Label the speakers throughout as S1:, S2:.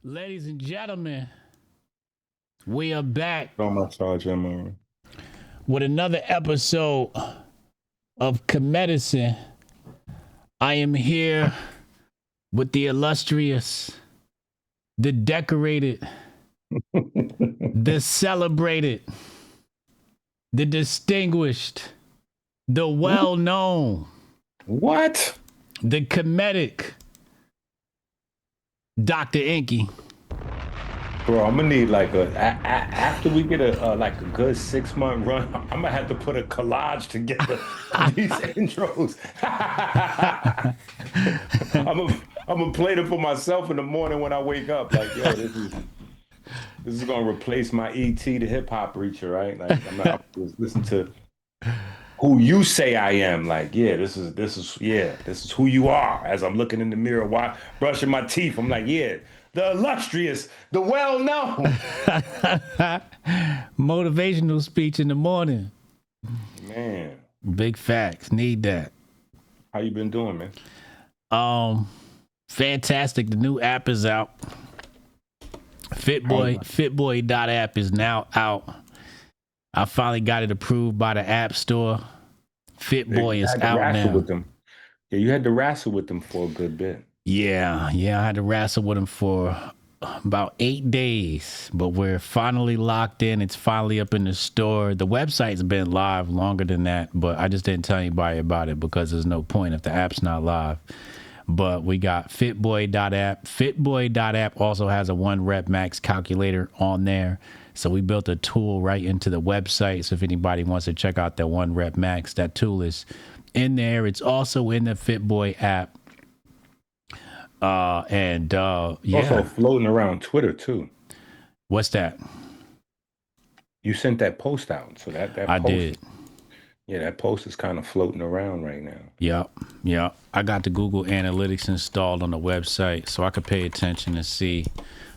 S1: Ladies and gentlemen, we are back
S2: On my charge, MRNA.
S1: with another episode of KeMedicine. I am here with the illustrious, the decorated, the celebrated, the distinguished, the well known,
S2: What?
S1: the comedic Dr. EnQi.
S2: Bro, I'm gonna need like after we get a like a good 6 month run, I'm gonna have to put a collage together of these intros. I'm gonna play them for myself in the morning when I wake up. Like, yo, this is gonna replace my ET the hip hop preacher, right? Like, I'm just listen to who you say I am. Like, yeah, this is who you are. As I'm looking in the mirror, while brushing my teeth, I'm like, yeah, the illustrious, the well known.
S1: Motivational speech in the morning.
S2: Man,
S1: Big facts. Need that.
S2: how you been doing, man?
S1: Um, Fantastic. The new app is out. Fitboy.app is now out. I finally got it approved by the App Store. Fitboy
S2: You
S1: is
S2: had to
S1: out
S2: wrestle
S1: now.
S2: with them. Yeah, you had to wrestle with them for a good bit.
S1: Yeah, I had to wrestle with him for about 8 days, but we're finally locked in. It's finally up in the store. The website's been live longer than that, but I just didn't tell anybody about it because there's no point if the app's not live. But we got Fitboy.app. Fitboy.app also has a 1 rep max calculator on there. So we built a tool right into the website. So if anybody wants to check out that 1 rep max, that tool is in there. It's also in the Fitboy app.
S2: Also floating around Twitter too.
S1: What's that?
S2: You sent that post out, so that
S1: I
S2: post,
S1: did.
S2: yeah, that post is kind of floating around right now.
S1: Yep. I got the Google Analytics installed on the website so I could pay attention and see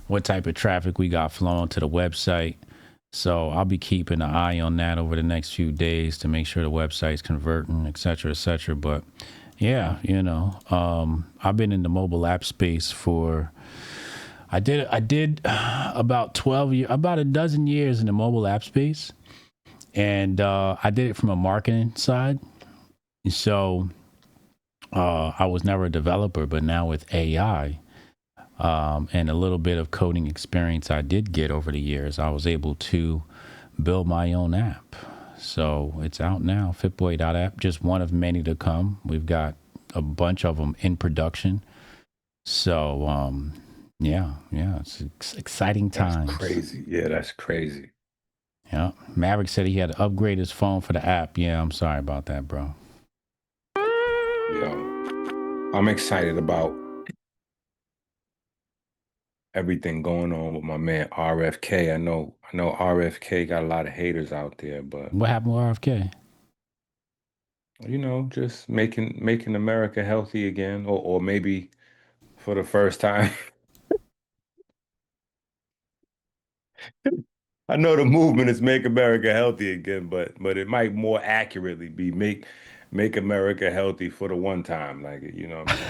S1: what type of traffic we got flowing to the website. So I'll be keeping an eye on that over the next few days to make sure the website's converting, et cetera, et cetera. But yeah, I've been in the mobile app space for I did about 12 years, about a dozen years in the mobile app space. And I did it from a marketing side. So I was never a developer, but now with AI and a little bit of coding experience I did get over the years, I was able to build my own app. So it's out now, Fitboy.app, just one of many to come. We've got a bunch of them in production. So it's exciting times.
S2: That's crazy. Yeah, that's crazy.
S1: Yeah. Maverick said he had to upgrade his phone for the app. Yeah, I'm sorry about that, bro.
S2: Yo, I'm excited about everything going on with my man RFK. I know RFK got a lot of haters out there, but
S1: What happened with RFK?
S2: just making America healthy again, or maybe for the first time. I know the movement is make America healthy again, but it might more accurately be make America healthy for the one time, like you know what I'm saying?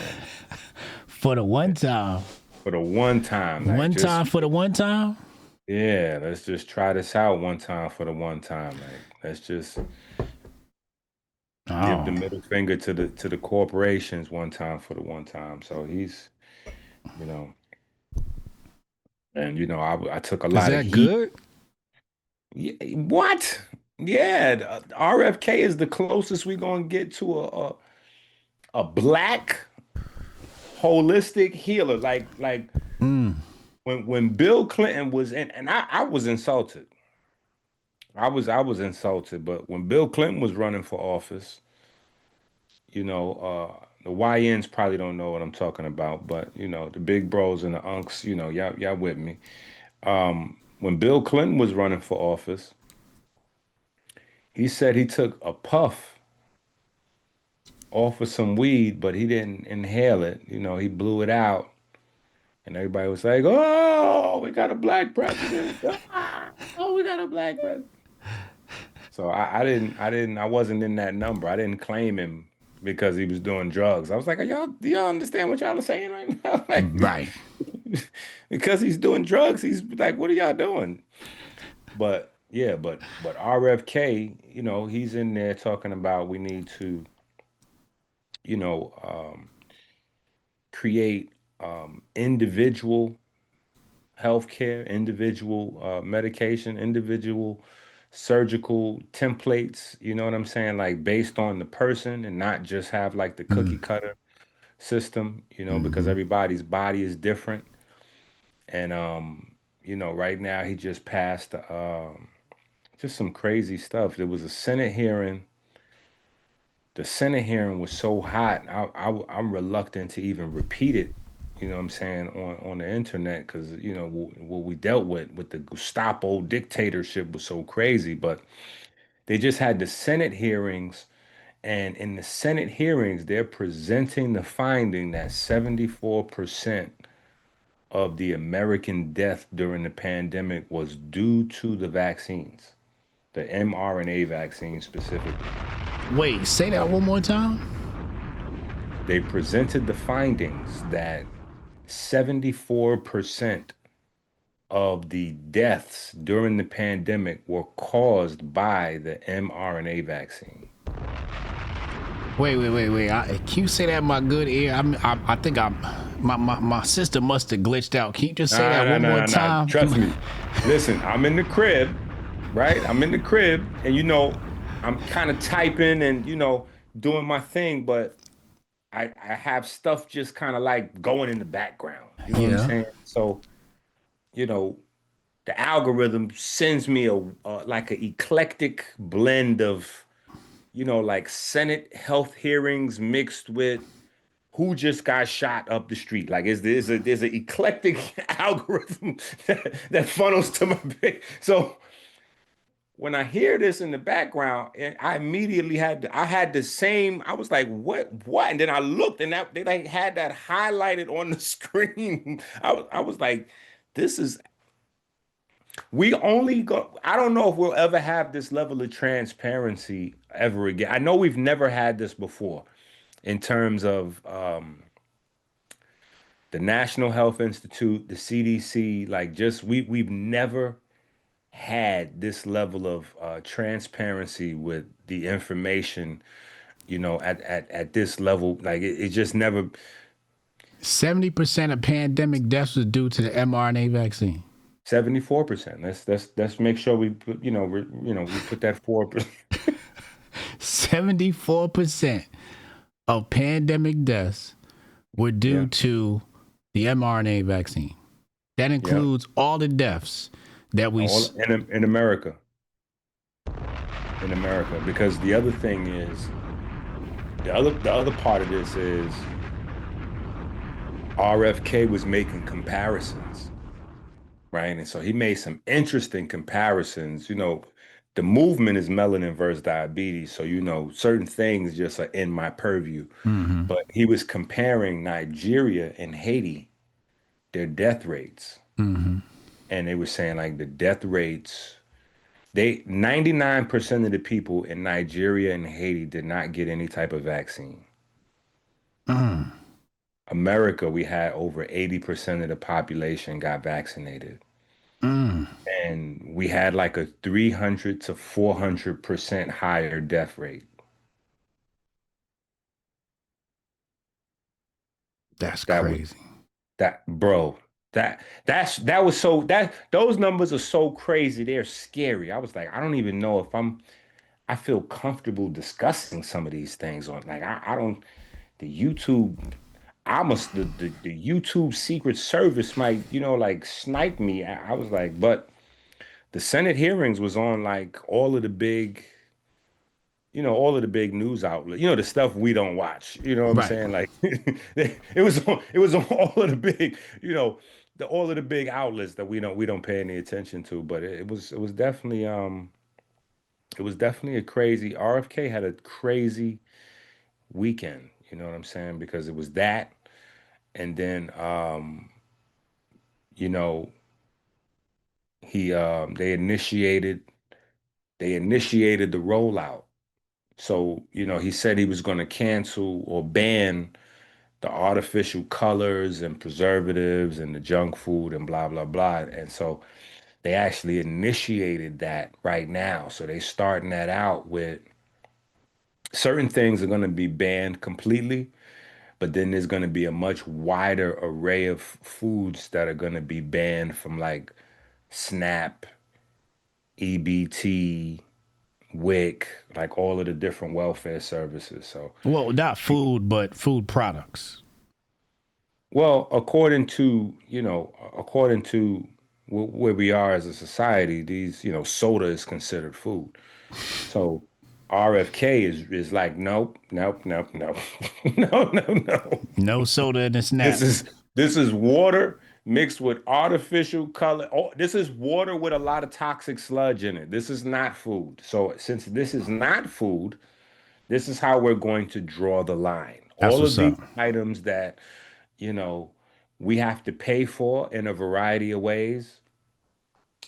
S1: For the one time.
S2: For the one time, like
S1: One
S2: just
S1: time for the one time?
S2: yeah, let's just try this out one time for the one time. Like let's just give the
S1: Oh.
S2: middle finger to the corporations one time for the one time. So he's, you know, and I took a
S1: Is
S2: lot of
S1: that
S2: heat.
S1: good?
S2: Yeah, what? Yeah, RFK is the closest we're gonna get to a black holistic healer. Like
S1: Mm.
S2: when Bill Clinton was in, and I was insulted. I was insulted, but when Bill Clinton was running for office, the YNs probably don't know what I'm talking about, but the big bros and the unks, y'all with me. When Bill Clinton was running for office, he said he took a puff off of some weed, but he didn't inhale it. He blew it out, and everybody was like, "Oh, we got a black president! Oh, we got a black president!" So I wasn't in that number. I didn't claim him because he was doing drugs. I was like, do y'all understand what y'all are saying right now? Like,
S1: Right.
S2: because he's doing drugs. He's like, what are y'all doing? But yeah, but RFK, he's in there talking about we need to, you know, create individual healthcare, individual medication, individual surgical templates. You know what I'm saying? Like based on the person, and not just have like the cookie
S1: Mm.
S2: cutter system. Because
S1: Hmm.
S2: everybody's body is different. And right now he just passed just some crazy stuff. There was a Senate hearing. The Senate hearing was so hot. I'm reluctant to even repeat it. You know what I'm saying, on the internet, because what we dealt with the Gestapo dictatorship was so crazy. But they just had the Senate hearings, and in the Senate hearings, they're presenting the finding that 74% of the American death during the pandemic was due to the vaccines, the mRNA vaccine specifically.
S1: Wait, say that one more time.
S2: They presented the findings that 74% of the deaths during the pandemic were caused by the mRNA vaccine.
S1: Wait. Can you say that in my good ear? I think my system must have glitched out. Can you just say
S2: Nah,
S1: that
S2: nah,
S1: one more
S2: nah, nah, nah.
S1: time?
S2: Trust me. Listen, I'm in the crib, right? I'm in the crib, and I'm kind of typing and doing my thing, but I have stuff just kind of like going in the background. You know what I'm
S1: Yeah.
S2: saying? So, you know, the algorithm sends me like an eclectic blend of, like Senate health hearings mixed with who just got shot up the street. Like there's an eclectic algorithm that funnels to my brain. So when I hear this in the background, I immediately I had the same. I was like, what? And then I looked, and they like had that highlighted on the screen. I was like, this is we only go. I don't know if we'll ever have this level of transparency ever again. I know we've never had this before in terms of the National Health Institute, the CDC. Like, just we've never had this level of transparency with the information, at this level. Like it just never.
S1: 70% of pandemic deaths was due to the mRNA vaccine.
S2: 74%. Let's make sure we put, we put that 4%.
S1: 74% of pandemic deaths were due
S2: Yeah.
S1: to the mRNA vaccine. That
S2: Yeah.
S1: includes all the deaths that we.
S2: All in America. In America. Because the other thing is the other part of this is RFK was making comparisons, right? And so he made some interesting comparisons. The movement is melanin versus diabetes. So, certain things just are in my purview.
S1: Mm-hmm.
S2: But he was comparing Nigeria and Haiti, their death rates.
S1: Mm-hmm.
S2: And they were saying like the death rates, 99% of the people in Nigeria and Haiti did not get any type of vaccine.
S1: Mm.
S2: America, we had over 80% of the population got vaccinated.
S1: Mm.
S2: And we had like a 300 to 400% higher death rate.
S1: That's
S2: That was
S1: crazy.
S2: that, bro. That was so that those numbers are so crazy. They're scary. I was like, I don't even know if I feel comfortable discussing some of these things on, like, I don't, the YouTube, I must the YouTube Secret Service might, like, snipe me. I was like, but the Senate hearings was on like all of the big news outlets, the stuff we don't watch. You know what I'm
S1: Right.
S2: saying? Like it was on all of the big, all of the big outlets that we don't pay any attention to. But it was definitely a crazy. RFK had a crazy weekend. You know what I'm saying? Because it was that, and then you know, he they initiated the rollout. So, he said he was going to cancel or ban the artificial colors and preservatives and the junk food and blah blah blah. And so they actually initiated that right now. So they starting that out with certain things are going to be banned completely, but then there's going to be a much wider array of foods that are going to be banned from like SNAP, EBT, WIC, like all of the different welfare services. So,
S1: Well, not food, but food products.
S2: well, according to where we are as a society, these, soda is considered food. So RFK is like, nope, nope, nope, nope, no, no, no.
S1: No soda in the
S2: This
S1: snap.
S2: is this is water mixed with artificial color. Oh, this is water with a lot of toxic sludge in it. This is not food. So since this is not food, this is how we're going to draw the line.
S1: That's
S2: All
S1: what's
S2: of these
S1: up.
S2: items that, you know, we have to pay for in a variety of ways.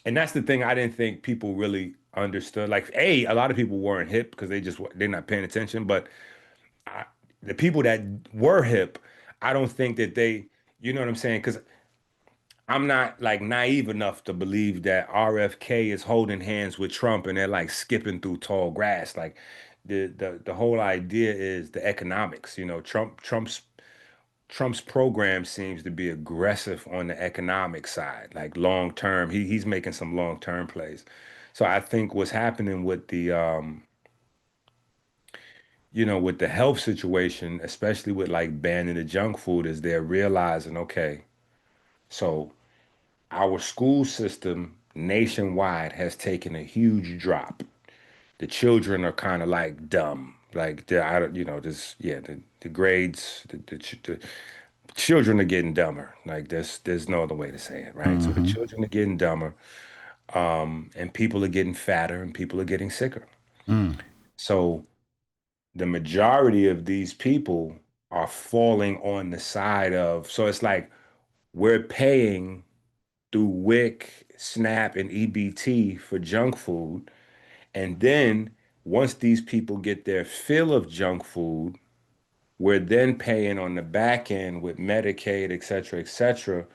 S2: And that's the thing I didn't think people really understood. Like, a lot of people weren't hip because they're not paying attention. But I, the people that were hip, I don't think that you know what I'm saying? Because I'm not like naive enough to believe that RFK is holding hands with Trump and they're like skipping through tall grass. Like the whole idea is the economics. Trump's program seems to be aggressive on the economic side, like long term. He's making some long term plays. So I think what's happening with with the health situation, especially with like banning the junk food, is they're realizing, okay, so our school system nationwide has taken a huge drop. The children are kind of like dumb. Like I don't, this, yeah, the grades, the children are getting dumber. Like there's no other way to say it, right? So the
S1: Hmm.
S2: children are getting dumber, and people are getting fatter, and people are getting sicker.
S1: Mm.
S2: So the majority of these people are falling on the side of. So it's like we're paying through WIC, SNAP, and EBT for junk food. And then once these people get their fill of junk food, we're then paying on the back end with Medicaid, et cetera,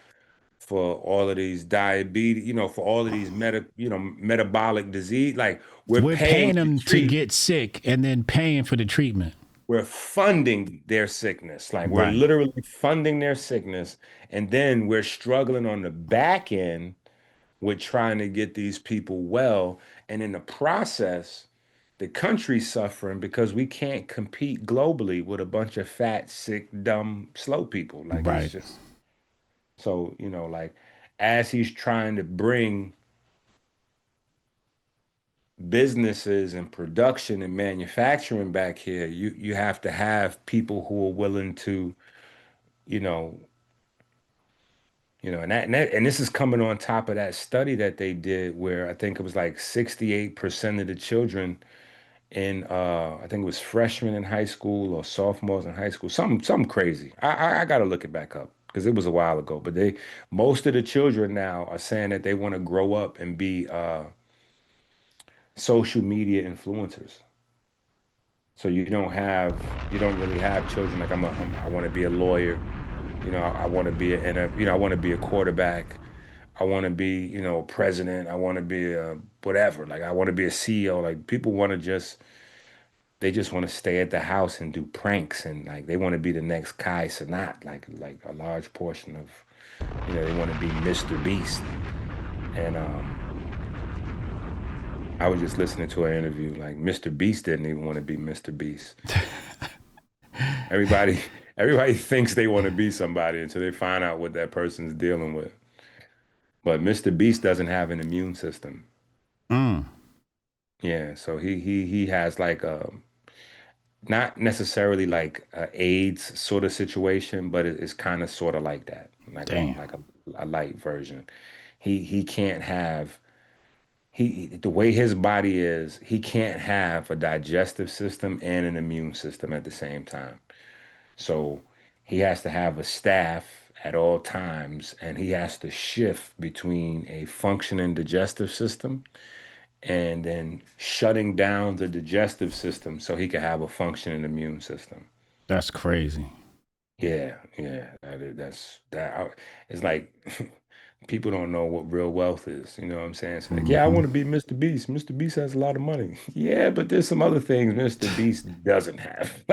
S2: for all of these diabetes, for all of these metabolic disease. Like we're
S1: We're
S2: paying
S1: paying
S2: to
S1: them to
S2: treat,
S1: get sick and then paying for the treatment.
S2: we're funding their sickness. Like we're
S1: Right.
S2: literally funding their sickness. And then we're struggling on the back end with trying to get these people well. And in the process, the country's suffering because we can't compete globally with a bunch of fat, sick, dumb, slow people. Like it's
S1: Right.
S2: just so, like as he's trying to bring businesses and production and manufacturing back here, you have to have people who are willing to, you know, and this is coming on top of that study that they did where I think it was like 68% of the children in I think it was freshmen in high school or sophomores in high school, something crazy. I gotta look it back up because it was a while ago. But most of the children now are saying that they want to grow up and be social media influencers. So you don't really have children like I want to be a lawyer, I want to be I want to be a quarterback. I want to be, a president. I want to be a whatever. Like I want to be a CEO. Like people want to they just want to stay at the house and do pranks and like they want to be the next Kai Cenat, like a large portion of, they want to be Mr. Beast. And I was just listening to an interview, like Mr. Beast didn't even want to be Mr. Beast. Everybody, everybody thinks they want to be somebody until they find out what that person's dealing with. But Mr. Beast doesn't have an immune system.
S1: Mm.
S2: Yeah, so he has like a not necessarily like a AIDS sort of situation, but it's kind of sort of like that, like
S1: Damn.
S2: a light version. He can't have the way his body is, he can't have a digestive system and an immune system at the same time. So he has to have a staff at all times, and he has to shift between a functioning digestive system and then shutting down the digestive system so he can have a functioning immune system.
S1: That's crazy.
S2: Yeah. That's that. It's like people don't know what real wealth is. You know what I'm saying? It's like, yeah, I
S1: Mm-hmm.
S2: want to be Mr. Beast. Mr. Beast has a lot of money. Yeah, but there's some other things Mr. Beast doesn't have.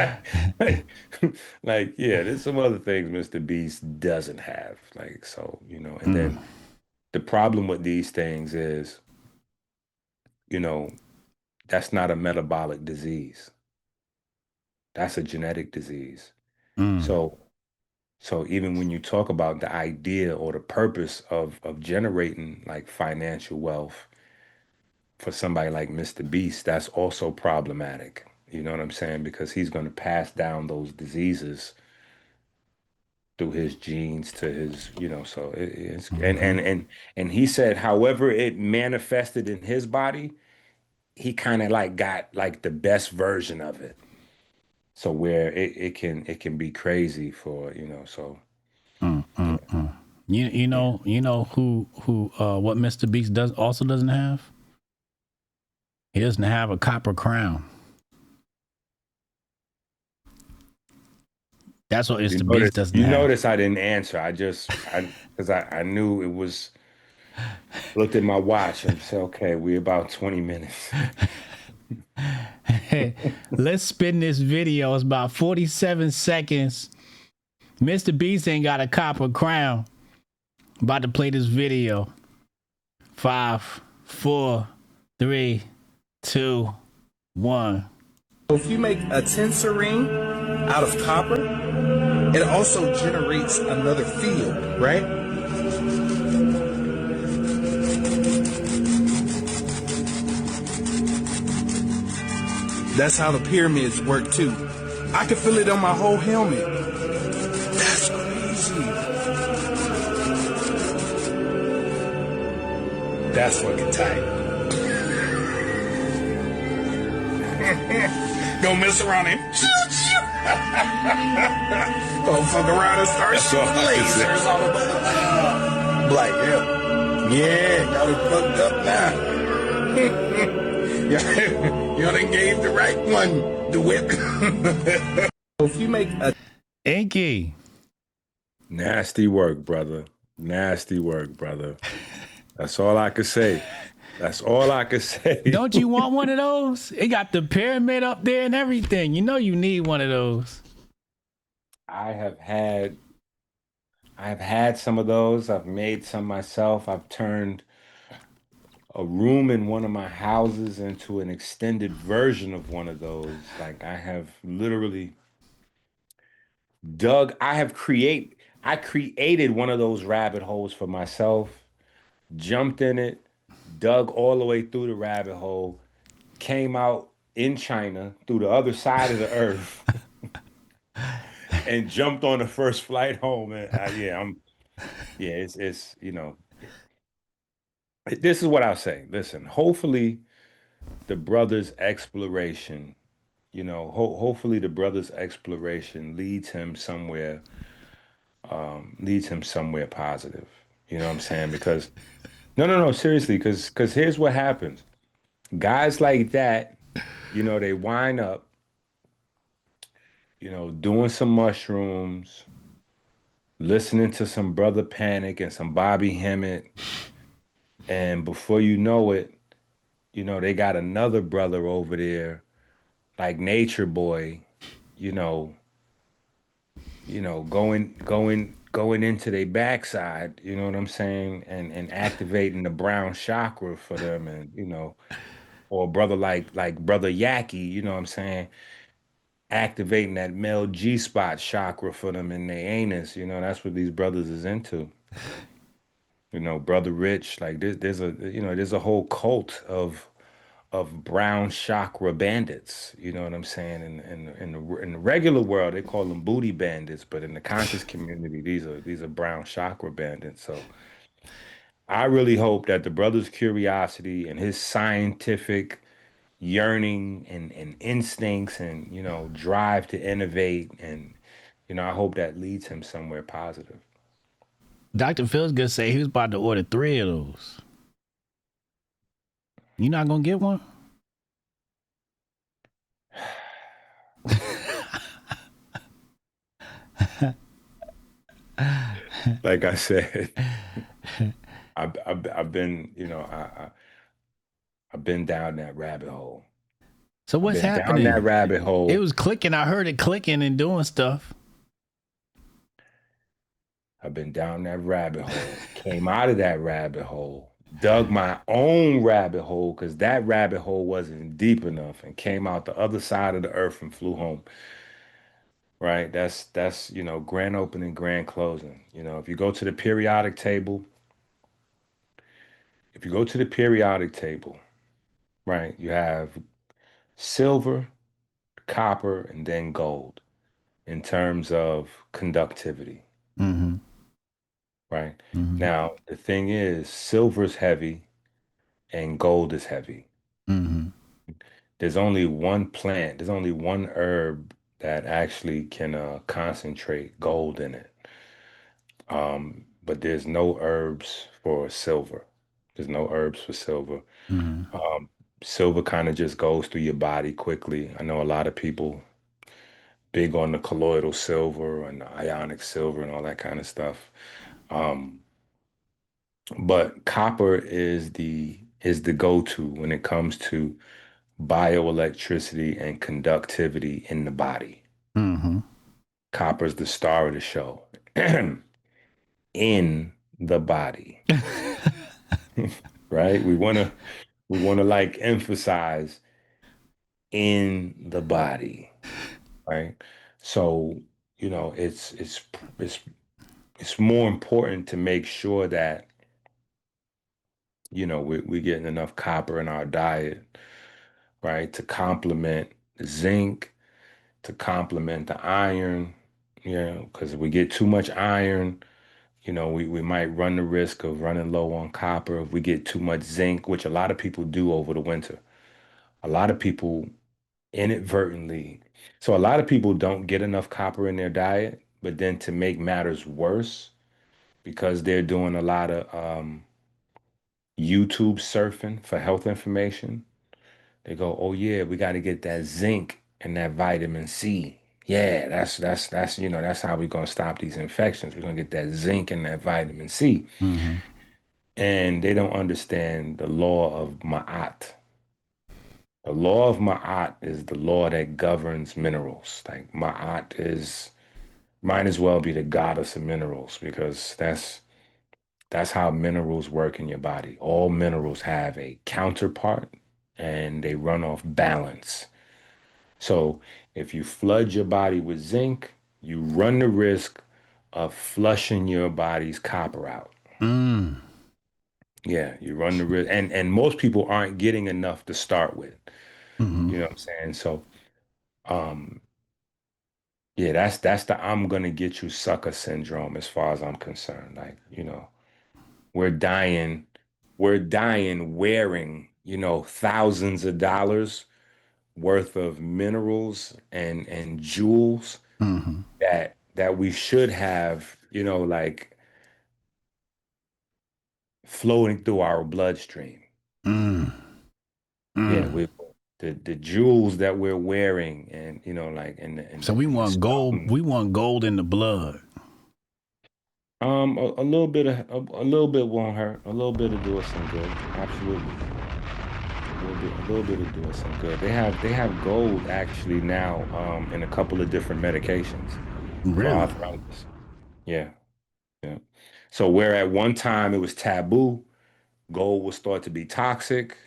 S2: Like, yeah, there's some other things Mr. Beast doesn't have. Like, so, and
S1: Mm,
S2: then the problem with these things is, you know, that's not a metabolic disease. That's a genetic disease.
S1: mm,
S2: So So even when you talk about the idea or the purpose of generating like financial wealth for somebody like Mr. Beast, that's also problematic. You know what I'm saying? Because he's going to pass down those diseases through his genes to his, so it's
S1: mm-hmm.
S2: and he said however it manifested in his body, he kind of like got like the best version of it. So where it can be crazy for, so
S1: Mm,
S2: yeah.
S1: mm, mm. You
S2: Yeah.
S1: know who what Mr. Beast doesn't have? He doesn't have a copper crown. That's what
S2: You
S1: Mr. Beast
S2: notice,
S1: doesn't
S2: you
S1: have.
S2: notice I didn't answer. Because I knew it was, looked at my watch and said, okay, we're about 20 minutes.
S1: Hey, let's spin this video. It's about 47 seconds. Mr. Beast ain't got a copper crown. About to play this video. 5, 4, 3, 2, 1.
S3: If you make a tensor ring out of copper, it also generates another field, right? That's how the pyramids work too. I can feel it on my whole helmet. That's crazy. That's fucking tight. Don't mess around and don't fuck around and start shooting lasers all over. Like, yeah, y'all done fucked up now. Y'all done gave the right one the whip. If you make a
S1: EnQi.
S2: Nasty work, brother. Nasty work, brother. That's all I could say. That's all I could say.
S1: Don't you want one of those? It got the pyramid up there and everything. You know you need one of those.
S2: I have had some of those. I've made some myself. I've turned a room in one of my houses into an extended version of one of those. Like I have literally I created one of those rabbit holes for myself, jumped in it, dug all the way through the rabbit hole, came out in China through the other side of the earth and jumped on the first flight home. And it's this is what I'll say. Listen, hopefully the brother's exploration, hopefully the brother's exploration leads him somewhere positive. You know what I'm saying? Because no, seriously, because here's what happens. Guys like that, they wind up, doing some mushrooms, listening to some Brother Panic and some Bobby Hemmett, and before you know it, they got another brother over there, like Nature Boy, you know, going into their backside, you know what I'm saying, and activating the brown chakra for them, and or a brother like Brother Yaki, you know what I'm saying, activating that male G spot chakra for them in their anus. That's what these brothers is into. Brother Rich, like there's a whole cult of brown chakra bandits. You know what I'm saying? In the regular world, they call them booty bandits, but in the conscious community, these are brown chakra bandits. So I really hope that the brother's curiosity and his scientific yearning and instincts and drive to innovate, and I hope that leads him somewhere positive.
S1: Dr. Phil's gonna say he was about to order 3 of those. You not gonna get one?
S2: Like I said, I've been, I've been down that rabbit hole.
S1: So
S2: I've
S1: what's
S2: been down that
S1: happening?
S2: rabbit
S1: It
S2: hole.
S1: was clicking. I heard it clicking and doing stuff.
S2: I've been down that rabbit hole. Came out of that rabbit hole. Dug my own rabbit hole because that rabbit hole wasn't deep enough and came out the other side of the earth and flew home. Right? That's, grand opening, grand closing. If you go to the periodic table, if you go to the periodic table, right, you have silver, copper, and then gold in terms of conductivity,
S1: Mm-hmm.
S2: right?
S1: Mm-hmm.
S2: Now, the thing is, silver's heavy and gold is heavy.
S1: Mm-hmm.
S2: There's only one plant, there's only one herb that actually can concentrate gold in it. But there's no herbs for silver. There's no herbs for silver.
S1: Mm-hmm.
S2: Um, Silver kind of just goes through your body quickly. I know a lot of people big on the colloidal silver and the ionic silver and all that kind of stuff. Um, but copper is the go-to when it comes to bioelectricity and conductivity in the body.
S1: Mm-hmm.
S2: Copper's the star of the show in the body, right? We want to like emphasize in the body, right? So, it's it's more important to make sure that, we're getting enough copper in our diet, right? To complement the zinc, to complement the iron, because if we get too much iron, we might run the risk of running low on copper. If we get too much zinc, which a lot of people do over the winter, a lot of people inadvertently, so a lot of people don't get enough copper in their diet, but then to make matters worse, because they're doing a lot of YouTube surfing for health information, they go, "Oh yeah, we got to get that zinc and that vitamin C. Yeah, that's how we're gonna stop these infections. We're gonna get that zinc and that vitamin C."
S1: Mm-hmm.
S2: And they don't understand the law of Ma'at. The law of Ma'at is the law that governs minerals. Like Ma'at is might as well be the goddess of minerals because that's how minerals work in your body. All minerals have a counterpart and they run off balance. So if you flood your body with zinc, you run the risk of flushing your body's copper out.
S1: Mm.
S2: Yeah, you run the risk. And most people aren't getting enough to start with.
S1: Mm-hmm.
S2: You know what I'm saying? So um yeah, that's the I'm gonna get you sucker syndrome as far as I'm concerned. Like, we're dying, we're dying wearing, thousands of dollars worth of minerals and jewels
S1: Mm-hmm.
S2: that we should have, like flowing through our bloodstream.
S1: Mm.
S2: Yeah,
S1: Mm.
S2: the jewels that we're wearing and like
S1: So we
S2: and the
S1: want gold.
S2: stone.
S1: We want gold in the blood.
S2: A little bit of a little bit won't hurt. A little bit will do us some good. Absolutely. A little bit will do us some good. They have gold actually now in a couple of different medications for
S1: Really?
S2: arthritis. Yeah, yeah. So where at one time it was taboo, gold was thought to be toxic.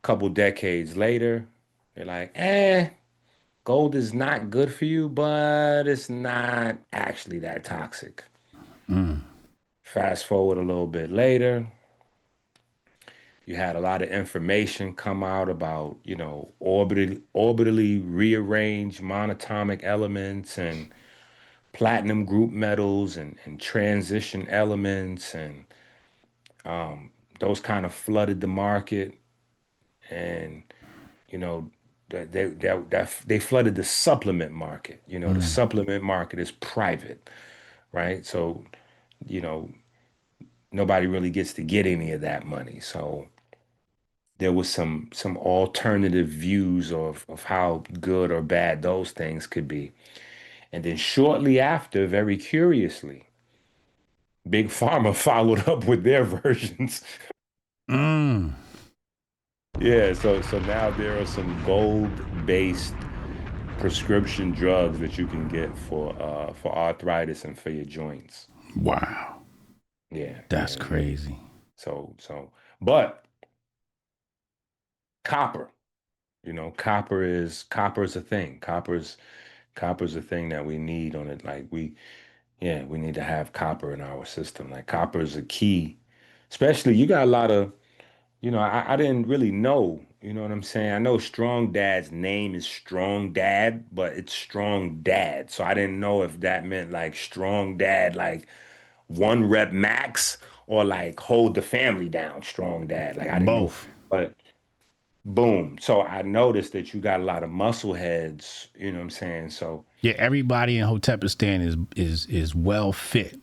S2: Couple decades later, they're like, gold is not good for you, but it's not actually that toxic.
S1: Mm.
S2: Fast forward a little bit later, you had a lot of information come out about, orbitally rearranged monatomic elements and platinum group metals and transition elements and those kind of flooded the market and you know they flooded the supplement market. The
S1: Mm.
S2: supplement market is private, right? So you know nobody really gets to get any of that money. So there was some alternative views of how good or bad those things could be. And then shortly after, very curiously, Big Pharma followed up with their versions.
S1: Mm.
S2: Yeah, so now there are some gold-based prescription drugs that you can get for arthritis and for your joints.
S1: Wow.
S2: Yeah,
S1: That's
S2: yeah, yeah.
S1: crazy.
S2: But copper, copper is a thing. Copper's a thing that we need on it. Like we need to have copper in our system. Like copper is a key, especially you got a lot of. I didn't really know. You know what I'm saying? I know Strong Dad's name is Strong Dad, but it's Strong Dad. So I didn't know if that meant like Strong Dad, like one rep max, or like hold the family down, Strong Dad. Like I didn't know.
S1: Both.
S2: But boom. So I noticed that you got a lot of muscle heads, you know what I'm saying? So
S1: Yeah, everybody in Hotepistan is well fit.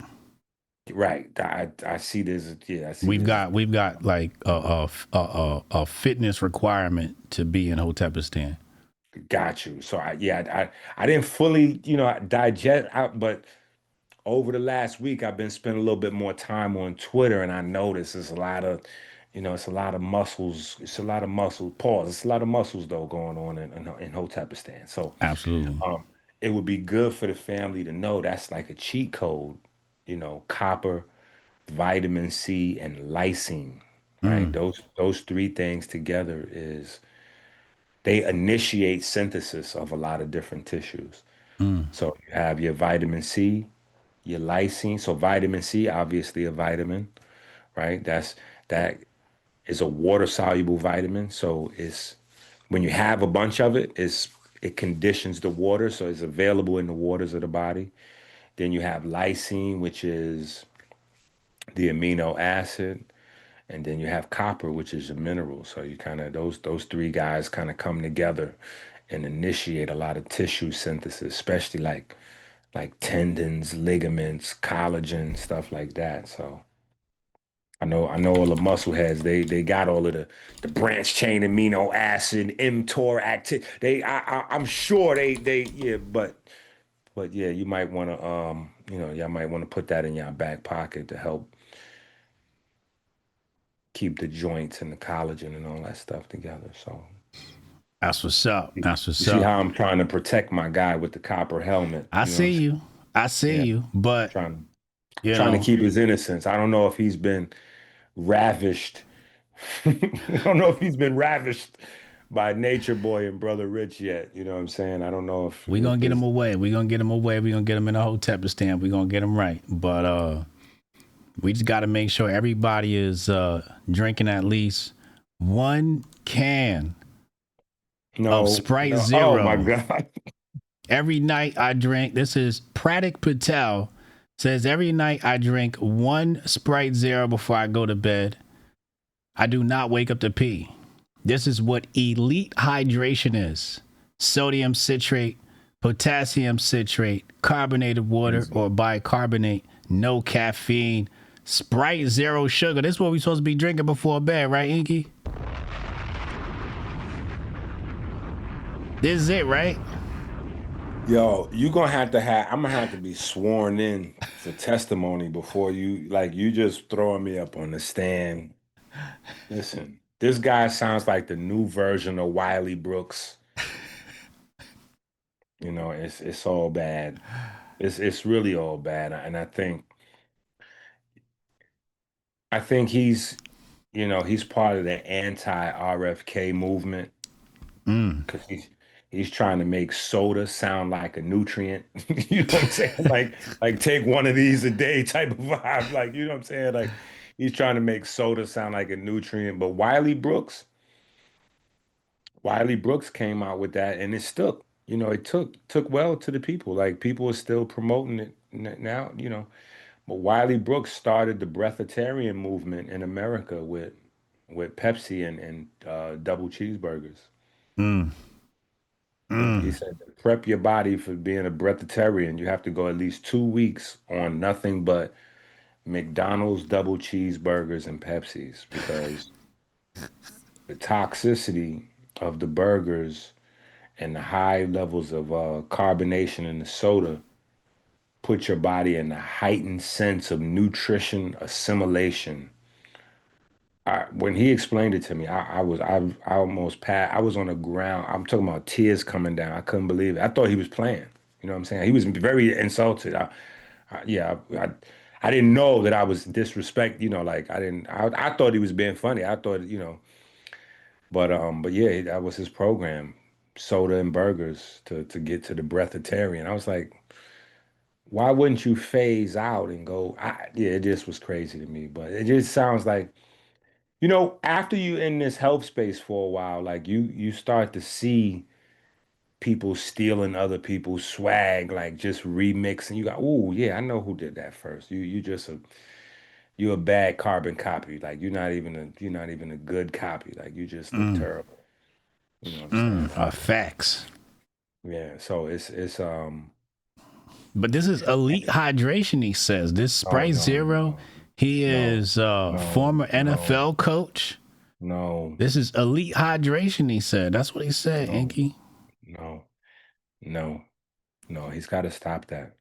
S2: right. I see this, yeah, I see
S1: We've
S2: this.
S1: got like a fitness requirement to be in Hotepistan.
S2: Got you. So I didn't fully, digest out, but over the last week, I've been spending a little bit more time on Twitter, and I noticed it's a lot of muscles. It's a lot of muscle. Pause. It's a lot of muscles though going on in Hotepistan. So,
S1: Absolutely.
S2: um, it would be good for the family to know that's like a cheat code. Copper, vitamin C, and lysine. Right.
S1: Mm,
S2: Those three things together is they initiate synthesis of a lot of different tissues.
S1: mm,
S2: So you have your vitamin C, your lysine. So vitamin C, obviously a vitamin, right? That is a water soluble vitamin. So it's when you have a bunch of it conditions the water, so it's available in the waters of the body. Then you have lysine, which is the amino acid, and then you have copper, which is a mineral. So you kind of those three guys kind of come together and initiate a lot of tissue synthesis, especially like tendons, ligaments, collagen, stuff like that. So I know all the muscle heads. They got all of the branch chain amino acid, mTOR activity. I'm sure they yeah, but yeah, you might want to y'all might want to put that in your back pocket to help keep the joints and the collagen and all that stuff together. So
S1: that's what's up.
S2: you
S1: That's what's
S2: see
S1: up.
S2: how I'm trying to protect my guy with the copper helmet.
S1: I
S2: You know what
S1: see
S2: I'm saying?
S1: you. I see
S2: Yeah,
S1: you. But
S2: trying
S1: you
S2: trying to
S1: know,
S2: keep his innocence. I don't know if he's been ravished. I don't know if he's been ravished by Nature Boy and Brother Rich yet. You know what I'm saying? I don't know if
S1: we
S2: if
S1: gonna get him
S2: his
S1: away. We gonna get him away. We gonna get him in a Hotepistan. We gonna get him right. But we just got to make sure everybody is drinking at least 1 can of
S2: no
S1: Sprite
S2: no. Oh my
S1: Zero
S2: God.
S1: every night. I drink. This is Pratik Patel says every night I drink 1 Sprite Zero before I go to bed. I do not wake up to pee. This is what elite hydration is: sodium citrate, potassium citrate, carbonated water
S2: Easy.
S1: or bicarbonate, no caffeine, Sprite Zero sugar. This is what we're supposed to be drinking before bed, right, EnQi? This is it, right?
S2: Yo, I'm gonna have to be sworn in for testimony before you just throwing me up on the stand. Listen, this guy sounds like the new version of Wiley Brooks. It's all bad. It's really all bad. And I think he's part of the anti-RFK movement
S1: Mm.
S2: because he's trying to make soda sound like a nutrient. You know what I'm saying? Like take one of these a day type of vibe. Like, you know what I'm saying? Like he's trying to make soda sound like a nutrient. But Wiley Brooks came out with that and it stuck. It took well to the people. Like people are still promoting it now, But Wiley Brooks started the breatharian movement in America with Pepsi and double cheeseburgers.
S1: Mm.
S2: He
S1: Mm.
S2: said, to prep your body for being a breatharian, you have to go at least 2 weeks on nothing but McDonald's double cheeseburgers and Pepsis because the toxicity of the burgers and the high levels of carbonation in the soda put your body in a heightened sense of nutrition assimilation. When he explained it to me, I almost passed. I was on the ground. I'm talking about tears coming down. I couldn't believe it. I thought he was playing. You know what I'm saying? He was very insulted. Yeah, I didn't know that I was disrespect. You know, like I didn't. I thought he was being funny. I thought, you know, but yeah, that was his program, soda and burgers to get to the breatharian. I was like, why wouldn't you phase out and go? Yeah, it just was crazy to me. But it just sounds like, you know, after you in this health space for a while, like you start to see people stealing other people's swag, like just remixing. You got, oh yeah, I know who did that first. You're a bad carbon copy. Like you're not even a good copy. Like you just look terrible. You know what I'm saying?
S1: Facts.
S2: Yeah. So it's.
S1: But this is elite hydration, he says. This
S2: No,
S1: Sprite
S2: no,
S1: Zero, he
S2: no,
S1: is
S2: no,
S1: former
S2: no,
S1: NFL coach.
S2: no,
S1: This is elite hydration, he said. That's what he said,
S2: no,
S1: EnQi.
S2: no, no, no. He's got to stop that.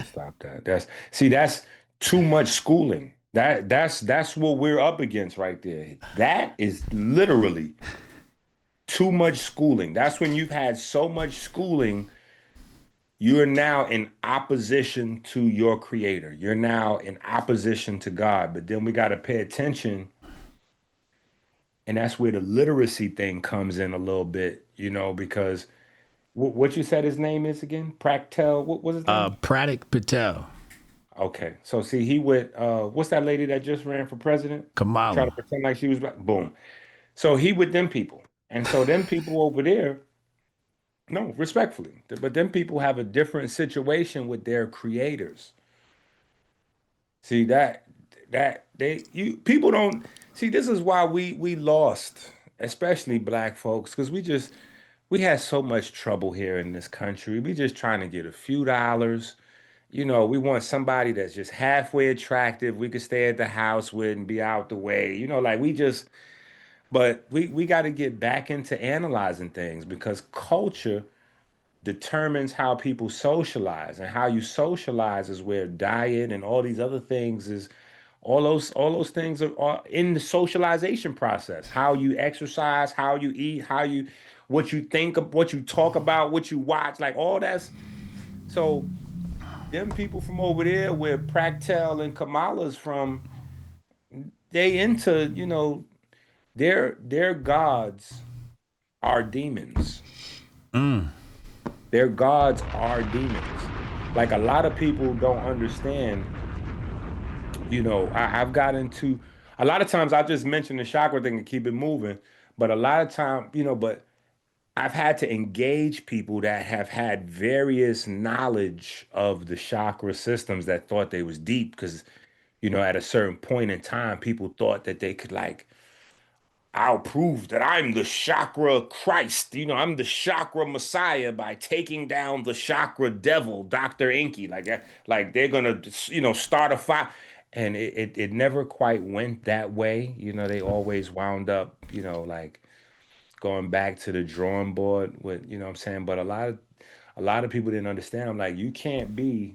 S2: Stop that. That's too much schooling. That's what we're up against right there. That is literally too much schooling. That's when you've had so much schooling, you're now in opposition to your creator. You're now in opposition to God. But then we got to pay attention. And that's where the literacy thing comes in a little bit, you know, because what you said his name is again? Practel. What was his name?
S1: Pratik Patel,
S2: Okay. So see, he went, what's that lady that just ran for president? Try to
S1: Kamala.
S2: pretend like she was black. Boom. So he with them people. And so them people over there, no, respectfully, but them people have a different situation with their creators. See that they you people don't see this is why we lost, especially black folks, because we had so much trouble here in this country. We just trying to get a few dollars. You know, we want somebody that's just halfway attractive. We could stay at the house with and be out the way. You know, like we just, but we got to get back into analyzing things because culture determines how people socialize, and how you socialize is where diet and all these other things is. All those things are in the socialization process. How you exercise, how you eat, how you what you think of, what you talk about, what you watch, like all that's so them people from over there where Practel and Kamala's from, they into, you know, their gods are demons. Their gods are demons. Like a lot of people don't understand, you know, I've got into a lot of times I just mention the chakra thing and keep it moving. But a lot of time, you know, but I've had to engage people that have had various knowledge of the chakra systems that thought they was deep because, you know, at a certain point in time, people thought that they could like, I'll prove that I'm the chakra Christ. You know, I'm the chakra Messiah by taking down the chakra devil, Dr. EnQi. Like they're gonna, you know, start a fire. And it never quite went that way. You know, they always wound up, you know, like going back to the drawing board with, you know what I'm saying? But a lot of people didn't understand. I'm like, you can't be,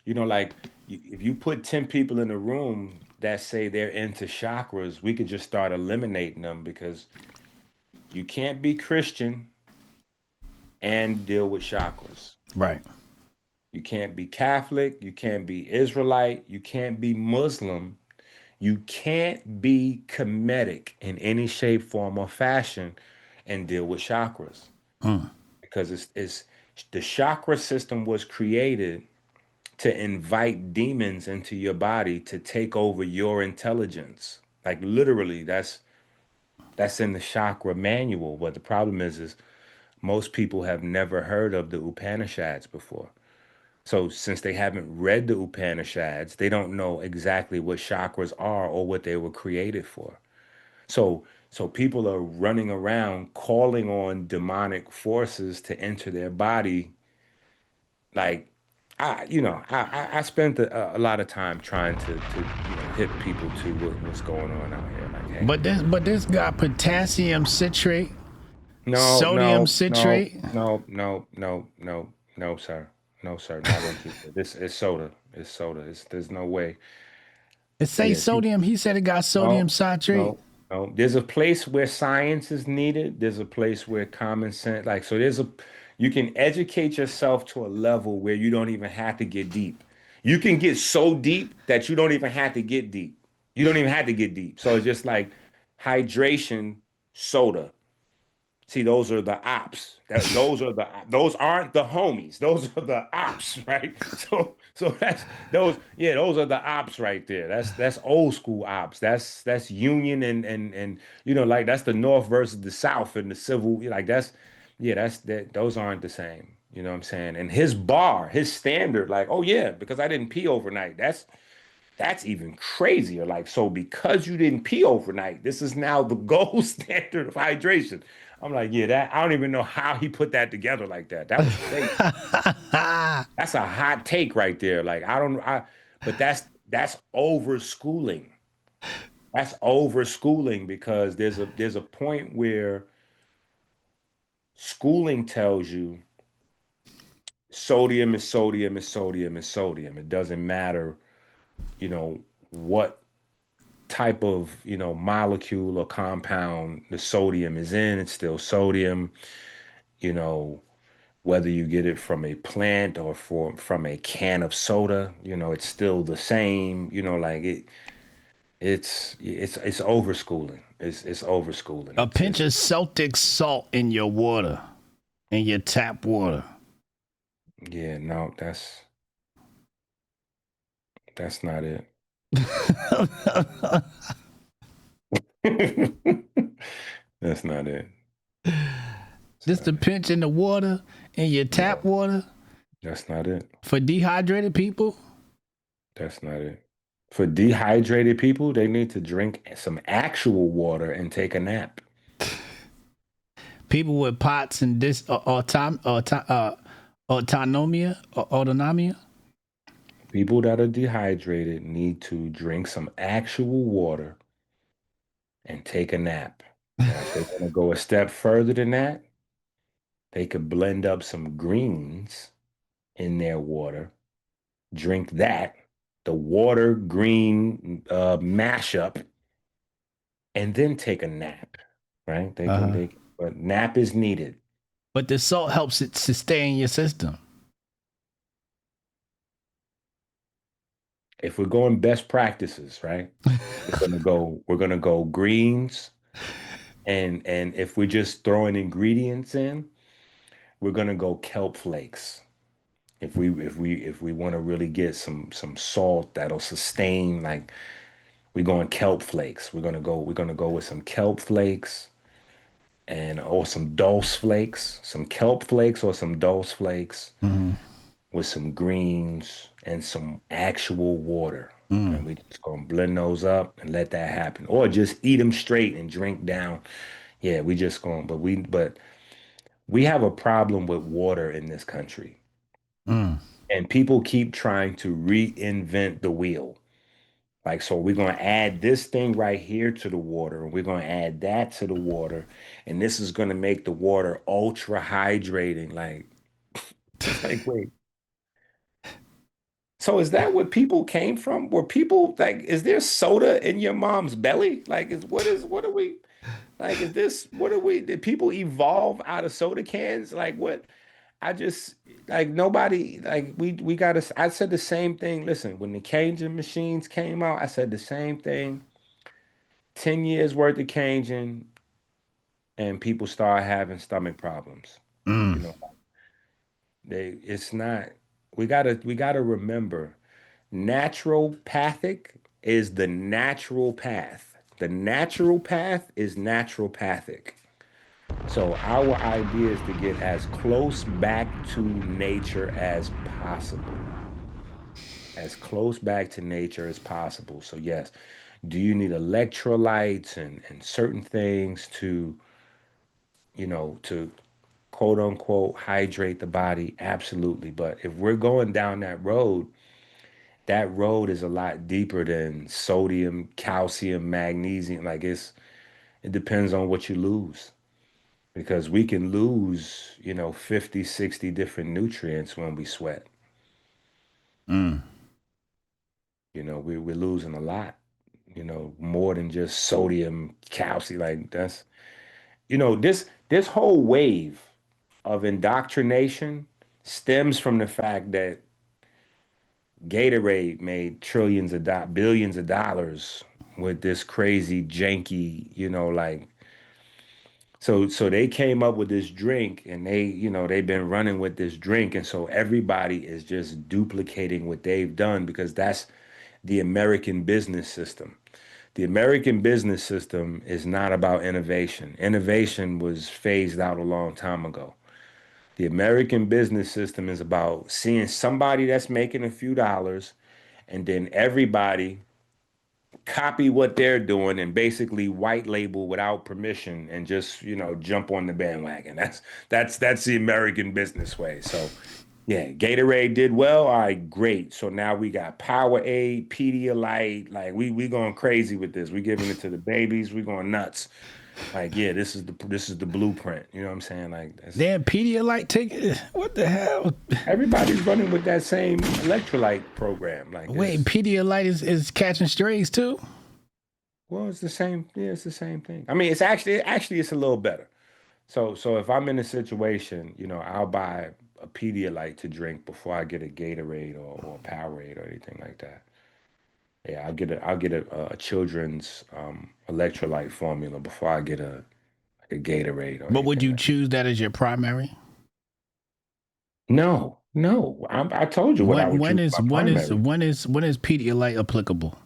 S2: you know, like if you put 10 people in a room that say they're into chakras, we could just start eliminating them because you can't be Christian and deal with chakras.
S1: Right.
S2: You can't be Catholic, you can't be Israelite, you can't be Muslim, you can't be Kemetic in any shape, form, or fashion and deal with chakras. Because it's the chakra system was created to invite demons into your body to take over your intelligence. Like literally, that's in the chakra manual. But the problem is most people have never heard of the Upanishads before. So since they haven't read the Upanishads, they don't know exactly what chakras are or what they were created for. So people are running around calling on demonic forces to enter their body. Like I spent a lot of time trying to hit people to what's going on out here. Like, hey,
S1: But this got potassium citrate,
S2: no,
S1: sodium
S2: no, no,
S1: citrate.
S2: no, no, no, no, no, sir, No, sir, not EnQi. This is soda. It's soda. There's no way.
S1: It say
S2: Yeah,
S1: sodium. He said it got sodium
S2: no,
S1: citrate.
S2: no. There's a place where science is needed. There's a place where common sense, like, so you can educate yourself to a level where you don't even have to get deep. You can get so deep that you don't even have to get deep. You don't even have to get deep. So it's just like hydration, soda. See, those are the ops. Those aren't the homies. Those are the ops, right? So those are the ops right there. That's old school ops. That's Union and like that's the North versus the South and the civil. Like that's that. Those aren't the same. You know what I'm saying? And his standard, like, oh yeah, because I didn't pee overnight. That's even crazier. Like, so because you didn't pee overnight, this is now the gold standard of hydration. I'm like, yeah, that I don't even know how he put that together like that. That was crazy. That's a hot take right there. Like, but that's over schooling. That's over schooling because there's a point where schooling tells you sodium is sodium is sodium is sodium. It doesn't matter, you know, what type of molecule or compound the sodium is in. It's still sodium. you know whether you get it from a plant or from a can of soda, it's still the same. Like it's overschooling. It's overschooling.
S1: A pinch
S2: It's
S1: of Celtic salt in your water, in your tap water.
S2: Yeah, no, that's not it. That's not it. That's
S1: Just
S2: not
S1: a
S2: it.
S1: pinch in the water, in your tap
S2: No,
S1: water
S2: that's not it.
S1: for dehydrated people.
S2: That's not it. For dehydrated people, they need to drink some actual water and take a nap.
S1: People with POTS and autonomia.
S2: People that are dehydrated need to drink some actual water and take a nap. Now, if they want to go a step further than that, they could blend up some greens in their water, drink that, the water green mashup, and then take a nap. Right?
S1: Uh-huh.
S2: But nap is needed.
S1: But the salt helps it to stay in your system.
S2: If we're going best practices, right? We're gonna go greens, and if we're just throwing ingredients in, we're gonna go kelp flakes. If we want to really get some salt that'll sustain, like, we're going kelp flakes. We're gonna go with some kelp flakes and or some dulse flakes, some kelp flakes or some dulse flakes
S1: Mm-hmm.
S2: with some greens and some actual water.
S1: Mm.
S2: And we just gonna blend those up and let that happen. Or just eat them straight and drink down. Yeah, we just going, but we have a problem with water in this country.
S1: Mm.
S2: And people keep trying to reinvent the wheel. Like, so we're going to add this thing right here to the water, and we're going to add that to the water, and this is going to make the water ultra hydrating. Like, it's like, wait. So is that what people came from? Were people like, is there soda in your mom's belly? Like, what are we, like, is this, what are we, did people evolve out of soda cans? Like, what? I just, like, nobody, like, we gotta, I said the same thing. Listen, when the Cajun machines came out, I said the same thing. 10 years worth of Cajun, and people start having stomach problems. You
S1: Mm.
S2: know, it's not, we gotta remember, naturopathic is the natural path. The natural path is naturopathic. So our idea is to get as close back to nature as possible. As close back to nature as possible. So yes, do you need electrolytes and certain things to quote unquote hydrate the body? Absolutely. But if we're going down that road is a lot deeper than sodium, calcium, magnesium. Like, it depends on what you lose. Because we can lose, 50, 60 different nutrients when we sweat.
S1: Mm.
S2: We're losing a lot, more than just sodium, calcium. Like that's, this whole wave of indoctrination stems from the fact that Gatorade made billions of dollars with this crazy janky, like so they came up with this drink and they've been running with this drink and so everybody is just duplicating what they've done because that's the American business system. The American business system is not about innovation. Innovation was phased out a long time ago. The American business system is about seeing somebody that's making a few dollars and then everybody copy what they're doing and basically white label without permission and just, jump on the bandwagon. That's the American business way. So yeah, Gatorade did well. All right, great. So now we got Powerade, Pedialyte. Like we going crazy with this. We giving it to the babies. We going nuts. Like, yeah, this is the blueprint. You know what I'm saying? Like that's
S1: Damn, Pedialyte ticket. What the hell?
S2: everybody's running with that same electrolyte program. Like
S1: Wait, Pedialyte is catching strays too?
S2: well, it's the same. Yeah, it's the same thing. I mean, it's actually it's a little better. So if I'm in a situation, I'll buy a Pedialyte to drink before I get a Gatorade or a Powerade or anything like that. Yeah, I'll get a children's electrolyte formula before I get a Gatorade or
S1: But would
S2: anything
S1: you
S2: like that.
S1: choose that as your primary?
S2: No, no. I told you what I
S1: When
S2: would
S1: when
S2: choose
S1: is
S2: my
S1: when is
S2: primary.
S1: when is Pedialyte applicable?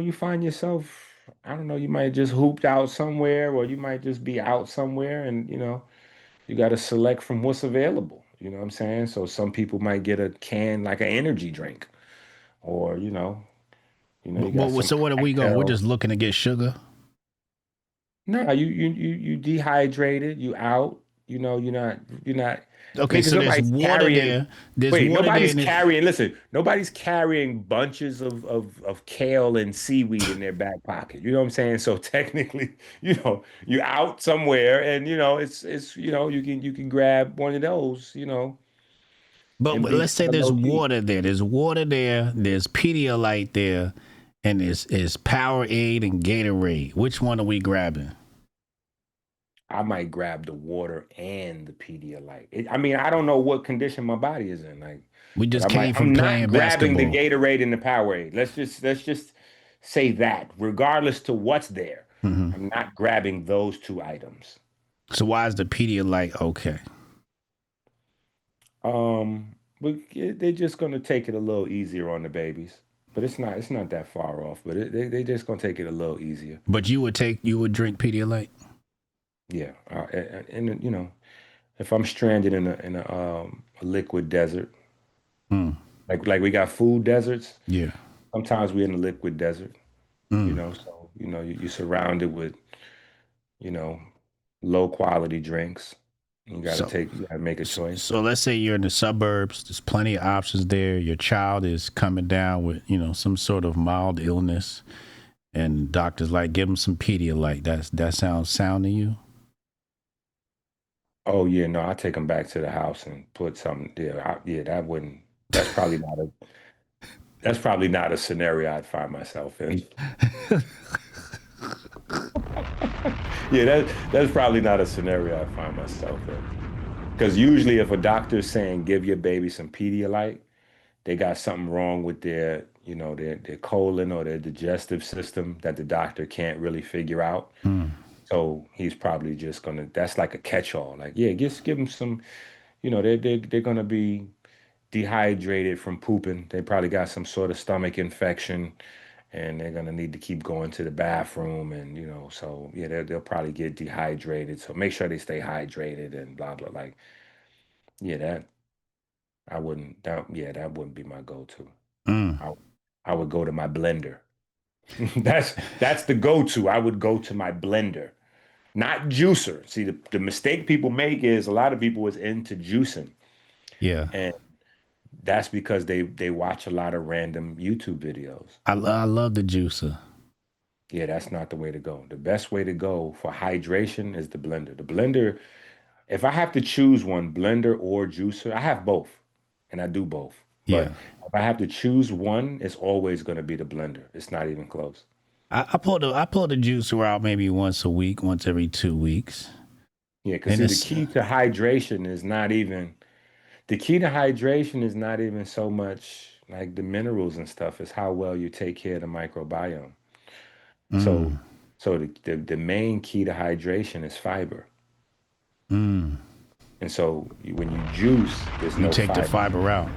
S2: You find yourself, I don't know, you might just hooped out somewhere, or you might just be out somewhere, and you got to select from what's available. You know what I'm saying? So some people might get a can like an energy drink, or you got some
S1: So what are we going? We're
S2: cocktails.
S1: just looking to get sugar.
S2: No, you dehydrated, you out. You're not. I
S1: Okay,
S2: mean, because
S1: so there's
S2: nobody's
S1: water
S2: carrying.
S1: there. There's
S2: Wait,
S1: water there,
S2: nobody's
S1: and it's,
S2: carrying. Listen, nobody's carrying bunches of kale and seaweed in their back pocket. You know what I'm saying? So technically, you're out somewhere, and it's you can grab one of those,
S1: but
S2: and be
S1: let's say
S2: kind of
S1: there's
S2: low key.
S1: water there. There's water there. There's Pedialyte there, and there's Powerade and Gatorade. Which one are we grabbing?
S2: I might grab the water and the Pedialyte. I mean, I don't know what condition my body is in, like,
S1: We
S2: but
S1: just came from
S2: I'm not
S1: playing
S2: grabbing the
S1: basketball.
S2: Gatorade and the Powerade. Let's just say that, regardless to what's there,
S1: Hmm.
S2: I'm not grabbing those two items.
S1: So why is the Pedialyte okay?
S2: But they're just gonna take it a little easier on the babies. But it's not that far off. But they just gonna take it a little easier.
S1: But you would drink Pedialyte?
S2: Yeah, and if I'm stranded in a liquid desert,
S1: Mm,
S2: like we got food deserts.
S1: yeah.
S2: Sometimes we're in a liquid desert,
S1: Mm.
S2: so you're surrounded with, you know, low quality drinks.
S1: So
S2: You gotta make a choice.
S1: So let's say you're in the suburbs. There's plenty of options there. Your child is coming down with some sort of mild illness, and doctors like give them some Pedialyte. That sounds sound to you?
S2: Oh yeah, no, I take them back to the house and put something there. Yeah, that's probably not a scenario I'd find myself in. Yeah, that's probably not a scenario I find myself in. Because usually if a doctor's saying give your baby some Pedialyte, they got something wrong with their colon or their digestive system that the doctor can't really figure out.
S1: Mm.
S2: So he's probably just gonna, that's like a catch-all. Like, yeah, just give them some, they're gonna be dehydrated from pooping. They probably got some sort of stomach infection and they're gonna need to keep going to the bathroom and so yeah, they'll probably get dehydrated. So make sure they stay hydrated and blah blah. Like, yeah, that wouldn't be my go-to.
S1: Mm.
S2: I I would go to my blender. That's the go-to. I would go to my blender, not juicer. See, the mistake people make is a lot of people is into juicing,
S1: Yeah,
S2: and that's because they watch a lot of random YouTube videos.
S1: I love the juicer.
S2: Yeah, that's not the way to go. The best way to go for hydration is the blender. The blender, if I have to choose one, blender or juicer, I have both. and I do both.
S1: Yeah.
S2: But if I have to choose one, it's always going to be the blender. It's not even close.
S1: I pull the juicer out maybe once a week, once every 2 weeks.
S2: Yeah, because
S1: And
S2: see, the
S1: it's
S2: key to hydration is not even the key to hydration is not even so much like the minerals and stuff, it's how well you take care of the microbiome. So
S1: mm,
S2: so the main key to hydration is fiber.
S1: mm.
S2: And so when you juice, there's
S1: You
S2: no
S1: take the
S2: fiber.
S1: fiber out.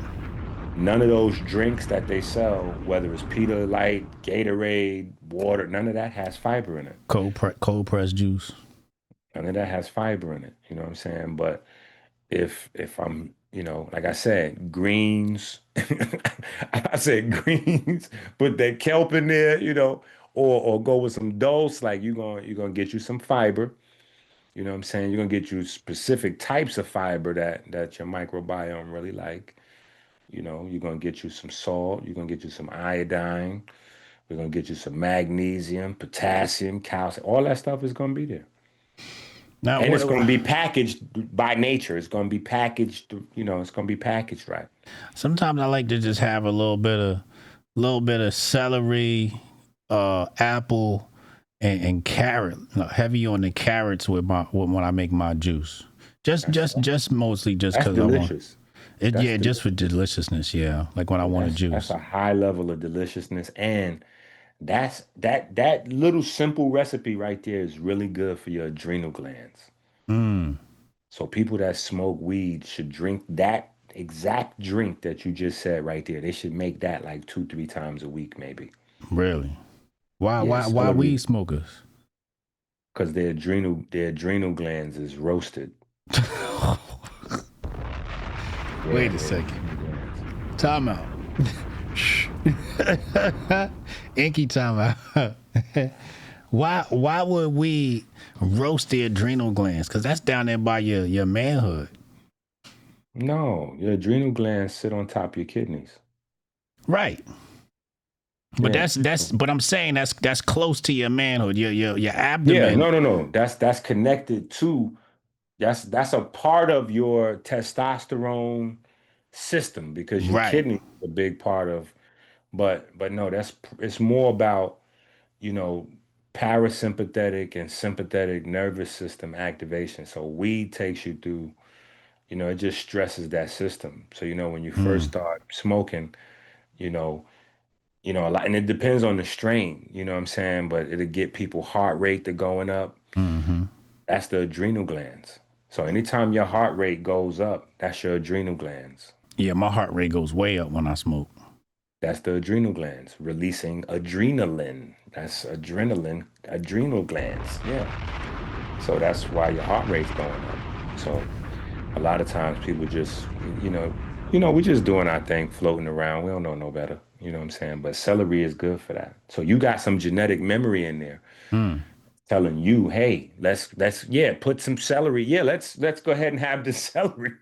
S2: None of those drinks that they sell, whether it's Pedialyte, Gatorade, water, none of that has fiber in it.
S1: Cold press juice.
S2: None of that has fiber in it. You know what I'm saying? But if I'm, like I said, greens, I said greens, put that kelp in there, or go with some dulse, like you're gonna get you some fiber. You know what I'm saying? You're gonna get you specific types of fiber that your microbiome really like. You're gonna get you some salt, you're gonna get you some iodine, we're gonna get you some magnesium, potassium, calcium, all that stuff is gonna be there.
S1: Now,
S2: And it's
S1: what?
S2: gonna be packaged by nature. It's gonna be packaged, it's gonna be packaged right.
S1: Sometimes I like to just have a little bit of celery, apple, and carrot. Heavy on the carrots when I make my juice.
S2: That's
S1: Just mostly just
S2: that's
S1: because I want
S2: delicious.
S1: it.
S2: That's
S1: Yeah, just for
S2: delicious.
S1: deliciousness. Yeah, like when I want a
S2: That's
S1: juice.
S2: a high level of deliciousness. And that little simple recipe right there is really good for your adrenal glands.
S1: Mm,
S2: So people that smoke weed should drink that exact drink that you just said right there. They should make that like 2, 3 times a week, maybe.
S1: really? Why
S2: Yeah,
S1: why
S2: celery,
S1: weed smokers?
S2: because their adrenal glands is roasted.
S1: Wait
S2: Yeah,
S1: a
S2: their
S1: second.
S2: adrenal glands.
S1: Time out. EnQi time out. Why would we roast the adrenal glands? Because that's down there by your manhood.
S2: No, your adrenal glands sit on top of your kidneys.
S1: Right. But
S2: Yeah.
S1: that's but I'm saying that's close to your manhood. Your
S2: Yeah,
S1: abdomen.
S2: no. That's connected to that's a part of your testosterone system because your
S1: Right.
S2: kidney is a big part of, but no, it's more about, you know, parasympathetic and sympathetic nervous system activation. So weed takes you through, it just stresses that system. So, when you first
S1: Mm,
S2: start smoking, you know, a lot, and it depends on the strain, you know what I'm saying? But it'll get people heart rate to going up.
S1: mm-hmm.
S2: That's the adrenal glands. So anytime your heart rate goes up, that's your adrenal glands.
S1: Yeah, my heart rate goes way up when I smoke.
S2: That's the adrenal glands releasing adrenaline. That's adrenal glands. Yeah. So that's why your heart rate's going up. So a lot of times people just, you know, we're just doing our thing, floating around. We don't know no better. You know what I'm saying? But celery is good for that. So you got some genetic memory in there
S1: Mm.
S2: telling you, hey, let's yeah, put some celery. Yeah, let's go ahead and have the celery.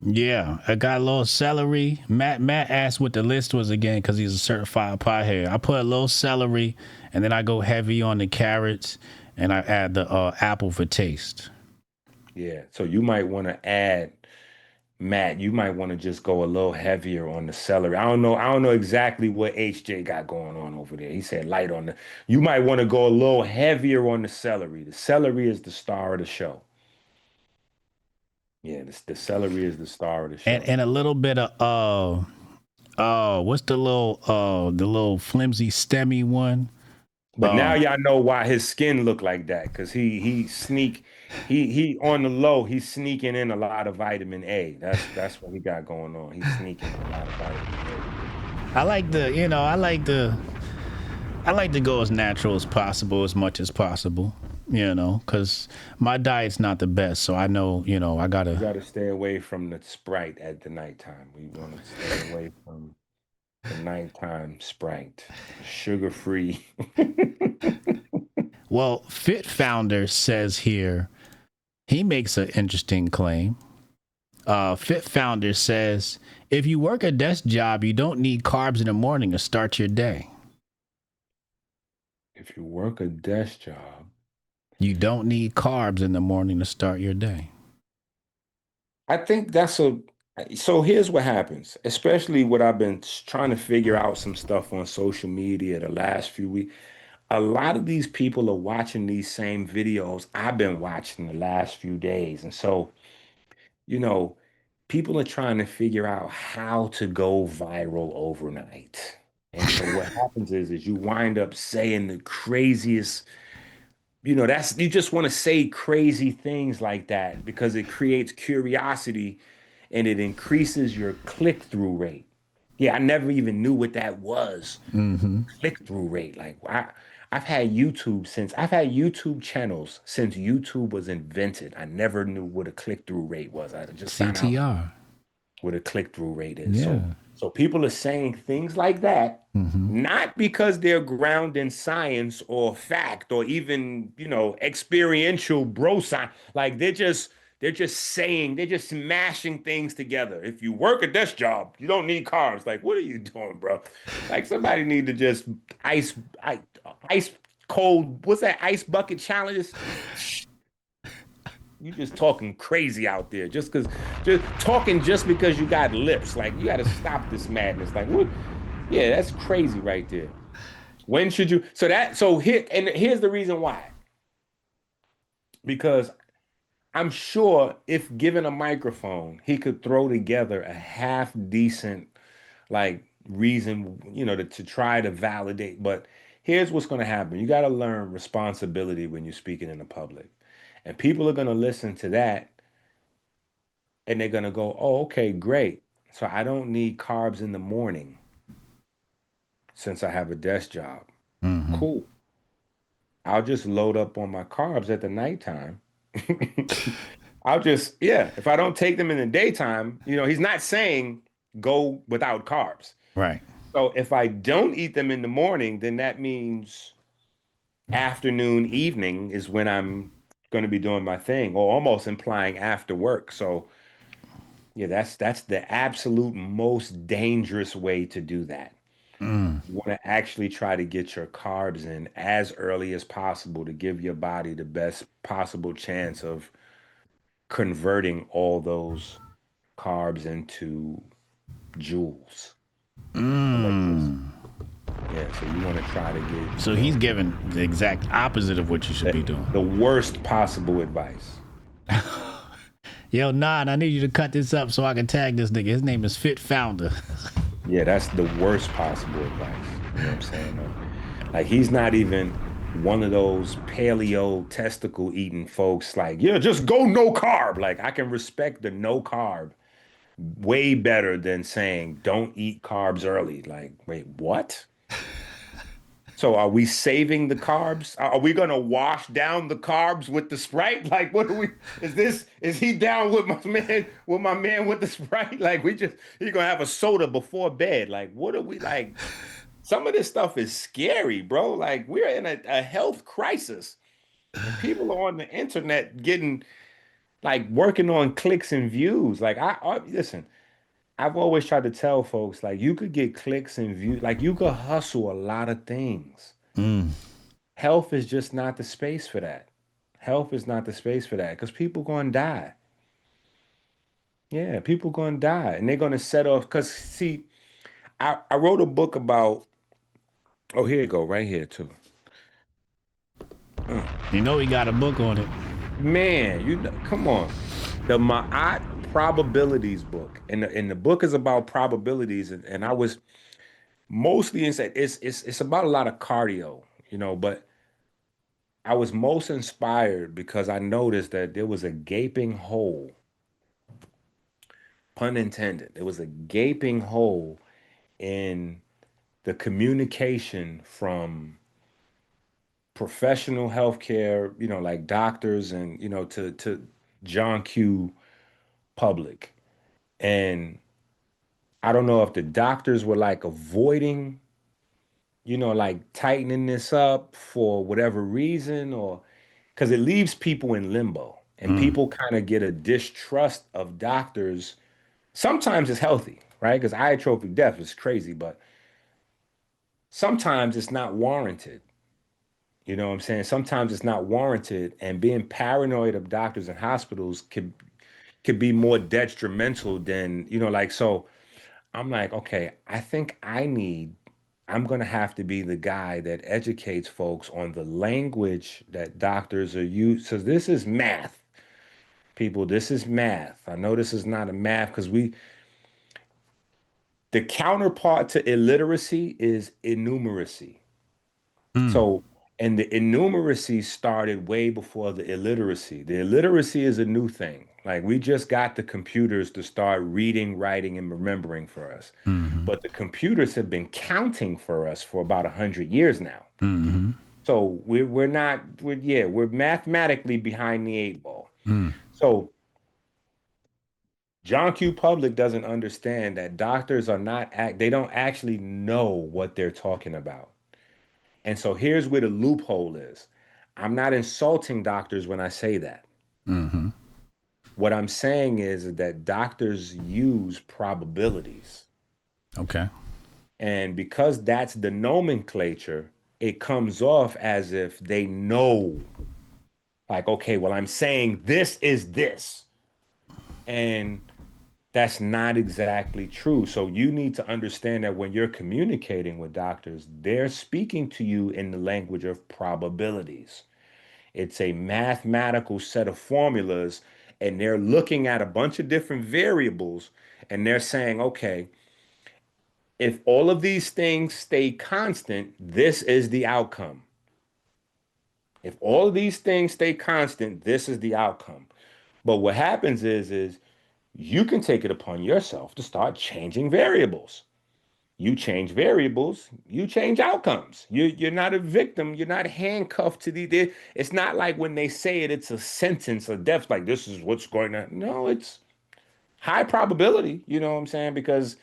S1: Yeah, I got a little celery. Matt asked what the list was again because he's a certified piehead. I put a little celery, and then I go heavy on the carrots, and I add the apple for taste.
S2: Yeah. So you might want to add, Matt, you might want to just go a little heavier on the celery. I don't know exactly what HJ got going on over there. He said light on the. You might want to go a little heavier on the celery. The celery is the star of the show. Yeah, the celery is the star of the show.
S1: And a little bit of what's the little flimsy stemmy one?
S2: But now y'all know why his skin looked like that, because he on the low, he's sneaking in a lot of vitamin A. That's what he got going on. He's sneaking in a lot of vitamin A.
S1: I like I like to go as natural as possible, as much as possible. Because my diet's not the best, so I know I
S2: You
S1: gotta.
S2: got to stay away from the Sprite at the nighttime. We want to stay away from the nighttime Sprite, sugar-free.
S1: Well, Fit Founder says here he makes an interesting claim. Fit Founder says if you work a desk job, you don't need carbs in the morning to start your day.
S2: If you work a desk job,
S1: You don't need carbs in the morning to start your day.
S2: I think that's a So here's what happens, especially what I've been trying to figure out some stuff on social media the last few weeks. A lot of these people are watching these same videos I've been watching the last few days. And so, you know, people are trying to figure out how to go viral overnight. And so what happens is you wind up saying the craziest, that's you just want to say crazy things like that because it creates curiosity and it increases your click-through rate. Yeah, I never even knew what that was. Click-through rate. I've had YouTube channels since YouTube was invented. I never knew what a click-through rate was. I just found out
S1: CTR.
S2: what a click-through rate is. So
S1: Yeah.
S2: so people are saying things like that,
S1: Hmm.
S2: not because they're grounded in science or fact or even, experiential bro science. Like they're just saying, they're just smashing things together. If you work at this job, you don't need carbs. Like, what are you doing, bro? Like somebody need to just ice ice, ice cold, what's that ice bucket challenges? You just talking crazy out there just talking just because you got lips. Like you got to stop this madness. Like what? Yeah, that's crazy right there. When should you? Here's the reason why. Because I'm sure if given a microphone, he could throw together a half decent like reason, to try to validate. But here's what's going to happen. You got to learn responsibility when you're speaking in the public. And people are going to listen to that and they're going to go, oh, okay, great. So I don't need carbs in the morning since I have a desk job.
S1: Hmm.
S2: Cool. I'll just load up on my carbs at the nighttime. Yeah, if I don't take them in the daytime, he's not saying go without carbs.
S1: Right.
S2: So if I don't eat them in the morning, then that means afternoon, evening is when I'm going to be doing my thing, or almost implying after work. So yeah, that's the absolute most dangerous way to do that.
S1: Mm.
S2: You want to actually try to get your carbs in as early as possible to give your body the best possible chance of converting all those carbs into joules, electricity.
S1: Mm.
S2: Yeah, so you want to try to get,
S1: So he's giving the exact opposite of what you should
S2: the,
S1: be doing.
S2: the worst possible advice.
S1: Yo, Nod, I need you to cut this up so I can tag this nigga. His name is Fit Founder.
S2: Yeah, that's the worst possible advice. You know what I'm saying? Like he's not even one of those paleo testicle eating folks like, yeah, just go no carb. Like I can respect the no carb way better than saying don't eat carbs early. Like, wait, what? So are we saving the carbs? Are we gonna wash down the carbs with the Sprite? Like, what are we? Is he down with my man with the Sprite? Like, he's gonna have a soda before bed. Like, what are we like? Some of this stuff is scary, bro. Like, we're in a health crisis, and people are on the internet getting like working on clicks and views. Like, I listen. I've always tried to tell folks like you could get clicks and views, like you could hustle a lot of things.
S1: Mm.
S2: Health is just not the space for that. Health is not the space for that because people going to die. Yeah, people going to die and they're going to set off. Because, see, I wrote a book about, oh, here you go, right here, too.
S1: You know he got a book on it.
S2: Man, come on. The Ma'at Probabilities book. And the book is about probabilities. And I was mostly inside, it's about a lot of cardio, but I was most inspired because I noticed that there was a gaping hole, pun intended. There was a gaping hole in the communication from professional healthcare, like doctors and, to John Q public. And I don't know if the doctors were like avoiding, like tightening this up for whatever reason or because it leaves people in limbo and
S1: Mm.
S2: people kind of get a distrust of doctors. Sometimes it's healthy, right? Because iotropic death is crazy, but sometimes it's not warranted. You know what I'm saying? Sometimes it's not warranted, and being paranoid of doctors and hospitals could be more detrimental than, like, so I'm like, okay, I think I'm going to have to be the guy that educates folks on the language that doctors are using. So this is math, people. This is math. I know this is not a math because the counterpart to illiteracy is innumeracy.
S1: Mm.
S2: So, and the innumeracy started way before the illiteracy. The illiteracy is a new thing. Like we just got the computers to start reading, writing, and remembering for us.
S1: Mm-hmm.
S2: But the computers have been counting for us for about 100 years now.
S1: Mm-hmm.
S2: So we're not we're mathematically behind the eight ball.
S1: Mm.
S2: So John Q. Public doesn't understand that doctors are not they don't actually know what they're talking about. And so here's where the loophole is. I'm not insulting doctors when I say that.
S1: Mm-hmm.
S2: What I'm saying is that doctors use probabilities.
S1: Okay.
S2: And because that's the nomenclature, it comes off as if they know, like, okay, well, I'm saying this is this. And that's not exactly true. So you need to understand that when you're communicating with doctors, they're speaking to you in the language of probabilities. It's a mathematical set of formulas, and they're looking at a bunch of different variables, and they're saying, okay, if all of these things stay constant, this is the outcome. If all of these things stay constant, this is the outcome. But what happens is you can take it upon yourself to start changing variables. You change variables, you change outcomes. You're not a victim. You're not handcuffed to it's not like when they say it, it's a sentence of death, like this is what's going on. No, it's high probability. You know what I'm saying? Because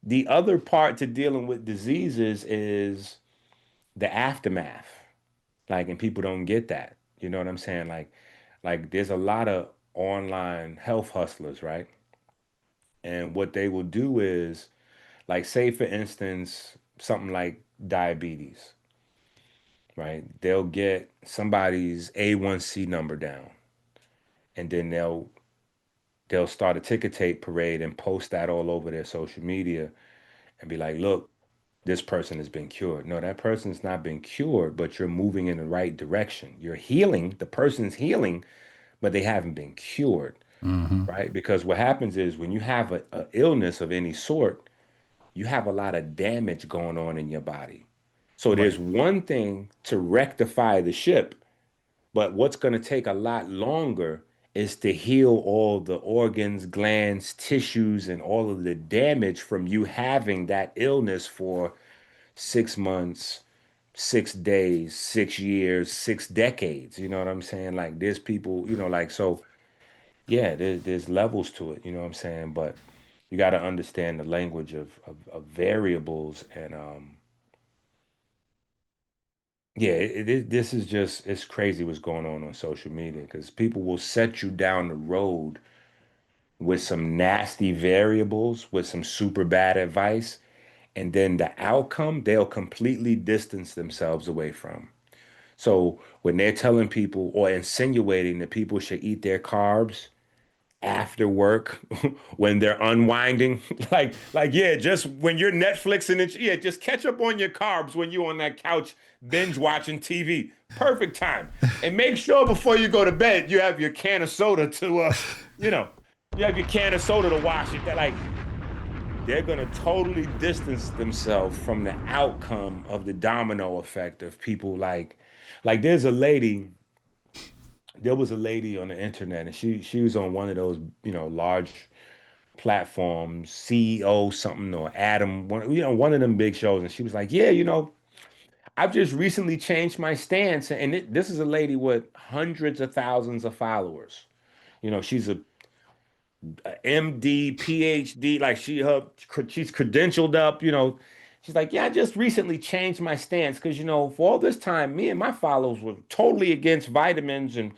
S2: the other part to dealing with diseases is the aftermath. Like, and people don't get that. You know what I'm saying? Like there's a lot of online health hustlers, right? And what they will do is, like, say for instance, something like diabetes, right? They'll get somebody's A1C number down, and then they'll start a ticker tape parade and post that all over their social media and be like, look, this person has been cured. No, that person's not been cured, but you're moving in the right direction. You're healing, the person's healing, but they haven't been cured,
S1: Mm-hmm.
S2: right? Because what happens is when you have a illness of any sort, you have a lot of damage going on in your body. So
S1: Right.
S2: there's one thing to rectify the ship, but what's going to take a lot longer is to heal all the organs, glands, tissues, and all of the damage from you having that illness for 6 months, 6 days, 6 years, 6 decades. You know what I'm saying? Like there's people, like, so yeah, there's levels to it, you know what I'm saying? But you got to understand the language of variables. And yeah, this is just, it's crazy what's going on social media because people will set you down the road with some nasty variables, with some super bad advice, and then the outcome they'll completely distance themselves away from. So when they're telling people or insinuating that people should eat their carbs after work when they're unwinding, like yeah, just when you're Netflixing and yeah, just catch up on your carbs when you're on that couch binge watching TV. Perfect time. And make sure before you go to bed you have your can of soda to you know, you have your can of soda to wash it. That, like, they're going to totally distance themselves from the outcome of the domino effect of people, like there was a lady on the internet, and she was on one of those, large platforms, CEO something or Adam, one of them big shows, and she was like, yeah, I've just recently changed my stance, and this is a lady with hundreds of thousands of followers. She's a MD, PhD, like she's credentialed up. She's like, yeah, I just recently changed my stance because for all this time, me and my followers were totally against vitamins, and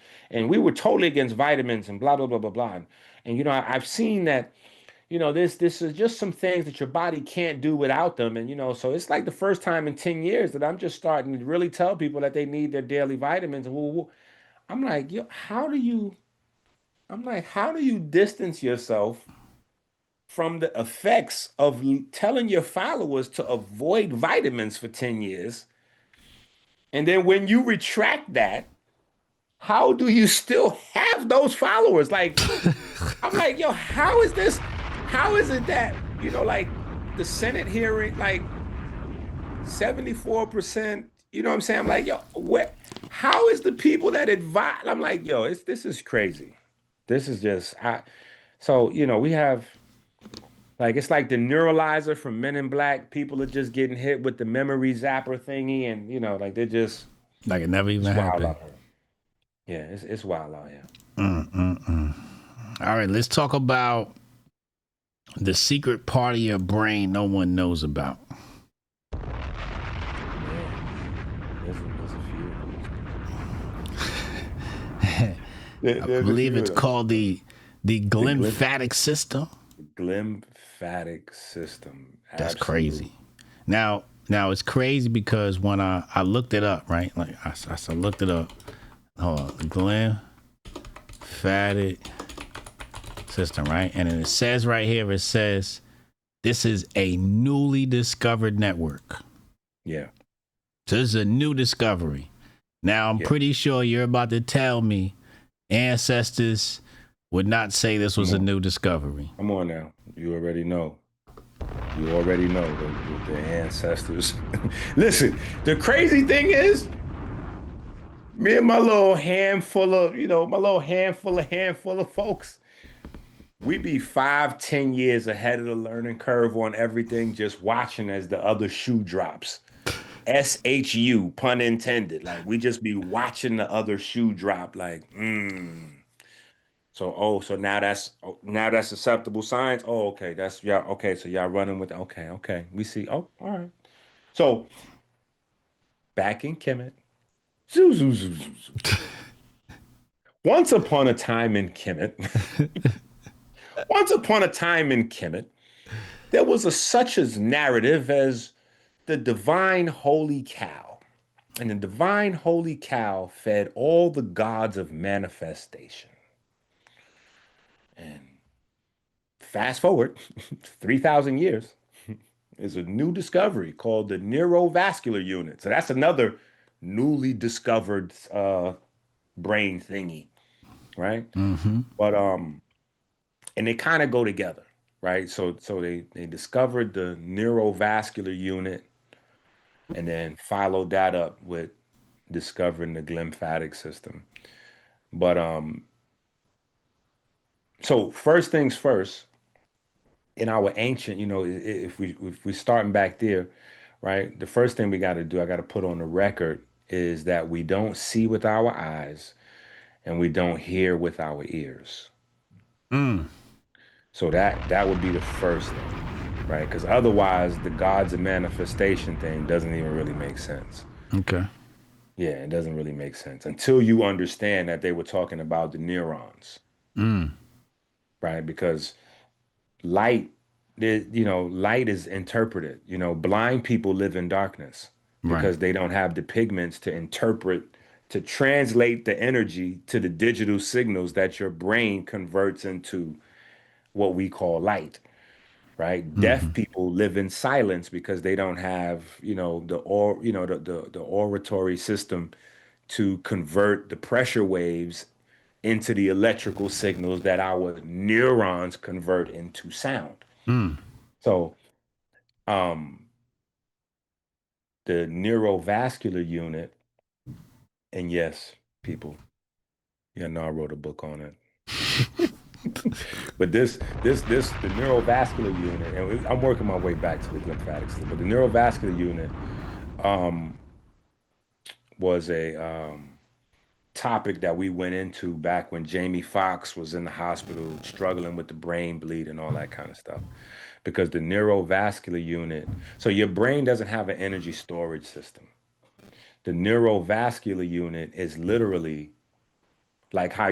S2: we were totally against vitamins and blah blah blah blah blah. And I've seen that this is just some things that your body can't do without them. And so it's like the first time in 10 years that I'm just starting to really tell people that they need their daily vitamins. And I'm like, yo, how do you I'm like, how do you distance yourself from the effects of telling your followers to avoid vitamins for 10 years? And then when you retract that, how do you still have those followers? Like, I'm like, yo, how is this? How is it that, like the Senate hearing, like 74%, you know what I'm saying? I'm like, yo, what? How is the people that advise? I'm like, yo, this is crazy. This is just, so, we have, like, it's like the neuralizer from Men in Black. People are just getting hit with the memory zapper thingy, and, like, they're just,
S1: Like it never even
S2: it's wild
S1: happened.
S2: out here. Yeah, it's wild out here.
S1: All right, let's talk about the secret part of your brain no one knows about.
S2: Yeah, there's a few of those.
S1: I
S2: There's a
S1: believe
S2: few
S1: it's
S2: of those.
S1: called the
S2: The glymph
S1: glymphatic system.
S2: glymphatic system.
S1: That's
S2: Absolutely.
S1: crazy. Now it's crazy because when I looked it up, right? Like I looked it up. Hold on, the glymphatic system, right? And it says right here, it says this is a newly discovered network.
S2: Yeah.
S1: So this is a new discovery. Now I'm
S2: Yeah.
S1: pretty sure you're about to tell me ancestors would not say this was a new discovery.
S2: Come on now. You already know. You already know the ancestors. Listen, the crazy thing is, me and my little handful of, handful of folks, we be 5, 10 years ahead of the learning curve on everything, just watching as the other shoe drops. SHU, pun intended. Like, we just be watching the other shoe drop, like, So now that's acceptable science. Oh, okay, that's yeah. Okay, so y'all running with okay. We see. Oh, all right. So back in Kemet, zoo, zoo, zoo, zoo, zoo. Once upon a time in Kemet, once upon a time in Kemet, there was such a narrative as the divine holy cow, and the divine holy cow fed all the gods of manifestation. And fast forward 3,000 years. Is a new discovery called the neurovascular unit. So that's another newly discovered brain thingy, right? But and they kind of go together, right? So they discovered the neurovascular unit and then followed that up with discovering the glymphatic system. But so first things first, in our ancient, if we starting back there, right? The first thing we got to do, I got to put on the record, is that we don't see with our eyes and we don't hear with our ears. So that would be the first thing, right? Because otherwise, the gods of manifestation thing doesn't even really make sense.
S1: Okay.
S2: Yeah, it doesn't really make sense until you understand that they were talking about the neurons, right? Because light, light is interpreted. Blind people live in darkness
S1: Right.
S2: because they don't have the pigments to interpret, to translate the energy to the digital signals that your brain converts into what we call light, right? Deaf people live in silence because they don't have, the oratory system to convert the pressure waves into the electrical signals that our neurons convert into sound. So, um, the neurovascular unit, and yes, people, yeah, no, I wrote a book on it. But the neurovascular unit, and I'm working my way back to the glymphatic system, but the neurovascular unit um, was a topic that we went into back when Jamie Foxx was in the hospital struggling with the brain bleed and all that kind of stuff. Because the neurovascular unit, so your brain doesn't have an energy storage system. The neurovascular unit is literally like how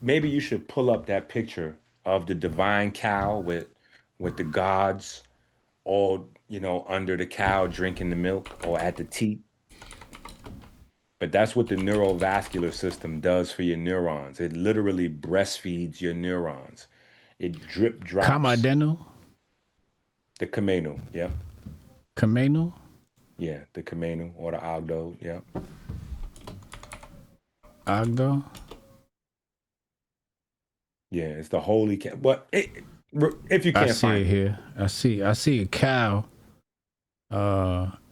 S2: maybe you should pull up that picture of the divine cow with the gods all, under the cow drinking the milk or at the teat. But that's what the neurovascular system does for your neurons. It literally breastfeeds your neurons. It drip drops
S1: Camadeno,
S2: the Kameno. Yep.
S1: Cameno,
S2: Yeah, the Kameno or the Agdo. Yep.
S1: Agdo.
S2: Yeah, it's the holy cow. But if you
S1: I
S2: can't
S1: see
S2: find
S1: it
S2: it,
S1: here. I see a cow.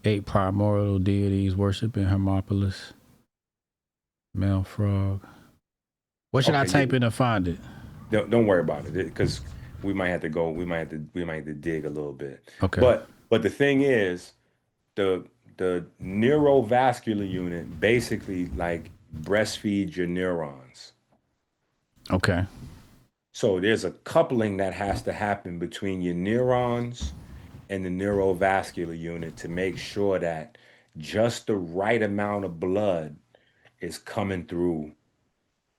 S1: 8 primordial deities worshiping Hermopolis. Male frog. What should I
S2: okay,
S1: type in to find it?
S2: don't worry about it because we might have to go. We might have to dig a little bit.
S1: Okay.
S2: But the thing is, the the neurovascular unit basically like breastfeeds your neurons.
S1: Okay.
S2: So there's a coupling that has to happen between your neurons and the neurovascular unit to make sure that just the right amount of blood is coming through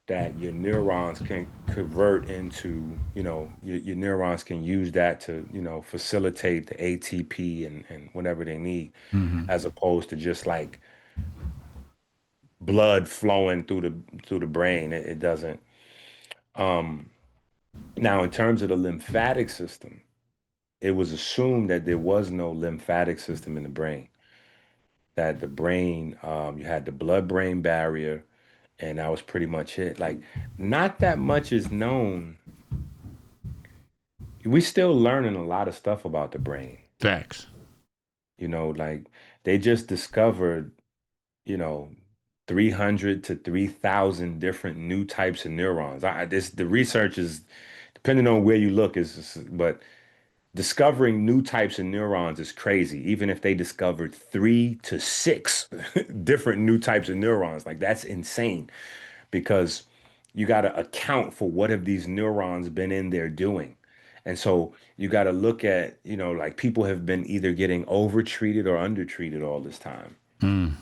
S2: that your neurons can convert into, your neurons can use that to, facilitate the ATP and whatever they need,
S1: Mm-hmm.
S2: as opposed to just like blood flowing through the brain. It doesn't. Um, Now, in terms of the lymphatic system, it was assumed that there was no lymphatic system in the brain. That the brain, you had the blood-brain barrier, and that was pretty much it. Like, not that much is known. We still learning a lot of stuff about the brain.
S1: Facts.
S2: Like they just discovered, you know, 300 to 3,000 different new types of neurons. The research is depending on where you look but discovering new types of neurons is crazy. Even if they discovered 3 to 6 different new types of neurons, like that's insane because you got to account for what have these neurons been in there doing. And so you got to look at, like people have been either getting overtreated or undertreated all this time,
S1: Mm.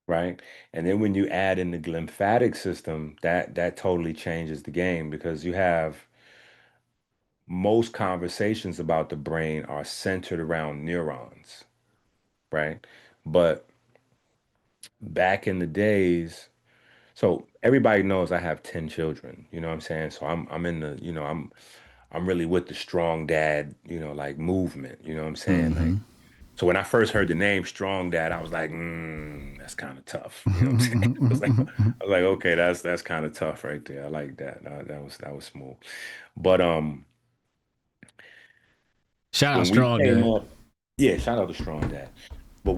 S2: right? And then when you add in the glymphatic system, that totally changes the game because you have most conversations about the brain are centered around neurons, right? But back in the days, so everybody knows I have 10 children, you know what I'm saying? So I'm in the, I'm really with the strong dad, like movement, you know what I'm saying? Like
S1: Mm-hmm.
S2: so when I first heard the name Strong Dad, I was like, that's kind of tough. You know what I'm saying? I was like, okay, that's kind of tough right there. I like that. That was smooth. But
S1: Shout out
S2: when we
S1: Strong
S2: came
S1: Dad.
S2: up, yeah, shout out to Strong Dad. But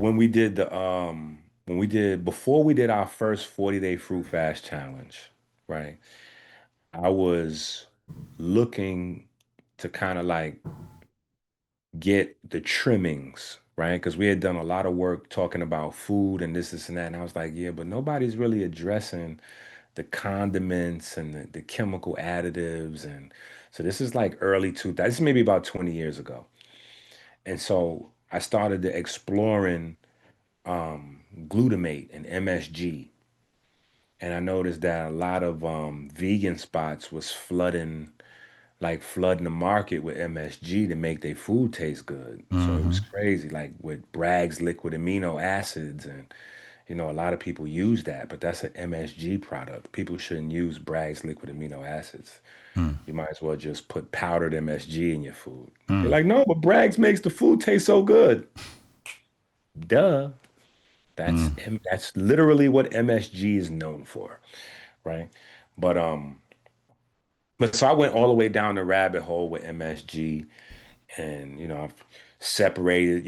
S2: before we did our first 40-day fruit fast challenge, right? I was looking to kind of like get the trimmings, right? Because we had done a lot of work talking about food and this, and that. And I was like, yeah, but nobody's really addressing the condiments and the chemical additives. And so this is like early 2000s. This is maybe about 20 years ago. And so I started to exploring glutamate and MSG. And I noticed that a lot of vegan spots was flooding the market with MSG to make their food taste good. So it
S1: Mm-hmm.
S2: was crazy, like with Bragg's liquid amino acids. And, a lot of people use that, but that's an MSG product. People shouldn't use Bragg's liquid amino acids. You might as well just put powdered MSG in your food. They're
S1: Mm-hmm.
S2: like, no, but Bragg's makes the food taste so good. Duh. That's literally what MSG is known for, right? But so I went all the way down the rabbit hole with MSG, and I've separated,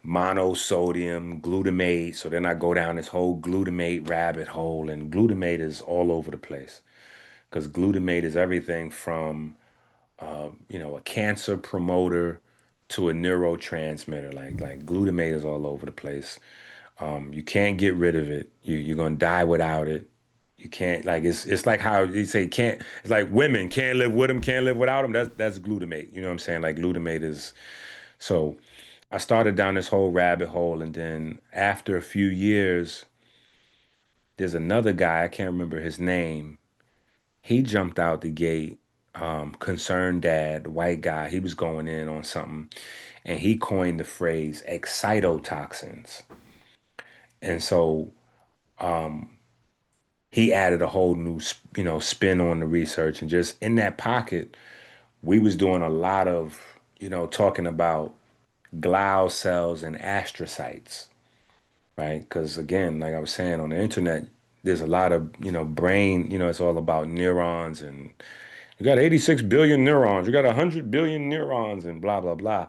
S2: monosodium, glutamate. So then I go down this whole glutamate rabbit hole, and glutamate is all over the place because glutamate is everything from a cancer promoter to a neurotransmitter. Like glutamate is all over the place. You can't get rid of it. You're gonna die without it. You can't like it's like how you say can't. It's like women can't live with them, can't live without them. That's glutamate. You know what I'm saying? Like glutamate is so. I started down this whole rabbit hole, and then after a few years, there's another guy I can't remember his name. He jumped out the gate. Concerned dad, white guy. He was going in on something, and he coined the phrase excitotoxins. And so He added a whole new, spin on the research, and just in that pocket, we was doing a lot of, talking about glial cells and astrocytes, right? Because again, like I was saying on the internet, there's a lot of, brain, it's all about neurons, and you got 86 billion neurons, you got 100 billion neurons, and blah, blah, blah.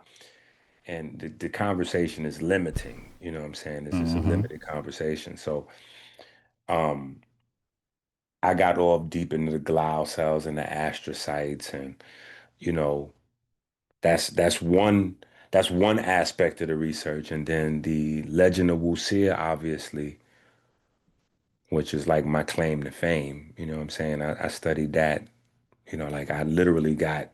S2: And the conversation is limiting, you know what I'm saying? This is a
S1: Mm-hmm.
S2: limited conversation. So I got all deep into the glial cells and the astrocytes, and, you know, that's that's one aspect of the research. And then the Legend of Wuxia, obviously, which is like my claim to fame. You know what I'm saying? I studied that, like I literally got,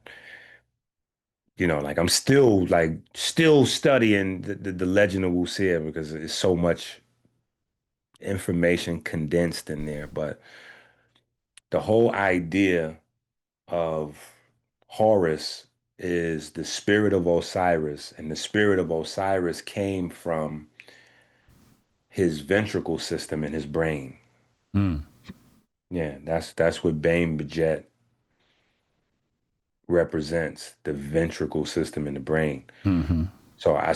S2: like I'm still still studying the Legend of Wuxia because it's so much information condensed in there. But the whole idea of Horus is the spirit of Osiris, and the spirit of Osiris came from his ventricle system in his brain.
S1: Mm.
S2: Yeah, that's what Bane Bajet represents, the ventricle system in the brain.
S1: Mm-hmm.
S2: So I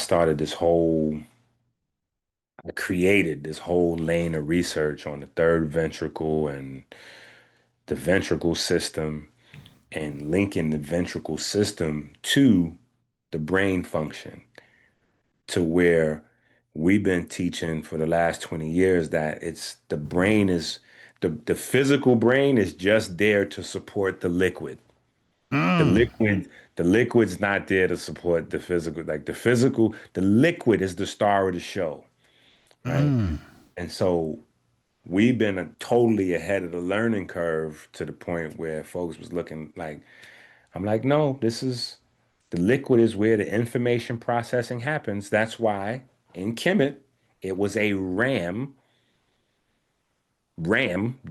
S2: created this whole lane of research on the third ventricle and the ventricle system, and linking the ventricle system to the brain function, to where we've been teaching for the last 20 years that it's the brain is the physical brain is just there to support the liquid. The
S1: Mm.
S2: liquid, the liquid's not there to support the physical. Like the liquid is the star of the show, right?
S1: Mm.
S2: And so we've been totally ahead of the learning curve to the point where folks was looking like, I'm like, no, the liquid is where the information processing happens. That's why in Kemet, it was a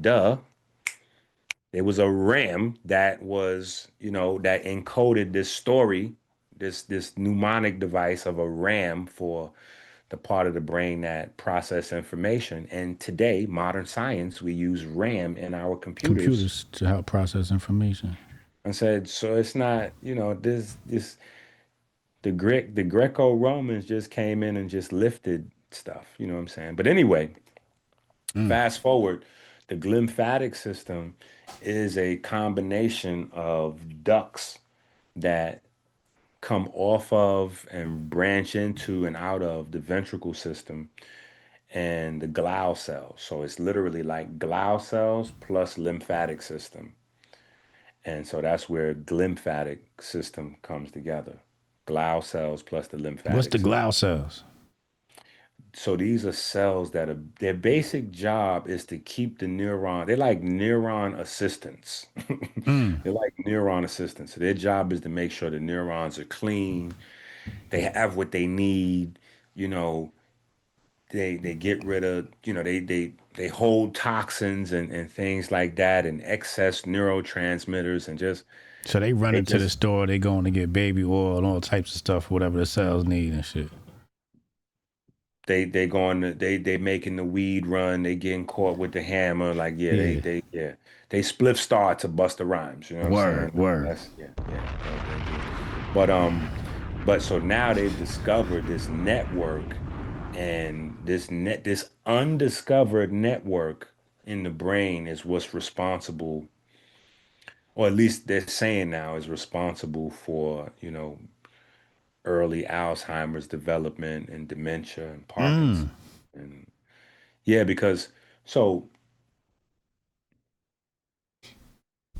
S2: duh. It was a RAM that was, that encoded this story, this mnemonic device of a RAM for the part of the brain that process information. And today, modern science, we use RAM in our computers.
S1: Computers to help process information.
S2: And said, so it's not, the Greco-Romans just came in and just lifted stuff, you know what I'm saying? But anyway,
S1: Mm.
S2: fast forward, the glymphatic system is a combination of ducts that come off of and branch into and out of the ventricle system and the glial cells. So it's literally like glial cells plus lymphatic system. And so that's where glymphatic system comes together. Glial cells plus the
S1: What's
S2: lymphatic
S1: the
S2: system.
S1: glial cells?
S2: So these are cells that are their basic job is to keep the neuron. They're like neuron assistants.
S1: Mm.
S2: They're like neuron assistants. So their job is to make sure the neurons are clean. They have what they need. You know, they get rid of. They hold toxins and things like that, and excess neurotransmitters, and
S1: So they run
S2: they
S1: into the
S2: just
S1: store, they going to get baby oil and all types of stuff, whatever the cells need and shit.
S2: they going to they making the weed run. They getting caught with the hammer. Like yeah,
S1: Yeah.
S2: they spliff start to bust the rhymes. You know what I'm saying?
S1: Word, word.
S2: That's yeah. But so now they've discovered this network, and this undiscovered network in the brain is what's responsible, or at least they're saying now is responsible for early Alzheimer's development and dementia and Parkinson's.
S1: Mm.
S2: And yeah, because so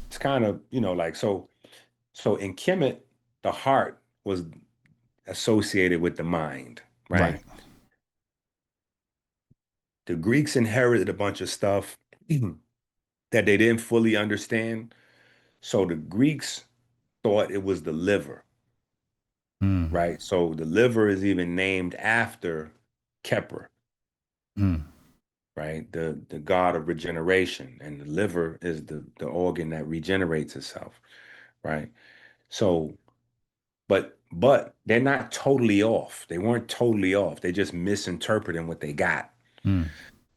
S2: it's kind of, like so in Kemet, the heart was associated with the mind, right?
S1: Right.
S2: The Greeks inherited a bunch of stuff that they didn't fully understand. So the Greeks thought it was the liver,
S1: Mm.
S2: right? So the liver is even named after Kepler,
S1: Mm.
S2: right? The god of regeneration, and the liver is the organ that regenerates itself, right? So, but they're not totally off. They weren't totally off. They just misinterpreting what they got.
S1: Mm.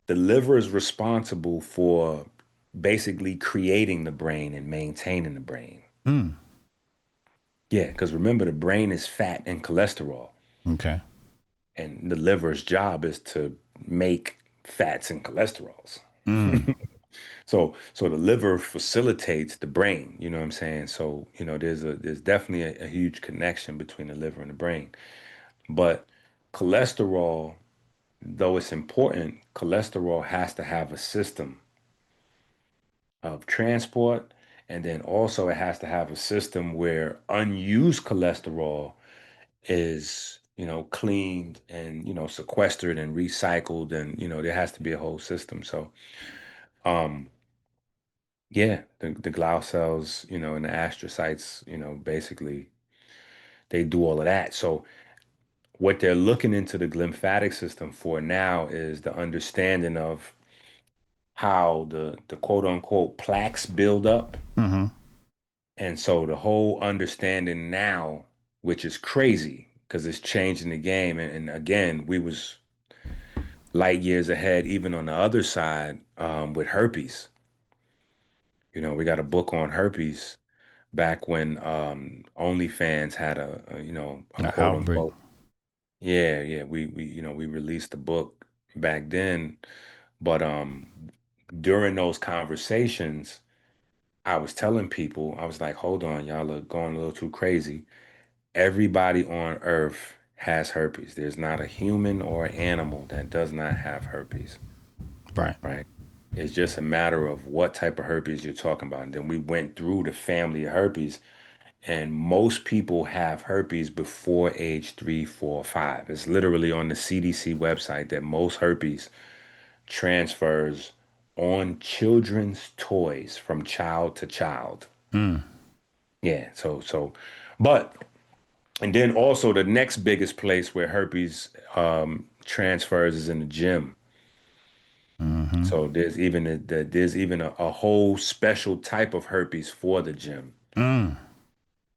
S2: The liver is responsible for basically creating the brain and maintaining the brain.
S1: Mm.
S2: Yeah, because remember, the brain is fat and cholesterol,
S1: Okay.
S2: and the liver's job is to make fats and cholesterols.
S1: Mm.
S2: So the liver facilitates the brain, you know what I'm saying? So, there's definitely a huge connection between the liver and the brain. But cholesterol, though it's important, cholesterol has to have a system of transport, and then also it has to have a system where unused cholesterol is, cleaned and, sequestered and recycled, and, there has to be a whole system. So, um, yeah, the glial cells, and the astrocytes, basically they do all of that. So what they're looking into the glymphatic system for now is the understanding of how the quote unquote plaques build up.
S1: Mm-hmm.
S2: And so the whole understanding now, which is crazy because it's changing the game. And again, we was light years ahead, even on the other side, with herpes. We got a book on herpes back when OnlyFans had a
S1: An
S2: quote
S1: outbreak.
S2: unquote. Yeah, yeah. We released the book back then, but during those conversations, I was telling people, I was like, hold on, y'all are going a little too crazy. Everybody on Earth has herpes. There's not a human or animal that does not have herpes,
S1: Right.
S2: right? It's just a matter of what type of herpes you're talking about. And then we went through the family of herpes, and most people have herpes before age 3, 4, 5. It's literally on the CDC website that most herpes transfers on children's toys from child to child.
S1: Mm.
S2: Yeah, but and then also the next biggest place where herpes transfers is in the gym.
S1: Mm-hmm.
S2: So there's even a whole special type of herpes for the gym.
S1: Mm.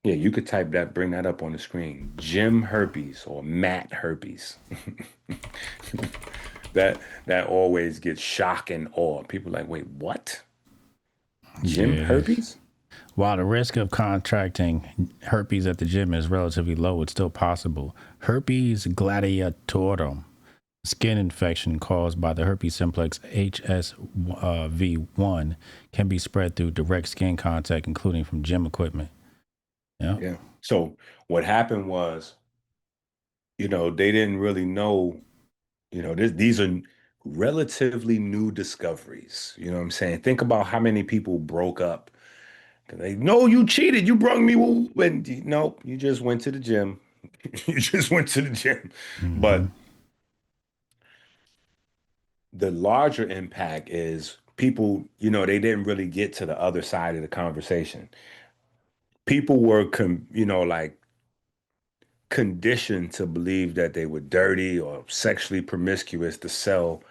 S2: Yeah, you could type that, bring that up on the screen. Gym herpes or mat herpes. That always gets shock and awe. People are like, wait, what? Gym
S1: Yeah.
S2: herpes?
S1: While the risk of contracting herpes at the gym is relatively low, it's still possible. Herpes gladiatorum, skin infection caused by the herpes simplex HSV1, can be spread through direct skin contact, including from gym equipment. Yeah.
S2: Yeah. So what happened was, they didn't really know, these are relatively new discoveries. You know what I'm saying? Think about how many people broke up. 'Cause they, no, you cheated. You brung me. And nope, you just went to the gym. You just went to the gym.
S1: Mm-hmm.
S2: But the larger impact is people, they didn't really get to the other side of the conversation. People were, like conditioned to believe that they were dirty or sexually promiscuous to sell.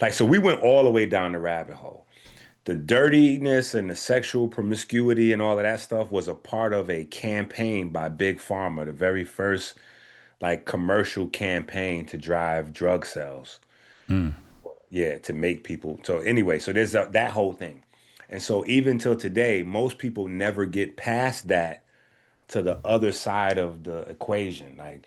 S2: Like, so we went all the way down the rabbit hole. The dirtiness and the sexual promiscuity and all of that stuff was a part of a campaign by Big Pharma, the very first like commercial campaign to drive drug sales.
S1: Mm.
S2: Yeah, to make people. So anyway, so there's that whole thing. And so even till today, most people never get past that to the other side of the equation. Like,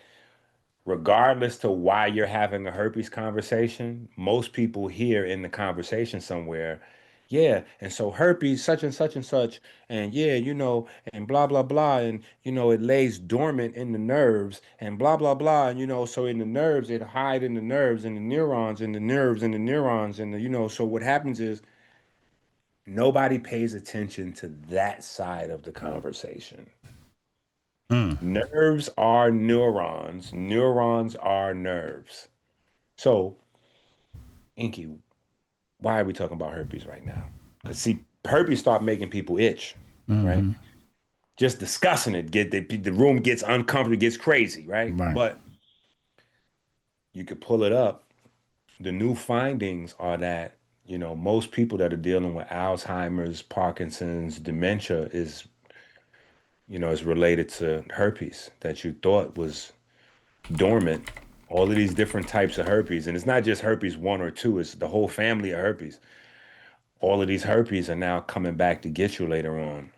S2: regardless to why you're having a herpes conversation, most people hear in the conversation somewhere, yeah, and so herpes, such and such and such, and yeah, and blah, blah, blah, and it lays dormant in the nerves, and blah, blah, blah, and so in the nerves, it hide in the nerves and the neurons and the nerves and the neurons, and so what happens is nobody pays attention to that side of the conversation.
S1: Mm.
S2: Nerves are neurons. Neurons are nerves. So, EnQi, why are we talking about herpes right now? Because see, herpes start making people itch, right?
S1: Mm-hmm.
S2: Just discussing it, the room gets uncomfortable, gets crazy, right?
S1: Right.
S2: But you could pull it up. The new findings are that most people that are dealing with Alzheimer's, Parkinson's, dementia is related to herpes that you thought was dormant All of these different types of herpes, and it's not just herpes 1 or 2, it's the whole family of herpes. All of these herpes are now coming back to get you later on.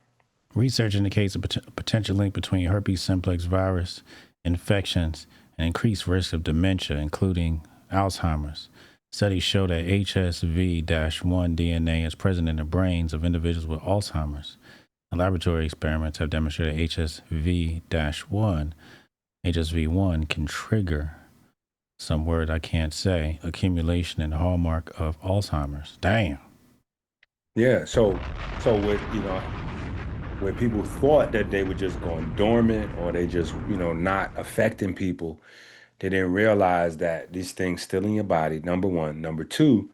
S1: Research indicates a potential link between herpes simplex virus infections and increased risk of dementia, including Alzheimer's. Studies show that HSV-1 DNA is present in the brains of individuals with Alzheimer's. And laboratory experiments have demonstrated HSV-1 can trigger some word I can't say, accumulation and hallmark of Alzheimer's. Damn.
S2: Yeah, so with where people thought that they were just going dormant or they just, not affecting people, they didn't realize that these things still in your body, number one. Number two,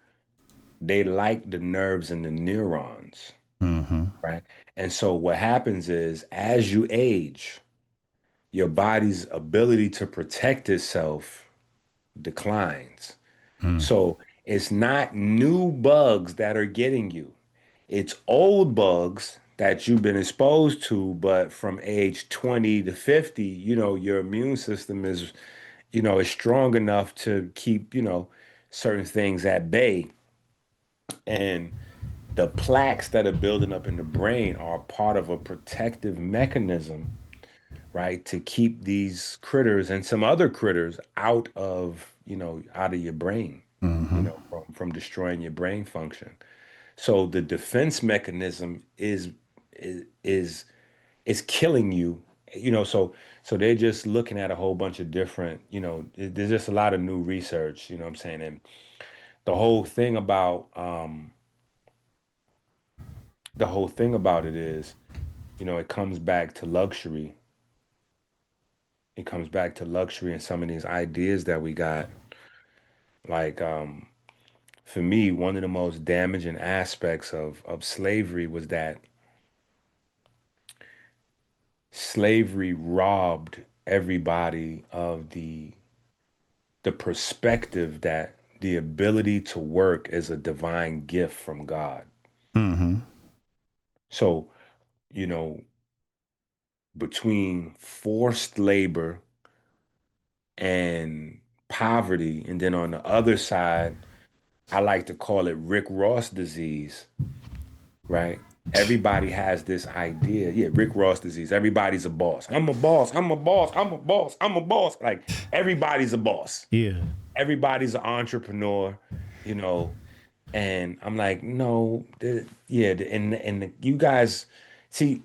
S2: they like the nerves and the neurons,
S1: Mm-hmm.
S2: right? And so what happens is as you age, your body's ability to protect itself declines. So it's not new bugs that are getting you. It's old bugs that you've been exposed to, but from age 20 to 50, your immune system is strong enough to keep, certain things at bay. And the plaques that are building up in the brain are part of a protective mechanism, right, to keep these critters and some other critters out of your brain,
S1: Mm-hmm.
S2: from destroying your brain function. So the defense mechanism is is killing you. So they're just looking at a whole bunch of different, there's just a lot of new research, you know what I'm saying? And the whole thing about it is, it comes back to luxury. It comes back to luxury and some of these ideas that we got. Like for me, one of the most damaging aspects of slavery was that slavery robbed everybody of the perspective that the ability to work is a divine gift from God.
S1: Mm-hmm.
S2: So, you know, between forced labor and poverty, and then on the other side, I like to call it Rick Ross disease, right? Everybody has this idea. Yeah, Rick Ross disease. Everybody's a boss. I'm a boss. I'm a boss. I'm a boss. I'm a boss. Like everybody's a boss.
S1: Yeah.
S2: Everybody's an entrepreneur, you know. And I'm like, no, you guys see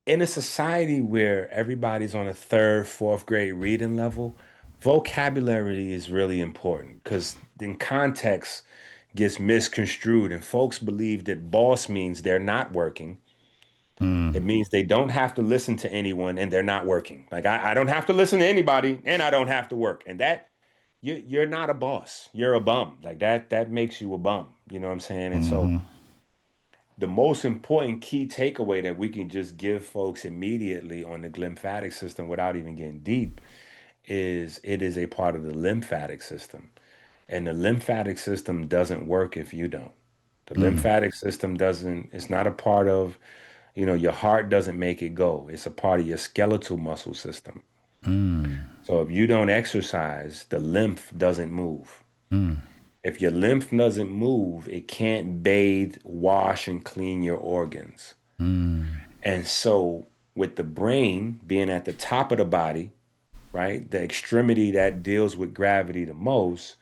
S2: in a society where everybody's on a third, fourth grade reading level, vocabulary is really important because in context gets misconstrued and folks believe that boss means they're not working. It means they don't have to listen to anyone and they're not working. Like I don't have to listen to anybody and I don't have to work. And that you're not a boss. You're a bum. Like that makes you a bum. You know what I'm saying? And so
S1: Mm-hmm.
S2: the most important key takeaway that we can just give folks immediately on the glymphatic system without even getting deep is it is a part of the lymphatic system. And the lymphatic system doesn't work if you don't. The lymphatic system doesn't, it's not a part of, your heart doesn't make it go. It's a part of your skeletal muscle system. So if you don't exercise, the lymph doesn't move. If your lymph doesn't move, it can't bathe, wash, and clean your organs. And so, with the brain being at the top of the body, right, the extremity that deals with gravity the most,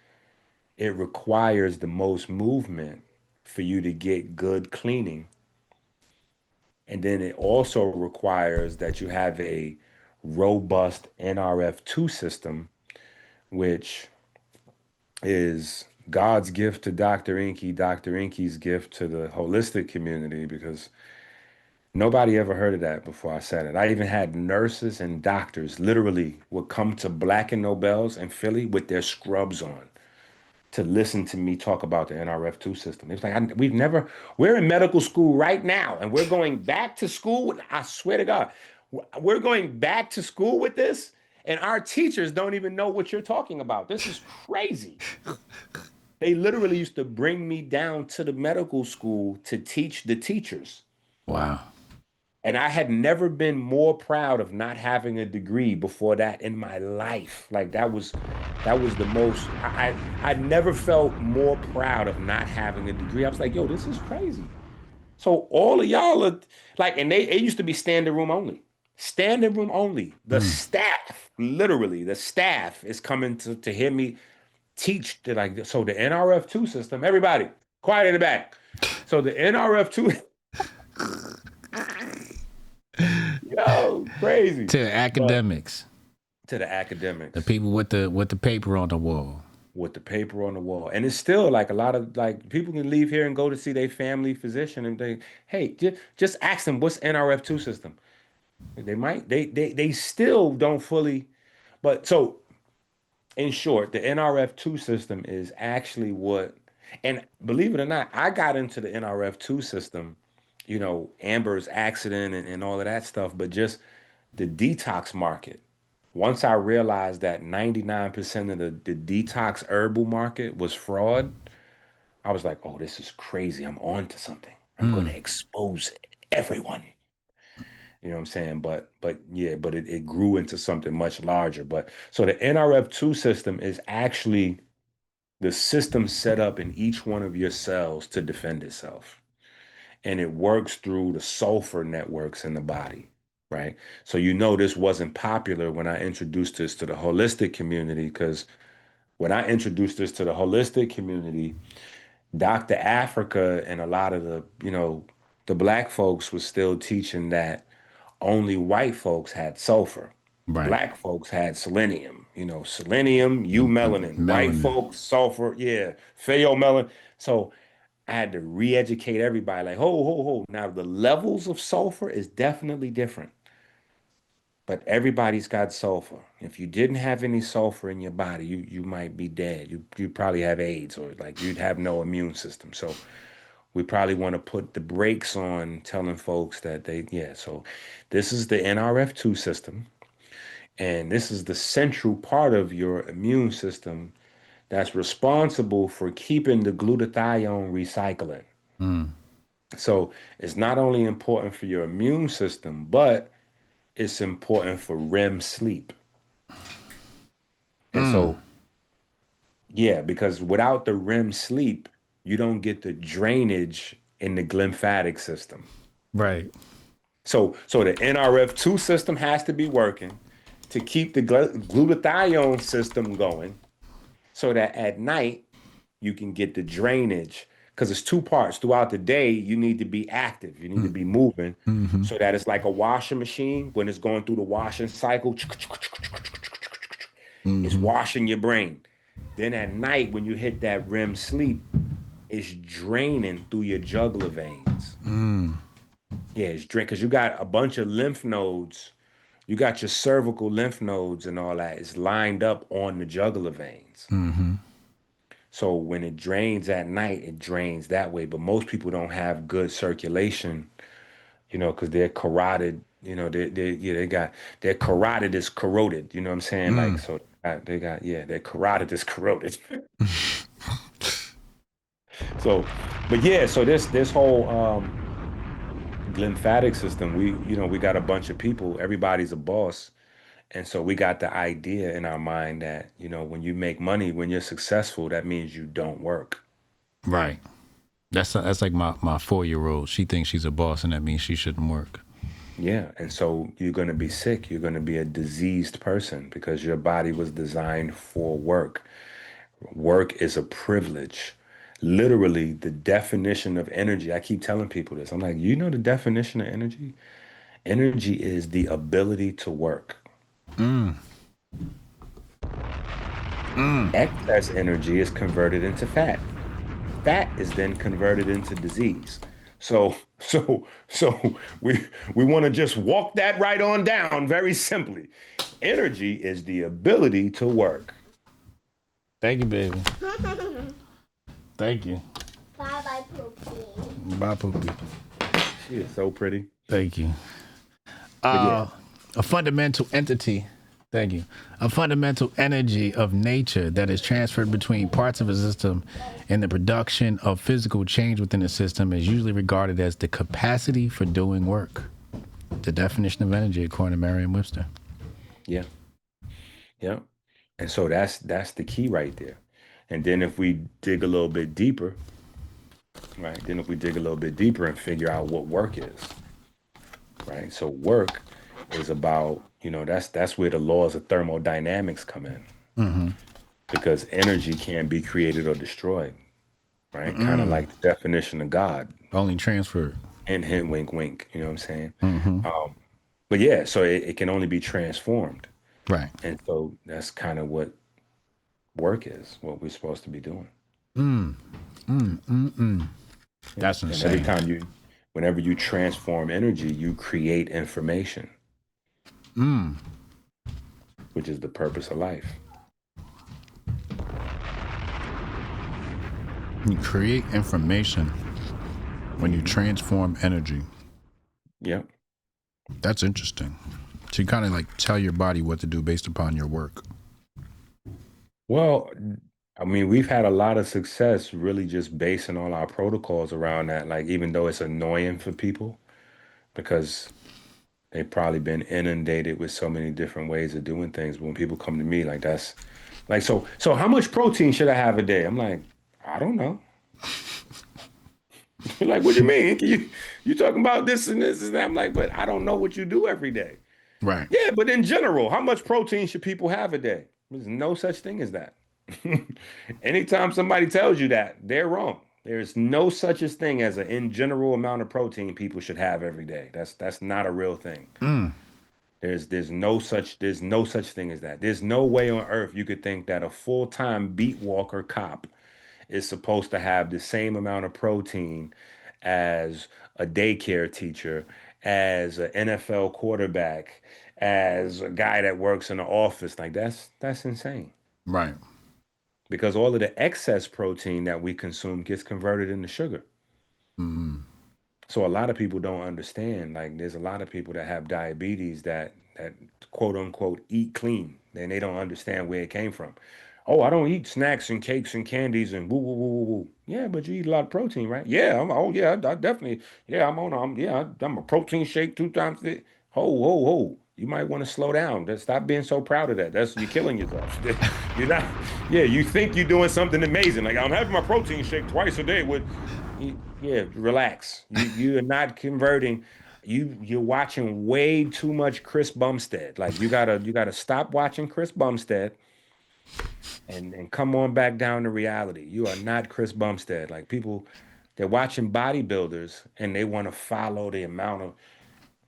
S2: it requires the most movement for you to get good cleaning. And then it also requires that you have a robust NRF2 system, which is God's gift to Dr. EnQi, Dr. EnQi's gift to the holistic community, because nobody ever heard of that before I said it. I even had nurses and doctors literally would come to Black and Nobels in Philly with their scrubs on to listen to me talk about the NRF2 system. It's like, we're in medical school right now and we're going back to school. I swear to God, we're going back to school with this. And our teachers don't even know what you're talking about. This is crazy. They literally used to bring me down to the medical school to teach the teachers.
S1: Wow.
S2: And I had never been more proud of not having a degree before that in my life. Like that was the most I never felt more proud of not having a degree. I was like, yo, this is crazy. So all of y'all are like, and it used to be standing room only. Standing room only. The staff, literally, the staff is coming to hear me teach that like so the NRF2 system, everybody, quiet in the back. So the NRF2, yo, crazy.
S1: To
S2: But
S1: academics,
S2: to the
S1: the
S2: academics
S1: people with the paper on the wall.
S2: with the paper on the wall. And it's still like a lot of like people can leave here and go to see their family physician and they, hey, just ask them what's NRF2 system. They might they still don't fully, but so in short, the NRF2 system is actually what, and believe it or not, I got into the NRF2 system, Amber's accident and all of that stuff, but just the detox market. Once I realized that 99% of the detox herbal market was fraud, I was like, oh, this is crazy. I'm on to something. I'm going to expose everyone. You know what I'm saying? But yeah, but it grew into something much larger. But so the NRF2 system is actually the system set up in each one of your cells to defend itself. And it works through the sulfur networks in the body, right? So this wasn't popular when I introduced this to the holistic community, because when I introduced this to the holistic community, Dr. Africa and a lot of the black folks was still teaching that only white folks had sulfur.
S1: Right.
S2: Black folks had selenium, selenium, eumelanin. White
S1: Melanin.
S2: folks, sulfur, yeah, pheomelanin. So I had to re-educate everybody like, ho. Now the levels of sulfur is definitely different, but everybody's got sulfur. If you didn't have any sulfur in your body, you might be dead. You probably have AIDS, or like you'd have no immune system. So we probably want to put the brakes on telling folks that so this is the NRF2 system, and this is the central part of your immune system that's responsible for keeping the glutathione recycling. So it's not only important for your immune system, but it's important for REM sleep. And so, yeah, because without the REM sleep, you don't get the drainage in the glymphatic system.
S1: Right.
S2: So the NRF2 system has to be working to keep the glutathione system going so that at night you can get the drainage, because it's two parts. Throughout the day, you need to be active. You need to be moving so that it's like a washing machine. When it's going through the washing cycle, it's washing your brain. Then at night, when you hit that REM sleep, it's draining through your jugular veins. Yeah, it's draining because you got a bunch of lymph nodes. You got your cervical lymph nodes and all that. It's lined up on the jugular veins. So when it drains at night, it drains that way. But most people don't have good circulation, because they're carotid. They got their carotid is corroded. You know what I'm saying? Like, so their carotid is corroded. So, but yeah, so this whole glymphatic system, we got a bunch of people. Everybody's a boss. And so we got the idea in our mind that, when you make money, when you're successful, that means you don't work.
S1: Right. That's like my 4-year-old. She thinks she's a boss, and that means she shouldn't work.
S2: Yeah. And so you're going to be sick. You're going to be a diseased person because your body was designed for work. Work is a privilege. Literally, the definition of energy. I keep telling people this. I'm like, the definition of energy? Energy is the ability to work. Excess energy is converted into fat. Fat is then converted into disease. So we want to just walk that right on down very simply. Energy is the ability to work.
S1: Thank you, baby. Thank you.
S4: Bye, Poopy.
S1: Bye, Poopy.
S2: She is so pretty.
S1: Thank you.
S2: Yeah.
S1: A fundamental entity. Thank you. A fundamental energy of nature that is transferred between parts of a system, and the production of physical change within the system is usually regarded as the capacity for doing work. The definition of energy, according to Merriam-Webster.
S2: Yeah. Yeah. And so that's the key right there. And then if we dig a little bit deeper, right? Then if we dig a little bit deeper and figure out what work is, right? So work is about, that's where the laws of thermodynamics come in.
S1: Mm-hmm.
S2: Because energy can be created or destroyed, right? Kind of like the definition of God.
S1: Only transferred.
S2: And hint, wink, wink. You know what I'm saying?
S1: Mm-hmm.
S2: But yeah, so it can only be transformed.
S1: Right.
S2: And so that's kind of what work is, what we're supposed to be doing.
S1: That's insane.
S2: And whenever you transform energy, you create information, which is the purpose of life.
S1: You create information when you transform energy.
S2: Yep.
S1: That's interesting. So you kind of like tell your body what to do based upon your work.
S2: Well, I mean, we've had a lot of success really just basing all our protocols around that. Like, even though it's annoying for people because they've probably been inundated with so many different ways of doing things. But when people come to me, like, that's like, so how much protein should I have a day? I'm like, I don't know. You're like, what do you mean? You talking about this and this and that? I'm like, but I don't know what you do every day.
S1: Right.
S2: Yeah, but in general, how much protein should people have a day? There's no such thing as that. Anytime somebody tells you that, they're wrong. There's no such a thing as an in general amount of protein people should have every day. That's not a real thing. There's no such thing as that. There's no way on earth you could think that a full-time beat walker cop is supposed to have the same amount of protein as a daycare teacher, as an NFL quarterback, as a guy that works in the office. Like, that's insane.
S1: Right.
S2: Because all of the excess protein that we consume gets converted into sugar. So a lot of people don't understand. Like, there's a lot of people that have diabetes that quote unquote eat clean, and they don't understand where it came from. Oh, I don't eat snacks and cakes and candies and woo woo woo woo woo. Yeah, but you eat a lot of protein, right? Yeah. I definitely. Yeah, I'm a protein shake 2 times a day. Ho. You might want to slow down. Stop being so proud of that. You're killing yourself. You're not. Yeah, you think you're doing something amazing. Like, I'm having my protein shake twice a day with. Yeah, relax. You are not converting. You're watching way too much Chris Bumstead. Like, you gotta stop watching Chris Bumstead and come on back down to reality. You are not Chris Bumstead. Like, people, they're watching bodybuilders and they want to follow the amount of,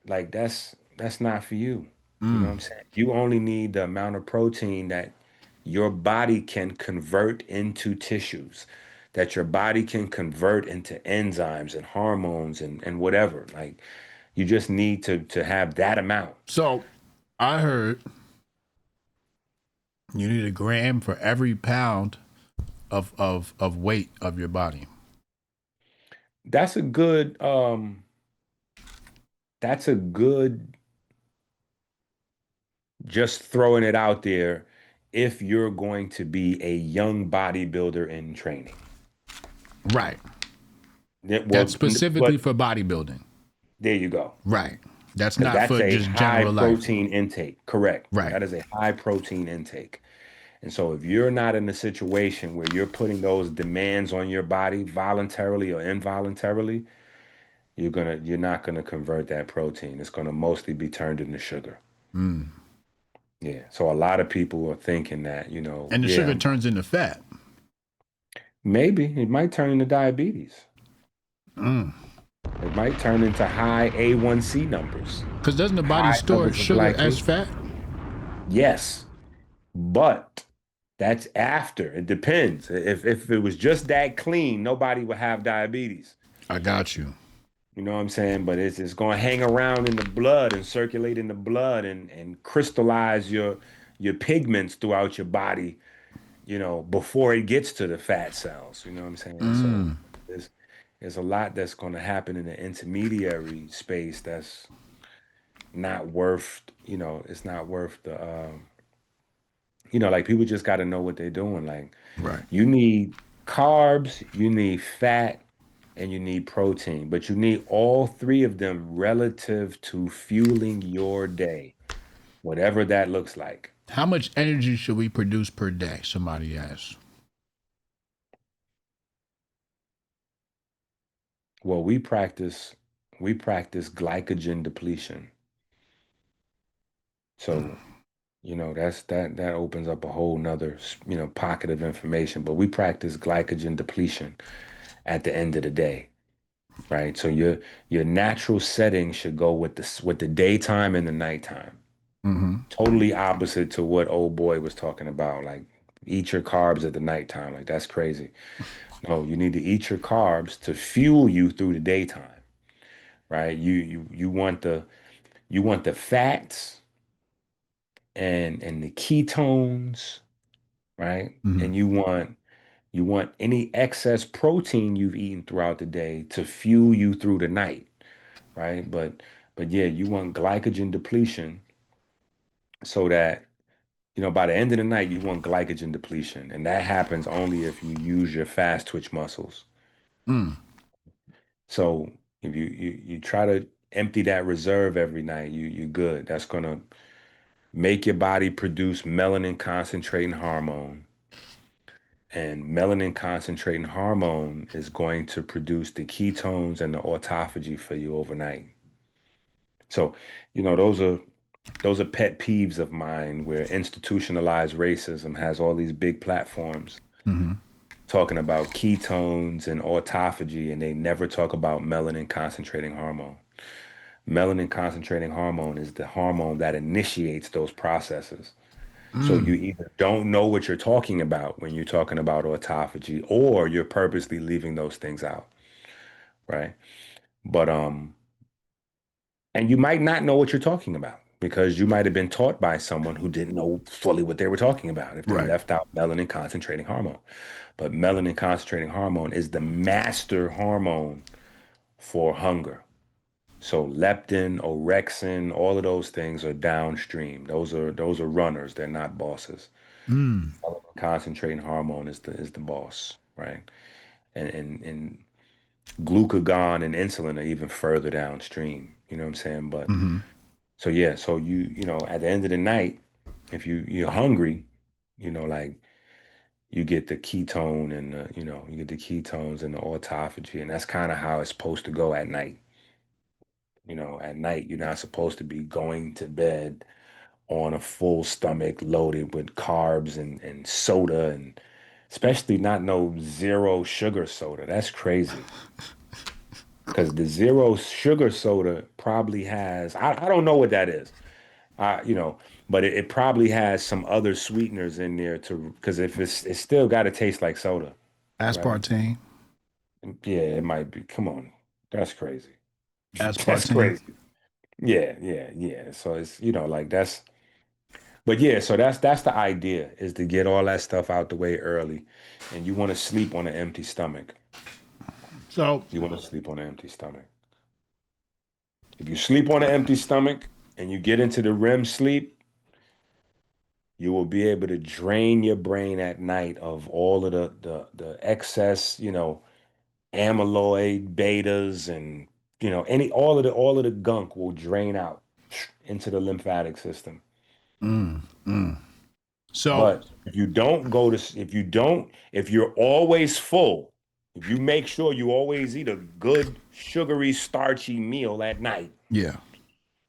S2: like, that's not for you. You know what I'm saying? You only need the amount of protein that your body can convert into tissues, that your body can convert into enzymes and hormones and whatever. Like, you just need to have that amount.
S1: So I heard you need a gram for every pound of weight of your body.
S2: That's a good just throwing it out there if you're going to be a young bodybuilder in training.
S1: Right. That's specifically for bodybuilding.
S2: There you go.
S1: Right. That's not for just general life.
S2: High protein intake. Correct.
S1: Right.
S2: That is a high protein intake. And so if you're not in a situation where you're putting those demands on your body voluntarily or involuntarily, you're not gonna convert that protein. It's gonna mostly be turned into sugar. Yeah. So a lot of people are thinking that,
S1: and the sugar turns into fat.
S2: Maybe it might turn into diabetes. It might turn into high A1C numbers.
S1: Because doesn't the body store sugar as fat?
S2: Yes, but that's after. It depends. If it was just that clean, nobody would have diabetes.
S1: I got you.
S2: You know what I'm saying? But it's going to hang around in the blood and circulate in the blood and crystallize your pigments throughout your body, before it gets to the fat cells. You know what I'm saying? So there's a lot that's going to happen in the intermediary space that's not worth, it's not worth the, like, people just got to know what they're doing. Like,
S1: right.
S2: You need carbs, you need fat, and you need protein, but you need all three of them relative to fueling your day, whatever that looks like.
S5: How much energy should we produce per day? Somebody asked.
S2: Well, we practice glycogen depletion. So, that opens up a whole nother, pocket of information, but we practice glycogen depletion at the end of the day, right? So your natural setting should go with the daytime and the nighttime. Totally opposite to what old boy was talking about, like eat your carbs at the nighttime. Like that's crazy. No, you need to eat your carbs to fuel you through the daytime, right? You want the fats and the ketones, right? And you want any excess protein you've eaten throughout the day to fuel you through the night, right? But yeah, you want glycogen depletion so that by the end of the night, you want glycogen depletion, and that happens only if you use your fast twitch muscles. So if you try to empty that reserve every night, you're good. That's gonna make your body produce melanin concentrating hormone. And melanin concentrating hormone is going to produce the ketones and the autophagy for you overnight. So, those are pet peeves of mine where institutionalized racism has all these big platforms talking about ketones and autophagy, and they never talk about melanin concentrating hormone. Melanin concentrating hormone is the hormone that initiates those processes. So you either don't know what you're talking about when you're talking about autophagy, or you're purposely leaving those things out, right? But and you might not know what you're talking about because you might have been taught by someone who didn't know fully what they were talking about if they
S5: Right.
S2: left out melanin concentrating hormone. But melanin concentrating hormone is the master hormone for hunger. So leptin, orexin, all of those things are downstream. Those are runners. They're not bosses. Concentrating hormone is the boss, right? And glucagon and insulin are even further downstream. You know what I'm saying? But so yeah, so at the end of the night, if you're hungry, like you get the ketone and you get the ketones and the autophagy, and that's kind of how it's supposed to go at night. At night you're not supposed to be going to bed on a full stomach loaded with carbs and soda, and especially not no zero sugar soda. That's crazy. Because the zero sugar soda probably has, I don't know what that is. But it probably has some other sweeteners in there because if it's still got to taste like soda, right?
S5: Aspartame.
S2: Yeah, it might be. Come on, that's crazy. That's
S5: Aspartame.
S2: crazy. Yeah. So it's like that's, but yeah. So that's the idea, is to get all that stuff out the way early, and you want to sleep on an empty stomach.
S5: So
S2: You want to sleep on an empty stomach. If you sleep on an empty stomach and you get into the REM sleep, you will be able to drain your brain at night of all of the excess, amyloid betas, and all of the gunk will drain out into the lymphatic system.
S5: so
S2: But if you're always full, if you make sure you always eat a good sugary starchy meal at night
S5: yeah.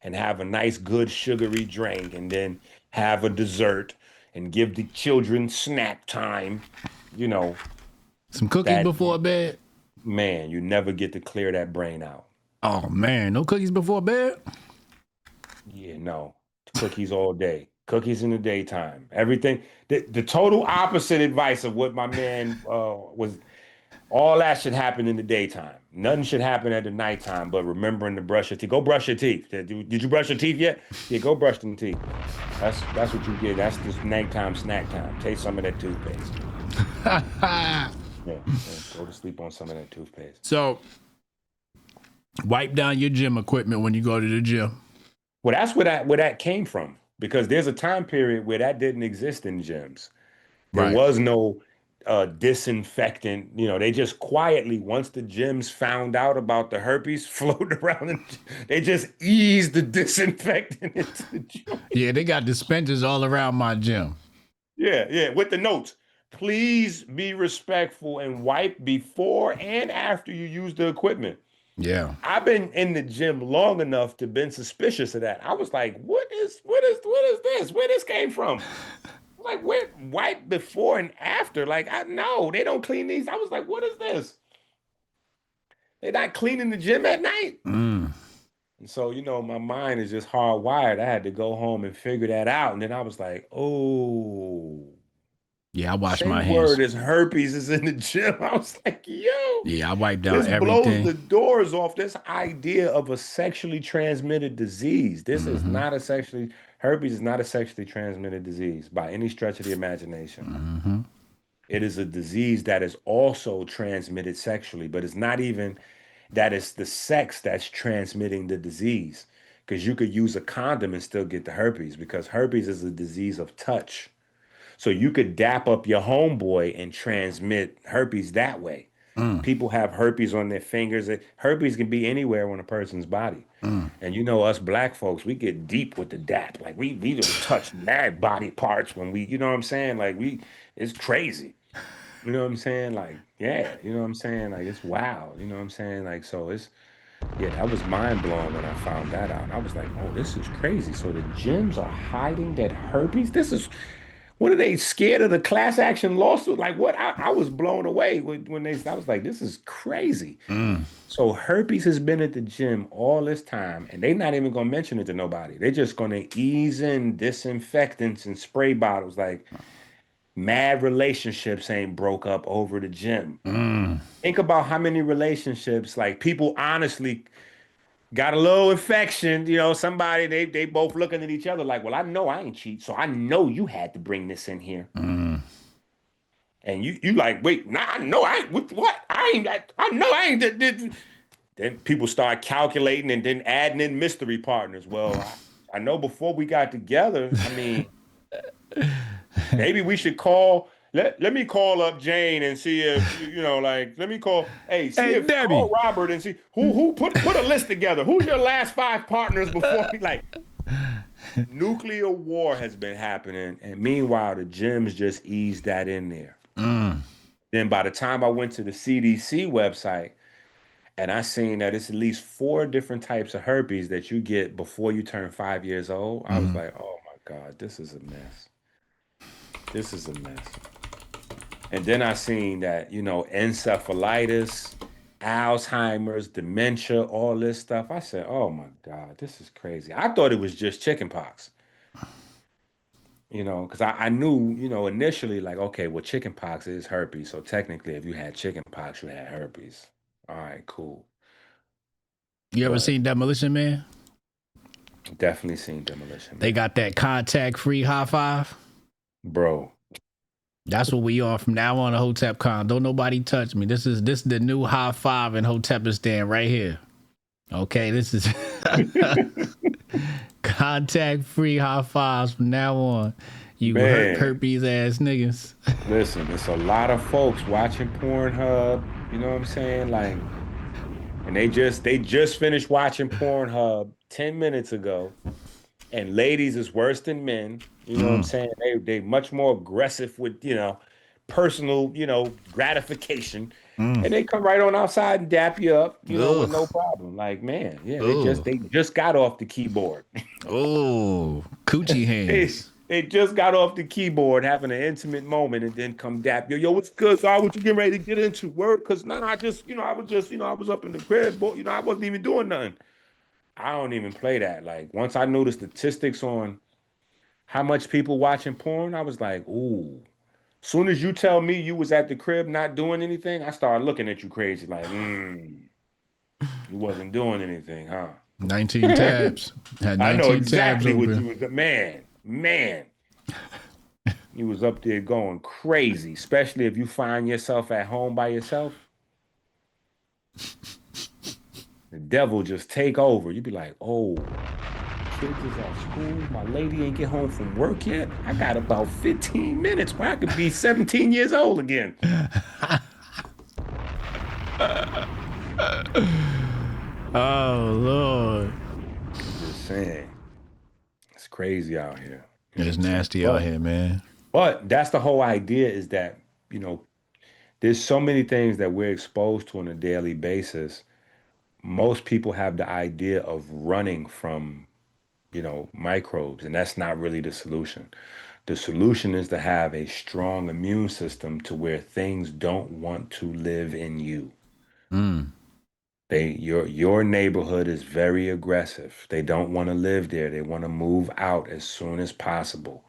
S2: and have a nice good sugary drink, and then have a dessert and give the children snack time,
S5: Some cookies
S2: that,
S5: before bed.
S2: man, you never get to clear that brain out.
S5: Oh man, no cookies before bed.
S2: Yeah, no. Cookies all day. Cookies in the daytime. Everything. The total opposite advice of what my man was. All that should happen in the daytime. Nothing should happen at the nighttime, but remembering to brush your teeth. Go brush your teeth. Did you brush your teeth yet? Yeah, go brush them teeth. That's what you get. That's just nighttime snack time. Taste some of that toothpaste. Yeah, go to sleep on some of that toothpaste.
S5: So wipe down your gym equipment when you go to the gym.
S2: Well, that's where that came from, because there's a time period where that didn't exist in gyms. There
S5: Right.
S2: was no disinfectant. They just quietly, once the gyms found out about the herpes floating around, they just eased the disinfectant into the gym.
S5: Yeah, they got dispensers all around my gym.
S2: Yeah, with the notes. Please be respectful and wipe before and after you use the equipment.
S5: Yeah.
S2: I've been in the gym long enough to been suspicious of that. I was like, what is this? Where this came from? Like, where wipe before and after? Like, I know they don't clean these. I was like, what is this? They're not cleaning the gym at night.
S5: Mm.
S2: And so, my mind is just hardwired. I had to go home and figure that out. And then I was like, oh.
S5: Yeah, I wash
S2: Same
S5: my hands.
S2: word as herpes is in the gym. I was like, yo.
S5: Yeah, I wipe down
S2: This
S5: everything.
S2: blows the doors off this idea of a sexually transmitted disease. This is not herpes is not a sexually transmitted disease by any stretch of the imagination. It is a disease that is also transmitted sexually, but it's not even that it's the sex that's transmitting the disease. Because you could use a condom and still get the herpes, because herpes is a disease of touch. So you could dap up your homeboy and transmit herpes that way. People have herpes on their fingers. Herpes can be anywhere on a person's body. And us black folks, we get deep with the dap. Like we don't touch mad body parts when we, you know what I'm saying? Like it's crazy. You know what I'm saying? Like, yeah, you know what I'm saying? Like it's wild. You know what I'm saying? Like, so that was mind blowing when I found that out. I was like, oh, this is crazy. So the gyms are hiding that herpes? What are they scared of the class action lawsuit? Like what? I was blown away when I was like, this is crazy. So herpes has been at the gym all this time, and they're not even gonna mention it to nobody. They're just gonna ease in disinfectants and spray bottles. Like mad relationships ain't broke up over the gym. Think about how many relationships, like people honestly got a little infection, somebody, they both looking at each other like, well, I know I ain't cheat, so I know you had to bring this in here. And you like, wait, nah, I know I ain't, what? I know I ain't. Then people start calculating and then adding in mystery partners. Well, I know before we got together, I mean, maybe we should call. Let me call up Jane and see if let me call. Hey,
S5: Debbie.
S2: Call Robert and see who put a list together. Who's your last 5 partners before we like? Nuclear war has been happening, and meanwhile the gyms just eased that in there. Then by the time I went to the CDC website and I seen that it's at least 4 different types of herpes that you get before you turn 5 years old, I was like, oh my God, this is a mess. This is a mess. And then I seen that, encephalitis, Alzheimer's, dementia, all this stuff. I said, oh my God, this is crazy. I thought it was just chickenpox. Because I knew, initially, like, okay, well, chickenpox is herpes. So technically, if you had chickenpox, you had herpes. All right, cool.
S5: You ever seen Demolition Man?
S2: Definitely seen Demolition Man.
S5: They got that contact-free high five.
S2: Bro.
S5: That's what we are from now on, a Hotep Con. Don't nobody touch me. This is the new high five in Hotepistan right here. Okay, this is contact-free high fives from now on. You herpes ass niggas.
S2: Listen, it's a lot of folks watching Pornhub. You know what I'm saying? Like, and they just finished watching Pornhub 10 minutes ago. And ladies is worse than men. You know what I'm saying? They much more aggressive with, personal, gratification. And they come right on outside and dap you up, with no problem. Like, man, yeah, they just got off the keyboard.
S5: Oh, coochie hands.
S2: They just got off the keyboard having an intimate moment and then come dap yo, what's good? So what you getting ready to get into? Work? Cause I was up in the crib, boy, I wasn't even doing nothing. I don't even play that. Like, once I knew the statistics on how much people watching porn, I was like, ooh. Soon as you tell me you was at the crib not doing anything, I started looking at you crazy, like, you wasn't doing anything, huh?
S5: 19 tabs. Had 19
S2: I know exactly
S5: tabs
S2: what
S5: open.
S2: you was. Man. You was up there going crazy, especially if you find yourself at home by yourself. The devil just take over. You be like, oh, kids is at school. My lady ain't get home from work yet. I got about 15 minutes where I could be 17 years old again.
S5: Oh Lord,
S2: Just saying. It's crazy out here. You know
S5: it's
S2: what I'm saying?
S5: nasty out here, man.
S2: But that's the whole idea is that, there's so many things that we're exposed to on a daily basis. Most people have the idea of running from, microbes, and that's not really the solution. The solution is to have a strong immune system to where things don't want to live in you. Your neighborhood is very aggressive. They don't want to live there. They want to move out as soon as possible.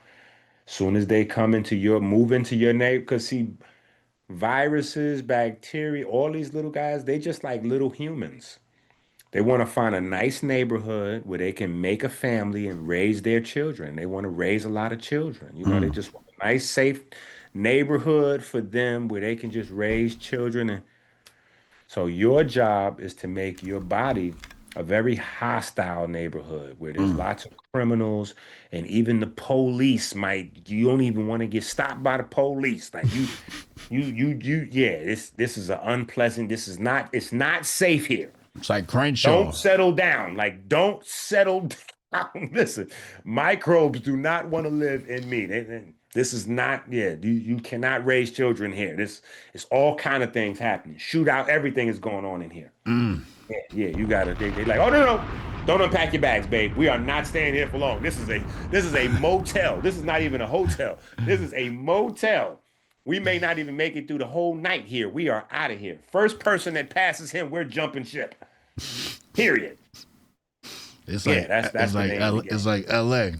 S2: Soon as they move into your neighborhood, because see, viruses, bacteria, all these little guys, they just like little humans. They want to find a nice neighborhood where they can make a family and raise their children. They want to raise a lot of children. They just want a nice, safe neighborhood for them where they can just raise children. And so your job is to make your body a very hostile neighborhood where there's lots of criminals, and even the police you don't even want to get stopped by the police. Like yeah, this is an unpleasant, it's not safe here.
S5: It's like Crenshaw.
S2: Don't settle down. Like, don't settle down. Listen, microbes do not want to live in me. This is not, you cannot raise children here. It's all kind of things happening. Shootout, everything is going on in here. Yeah, you gotta, they like, oh, no, don't unpack your bags, babe. We are not staying here for long. This is a motel. This is not even a hotel. This is a motel. We may not even make it through the whole night here. We are out of here. First person that passes him, we're jumping ship. Period.
S5: It's like it's like LA.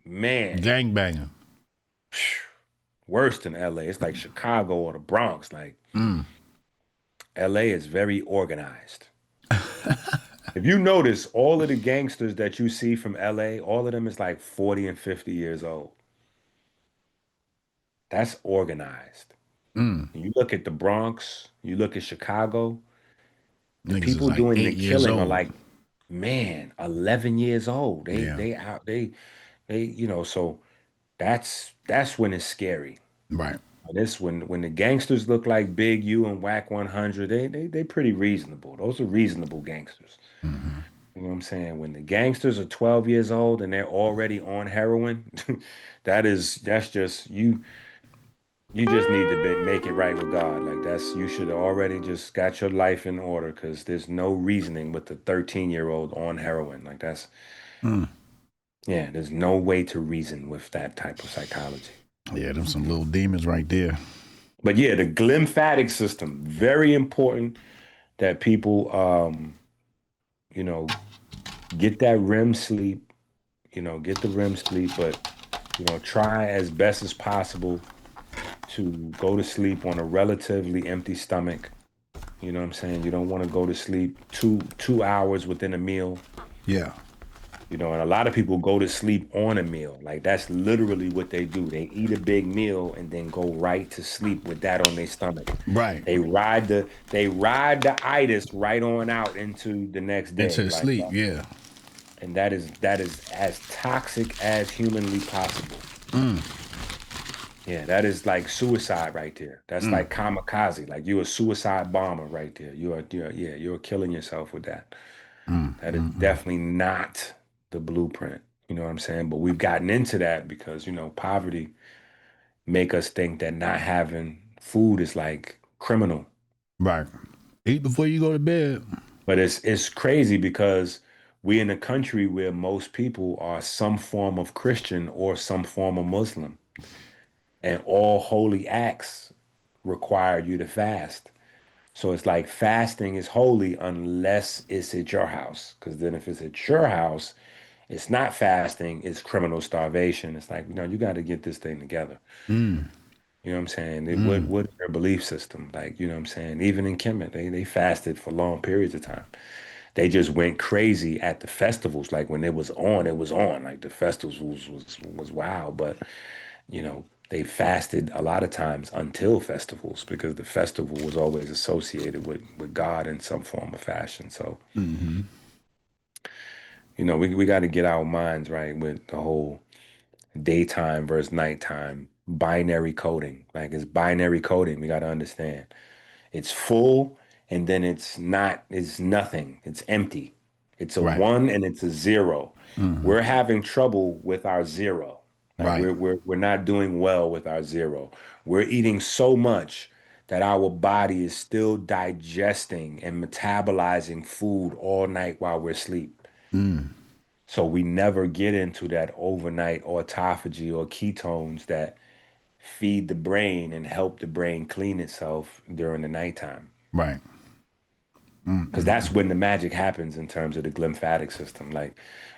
S2: Man.
S5: Gangbanging.
S2: Worse than LA. It's like Chicago or the Bronx. Like LA is very organized. If you notice, all of the gangsters that you see from LA, all of them is like 40 and 50 years old. That's organized. You look at the Bronx, you look at Chicago, the people
S5: like
S2: doing the
S5: 8 years
S2: killing are
S5: old.
S2: like, man, 11 years old. So that's when it's scary.
S5: Right.
S2: This when the gangsters look like Big U and Whack 100, they pretty reasonable. Those are reasonable gangsters. You know what I'm saying? When the gangsters are 12 years old and they're already on heroin, that's just you. You just need to make it right with God. Like you should already just got your life in order, because there's no reasoning with the 13-year-old on heroin. Like there's no way to reason with that type of psychology.
S5: Yeah, them some little demons right there.
S2: But yeah, the glymphatic system, very important that people, get that REM sleep, get the REM sleep, but, try as best as possible to go to sleep on a relatively empty stomach. You know what I'm saying? You don't want to go to sleep 2 hours within a meal.
S5: Yeah.
S2: And a lot of people go to sleep on a meal. Like that's literally what they do. They eat a big meal and then go right to sleep with that on their stomach.
S5: Right.
S2: They ride the itis right on out into the next day.
S5: Into sleep, yeah.
S2: And that is as toxic as humanly possible. Yeah, that is like suicide right there. That's like kamikaze. Like you're a suicide bomber right there. You're killing yourself with that. That is definitely not the blueprint. You know what I'm saying? But we've gotten into that because, poverty make us think that not having food is like criminal.
S5: Right. Eat before you go to bed.
S2: But it's crazy because we in a country where most people are some form of Christian or some form of Muslim. And all holy acts require you to fast. So it's like fasting is holy unless it's at your house. Because then if it's at your house, it's not fasting, it's criminal starvation. It's like, you got to get this thing together. You know what I'm saying? What is their belief system? Like, you know what I'm saying? Even in Kemet, they fasted for long periods of time. They just went crazy at the festivals. Like when it was on. Like the festivals was wild. But, they fasted a lot of times until festivals because the festival was always associated with God in some form or fashion. So, we got to get our minds right with the whole daytime versus nighttime binary coding. Like it's binary coding. We got to understand. It's full and then it's nothing. It's empty. It's a
S5: Right.
S2: one and it's a zero. We're having trouble with our zero. Like
S5: Right.
S2: we're not doing well with our zero. We're eating so much that our body is still digesting and metabolizing food all night while we're asleep. So we never get into that overnight autophagy or ketones that feed the brain and help the brain clean itself during the nighttime.
S5: Right.
S2: Because that's when the magic happens in terms of the glymphatic system. Like,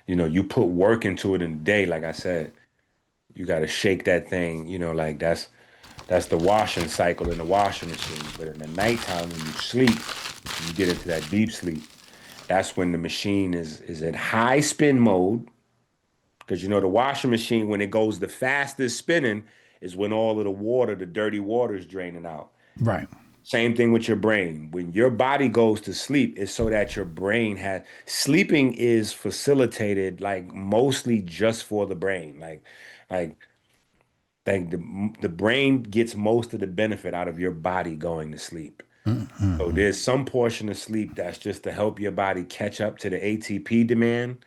S2: you put work into it in the day, like I said, you got to shake that thing, like that's the washing cycle in the washing machine. But in the nighttime when you sleep, you get into that deep sleep. That's when the machine is at high spin mode. Because the washing machine, when it goes the fastest spinning, is when all of the water, the dirty water, is draining out.
S5: Right.
S2: Same thing with your brain. When your body goes to sleep, it's so that your brain has sleeping is facilitated like mostly just for the brain. Like the brain gets most of the benefit out of your body going to sleep. So there's some portion of sleep that's just to help your body catch up to the ATP demand,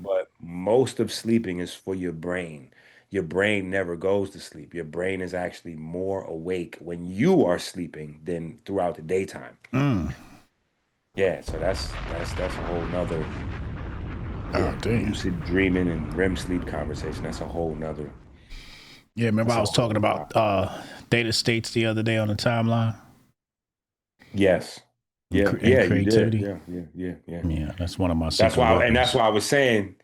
S2: but most of sleeping is for your brain. Your brain never goes to sleep. Your brain is actually more awake when you are sleeping than throughout the daytime. Yeah, so that's a whole nother
S5: Oh, damn.
S2: lucid dreaming and REM sleep conversation. That's a whole nother.
S5: Yeah, remember
S2: That's
S5: I
S2: a
S5: was talking
S2: whole
S5: about theta states the other day on the timeline
S2: Yes. Yeah,
S5: and
S2: yeah, you did.
S5: creativity.
S2: Yeah.
S5: Yeah, that's one of my
S2: That's
S5: secret
S2: why, and that's
S5: weapons.
S2: why I was saying,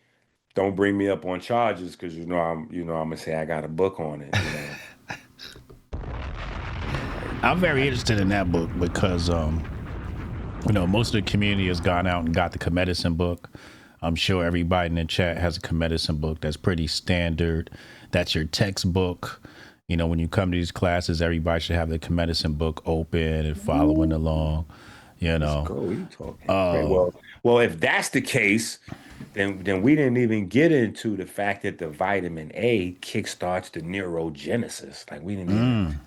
S2: don't bring me up on charges because I'm gonna say I got a book on it.
S5: I'm very interested in that book because most of the community has gone out and got the KeMedicine book. I'm sure everybody in the chat has a KeMedicine book that's pretty standard. That's your textbook. When you come to these classes, everybody should have the KeMedicine book open and following along.
S2: Let's go. What are you talking? Great. Well, if that's the case, then we didn't even get into the fact that the vitamin A kickstarts the neurogenesis. Like we didn't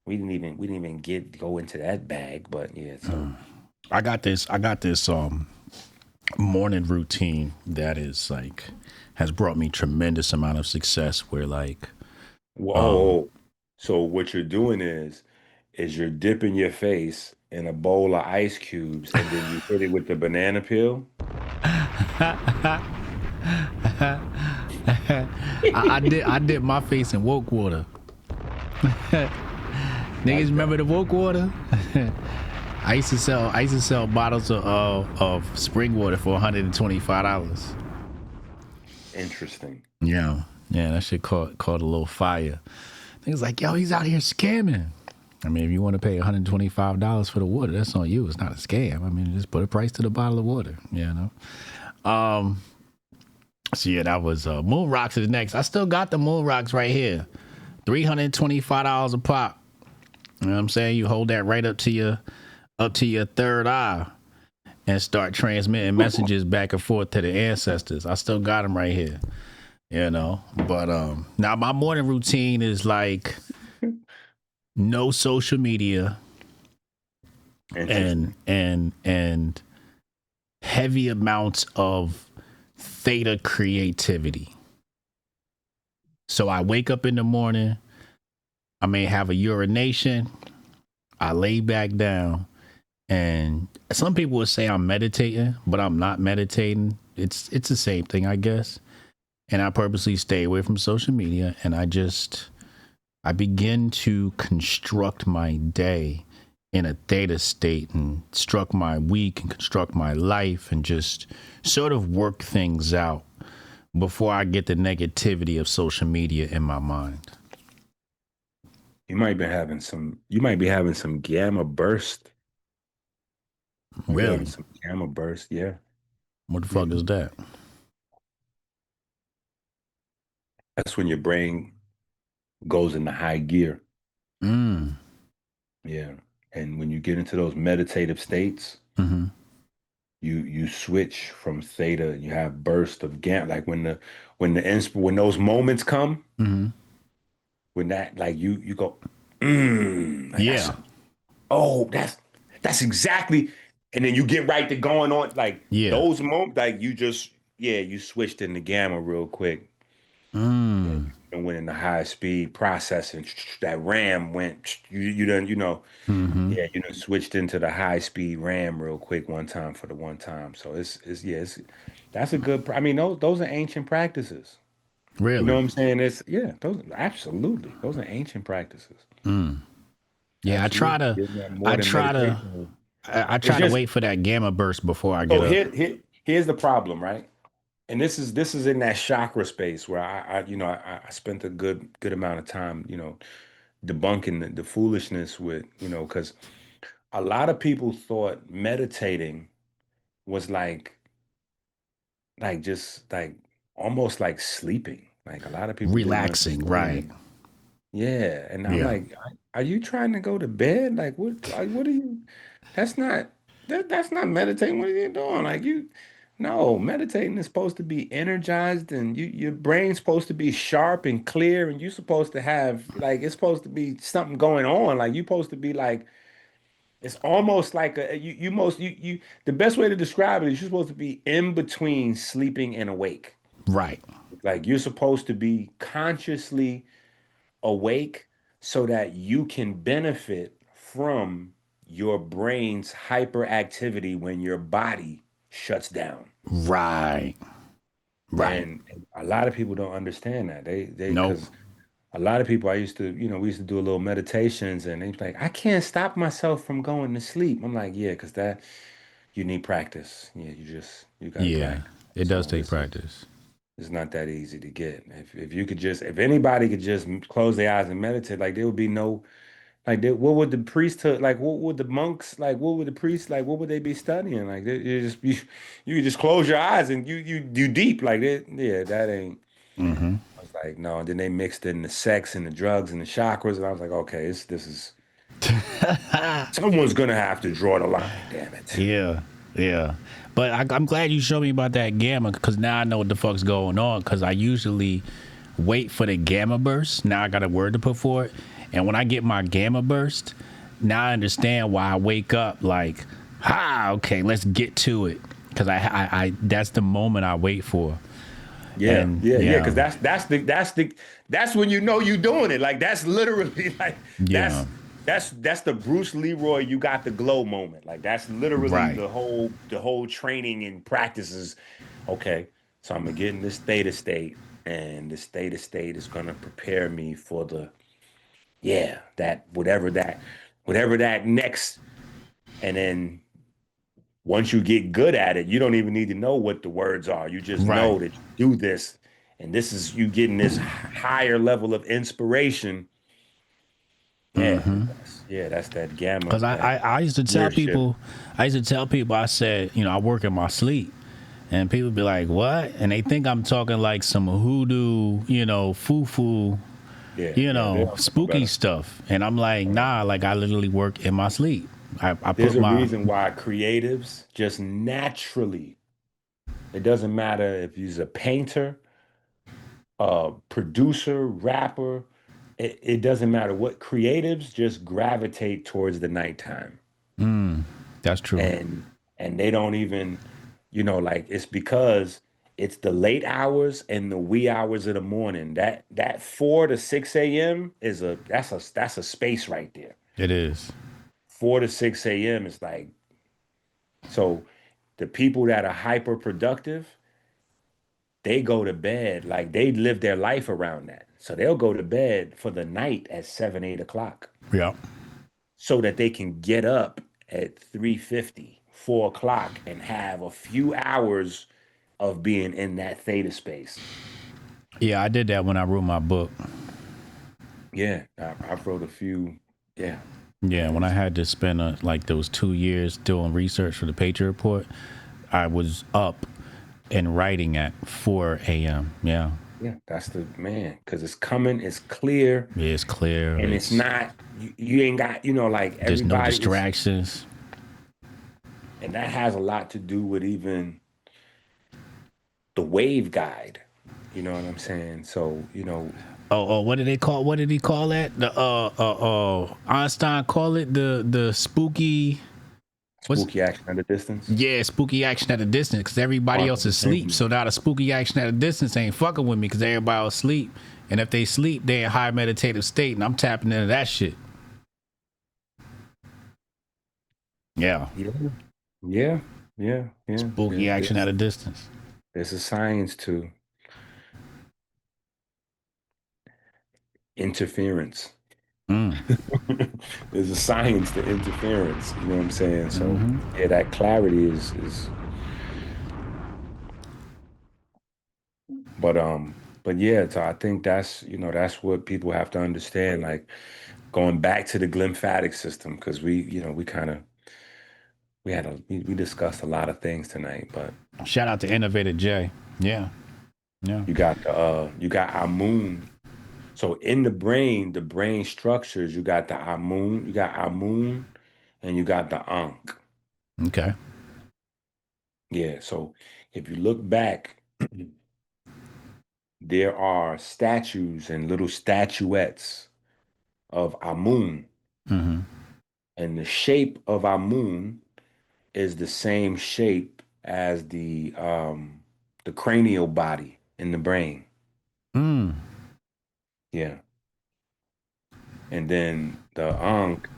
S2: even go into that bag. But yeah, so
S5: I got this morning routine that is like has brought me tremendous amount of success where like
S2: whoa. So what you're doing is you're dipping your face in a bowl of ice cubes and then you hit it with the banana peel.
S5: I dip my face in woke water. Niggas remember the woke water? I used to sell bottles of spring water for $125.
S2: Interesting.
S5: Yeah, that shit caught a little fire. Niggas like, yo, he's out here scamming. I mean, if you want to pay $125 for the water, that's on you. It's not a scam. I mean, just put a price to the bottle of water, So yeah, that was Moon Rocks is next. I still got the Moon Rocks right here. $325 a pop. You know what I'm saying? You hold that right up to your third eye and start transmitting messages back and forth to the ancestors. I still got them right here. But now my morning routine is like no social media and heavy amounts of theta creativity. So I wake up in the morning, I may have a urination, I lay back down, and some people would say I'm meditating, but I'm not meditating. It's the same thing, I guess. And I purposely stay away from social media, and I begin to construct my day in a theta state and construct my week and construct my life and just sort of work things out before I get the negativity of social media in my mind.
S2: You might be having some gamma burst.
S5: Really?
S2: Some gamma burst, yeah.
S5: What the fuck is that?
S2: That's when your brain goes into high gear. Yeah. And when you get into those meditative states, you switch from theta, you have burst of gamma, like when those moments come,
S5: Mm-hmm.
S2: when that like you go, like
S5: Yeah.
S2: that's exactly, and then you get right to going on, like
S5: Yeah.
S2: those moments, like you switched into gamma real quick. Yeah,
S5: Mm.
S2: and went into high speed processing. That RAM went. You done.
S5: Mm-hmm.
S2: Yeah, switched into the high speed RAM real quick one time for the one time. So that's a good. I mean, those are ancient practices. You know
S5: Really?
S2: what I'm saying? Those absolutely. Those are ancient practices.
S5: Mm. Yeah,
S2: Absolutely. Getting that more
S5: I
S2: than
S5: try to
S2: medication.
S5: I
S2: It's
S5: try to
S2: just
S5: wait for that gamma burst before I get
S2: so
S5: up.
S2: here's the problem, right? And this is in that chakra space where I spent a good amount of time, debunking the foolishness with, because a lot of people thought meditating was like just like almost like sleeping. Like a lot of people didn't
S5: Relaxing, right.
S2: understand. Yeah. And I'm
S5: Yeah.
S2: like, are you trying to go to bed? What are you? That's not that's not meditating. What are you doing? No, meditating is supposed to be energized and your brain's supposed to be sharp and clear and you're supposed to have it's supposed to be something going on. Like you're supposed to be like it's almost like the best way to describe it is you're supposed to be in between sleeping and awake.
S5: Right.
S2: Like you're supposed to be consciously awake so that you can benefit from your brain's hyperactivity when your body shuts down.
S5: Right. Right.
S2: And a lot of people don't understand that.
S5: Nope.
S2: Because a lot of people I used to, we used to do a little meditations and they're like, I can't stop myself from going to sleep. I'm like, yeah, because that you need practice. Yeah, you got to
S5: Yeah.
S2: practice.
S5: It does
S2: So
S5: take practice.
S2: it's not that easy to get. If anybody could just close their eyes and meditate, like there would be no, what would the priesthood, like what would the monks, like what would the priests, like what would they be studying? Like you could just close your eyes and you deep like that. Yeah, that ain't.
S5: Mm-hmm.
S2: I was like, no. And then they mixed in the sex and the drugs and the chakras, and I was like, okay, this is someone's gonna have to draw the line. Damn it.
S5: Yeah. Yeah. But I'm glad you showed me about that gamma because now I know what the fuck's going on because I usually wait for the gamma burst. Now I got a word to put for it. And when I get my gamma burst, now I understand why I wake up like, okay, let's get to it. Because I that's the moment I wait for.
S2: Yeah,
S5: And
S2: yeah. Because that's when you know you doing it. Like that's literally like
S5: yeah,
S2: that's the Bruce Leroy you got the glow moment. Like that's literally
S5: right,
S2: the whole training and practices. Okay, so I'm gonna get in this theta state, and this theta state is gonna prepare me for that whatever that next, and then once you get good at it, you don't even need to know what the words are. You just
S5: right.
S2: know that you do this, and this is you getting this higher level of inspiration. Yeah,
S5: Mm-hmm.
S2: that's that gamma,
S5: Because
S2: that
S5: I used to tell
S2: leadership.
S5: people, I said, I work in my sleep. And people be like, what? And they think I'm talking like some hoodoo, foo-foo,
S2: Yeah, they don't know
S5: spooky
S2: better.
S5: stuff. And I'm like, nah, like I literally work in my sleep. I
S2: There's
S5: put
S2: a
S5: my,
S2: reason why creatives just naturally, it doesn't matter if he's a painter, a producer, rapper, it doesn't matter what creatives just gravitate towards the nighttime.
S5: that's true.
S2: And they don't even, like it's because it's the late hours and the wee hours of the morning. That 4 to 6 a.m. that's a space right there.
S5: It is.
S2: 4 to 6 a.m. is like, so the people that are hyper productive, they go to bed, like they live their life around that. So they'll go to bed for the night at 7, 8 o'clock
S5: Yeah.
S2: so that they can get up at 3:50, 4 o'clock and have a few hours of being in that theta space.
S5: Yeah, I did that when I wrote my book.
S2: Yeah, I wrote a few. Yeah.
S5: Yeah,
S2: And
S5: when I
S2: it's,
S5: had to spend like those 2 years doing research for the Patriot Report, I was up and writing at 4 a.m. Yeah.
S2: yeah, that's the man, because it's coming, it's clear,
S5: It's clear.
S2: and it's not, you ain't got, like
S5: There's no
S2: everybody is.
S5: distractions.
S2: And that has a lot to do with even the wave guide. You know what I'm saying? So,
S5: What did they call? What did he call that? The Einstein call it the spooky. What's
S2: spooky action at a distance.
S5: Yeah, spooky action at a distance because everybody else
S2: Quantum
S5: is asleep.
S2: entanglement.
S5: So now the spooky action at a distance ain't fucking with me because everybody else asleep. And if they sleep, they in high meditative state, and I'm tapping into that shit. Yeah.
S2: Yeah.
S5: Spooky action at a distance.
S2: There's a science to interference. There's a science to interference. You know what I'm saying? So yeah, that clarity is. But yeah, so I think that's that's what people have to understand. Like going back to the glymphatic system, because we we discussed a lot of things tonight. But
S5: shout out to Innovator J. Yeah.
S2: you got our moon. So in the brain structures, you got Amun, and you got the Ankh.
S5: Okay.
S2: Yeah, so if you look back, there are statues and little statuettes of Amun, and the shape of Amun is the same shape as the cranial body in the brain. Yeah. And then the Ankh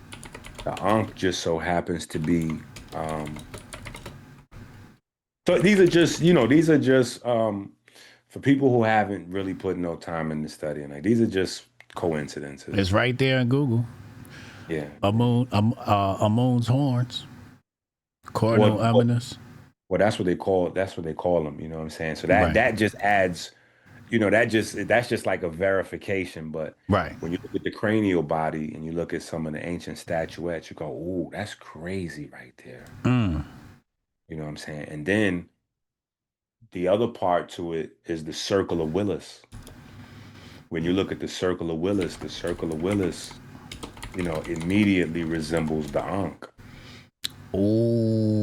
S2: just so happens to be so these are just for people who haven't really put no time into studying. Like these are just coincidences.
S5: It's right there in Google.
S2: Yeah.
S5: Amun's horns. Coronal eminence.
S2: Well, that's what they call them, you know what I'm saying? So that just adds, that's just like a verification. But when you look at the cranial body and you look at some of the ancient statuettes, you go, "Ooh, that's crazy right there." You know what I'm saying? And then the other part to it is the circle of Willis. When you look at the circle of Willis, immediately resembles the Ankh.
S5: Oh.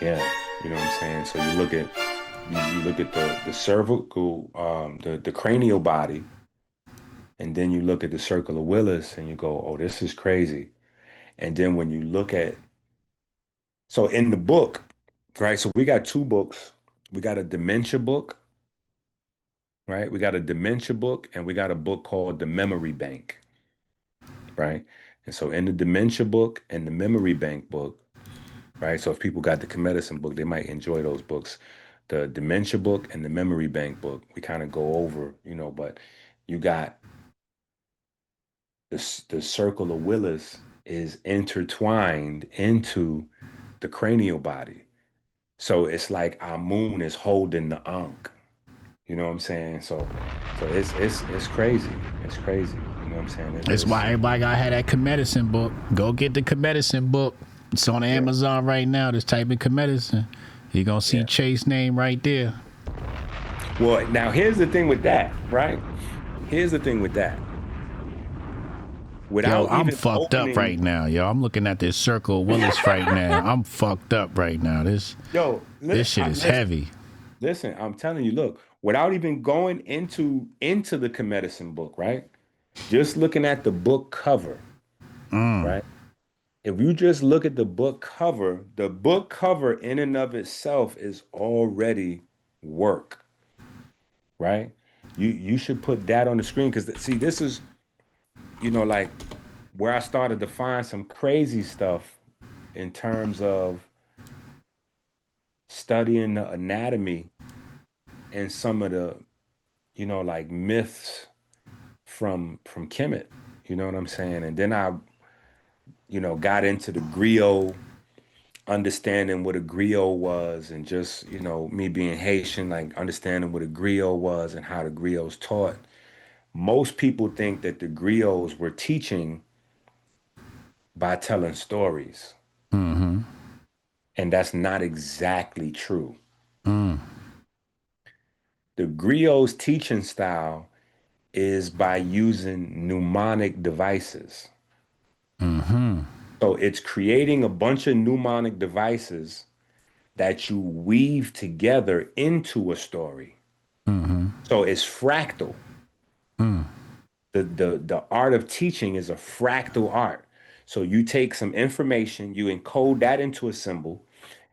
S2: Yeah, you know what I'm saying? So you look at the cervical, the cranial body, and then you look at the circle of Willis and you go, "Oh, this is crazy." And then when you look at, so in the book, right? So we got two books. We got a dementia book, right? We got a dementia book and we got a book called the Memory Bank, right? And so in the dementia book and the Memory Bank book, right? So if people got the KeMedicine book, they might enjoy those books. The dementia book and the Memory Bank book, we kind of go over, but you got the circle of Willis is intertwined into the cranial body. So it's like our moon is holding the Ankh. You know what I'm saying? So it's crazy. It's crazy. You know what I'm saying?
S5: That's why everybody gotta have that KeMedicine book. Go get the KeMedicine book. It's on Amazon right now. Just type in KeMedicine. You're gonna see Chase's name right there.
S2: Well, now here's the thing with that, right? Here's the thing with that.
S5: I'm fucked up right now, yo. I'm looking at this circle Willis right now. I'm fucked up right now. This shit is heavy.
S2: Listen, I'm telling you, look, without even going into the KeMedicine book, right? Just looking at the book cover, right? If you just look at the book cover in and of itself is already work, right? You should put that on the screen because see, this is, like where I started to find some crazy stuff in terms of studying the anatomy and some of the, like myths from Kemet, you know what I'm saying? And then I, got into the griot, understanding what a griot was, and just, me being Haitian, like understanding what a griot was and how the griots taught. Most people think that the griots were teaching by telling stories. And that's not exactly true. The griot's teaching style is by using mnemonic devices. So it's creating a bunch of mnemonic devices that you weave together into a story. So it's fractal. The art of teaching is a fractal art. So you take some information, you encode that into a symbol,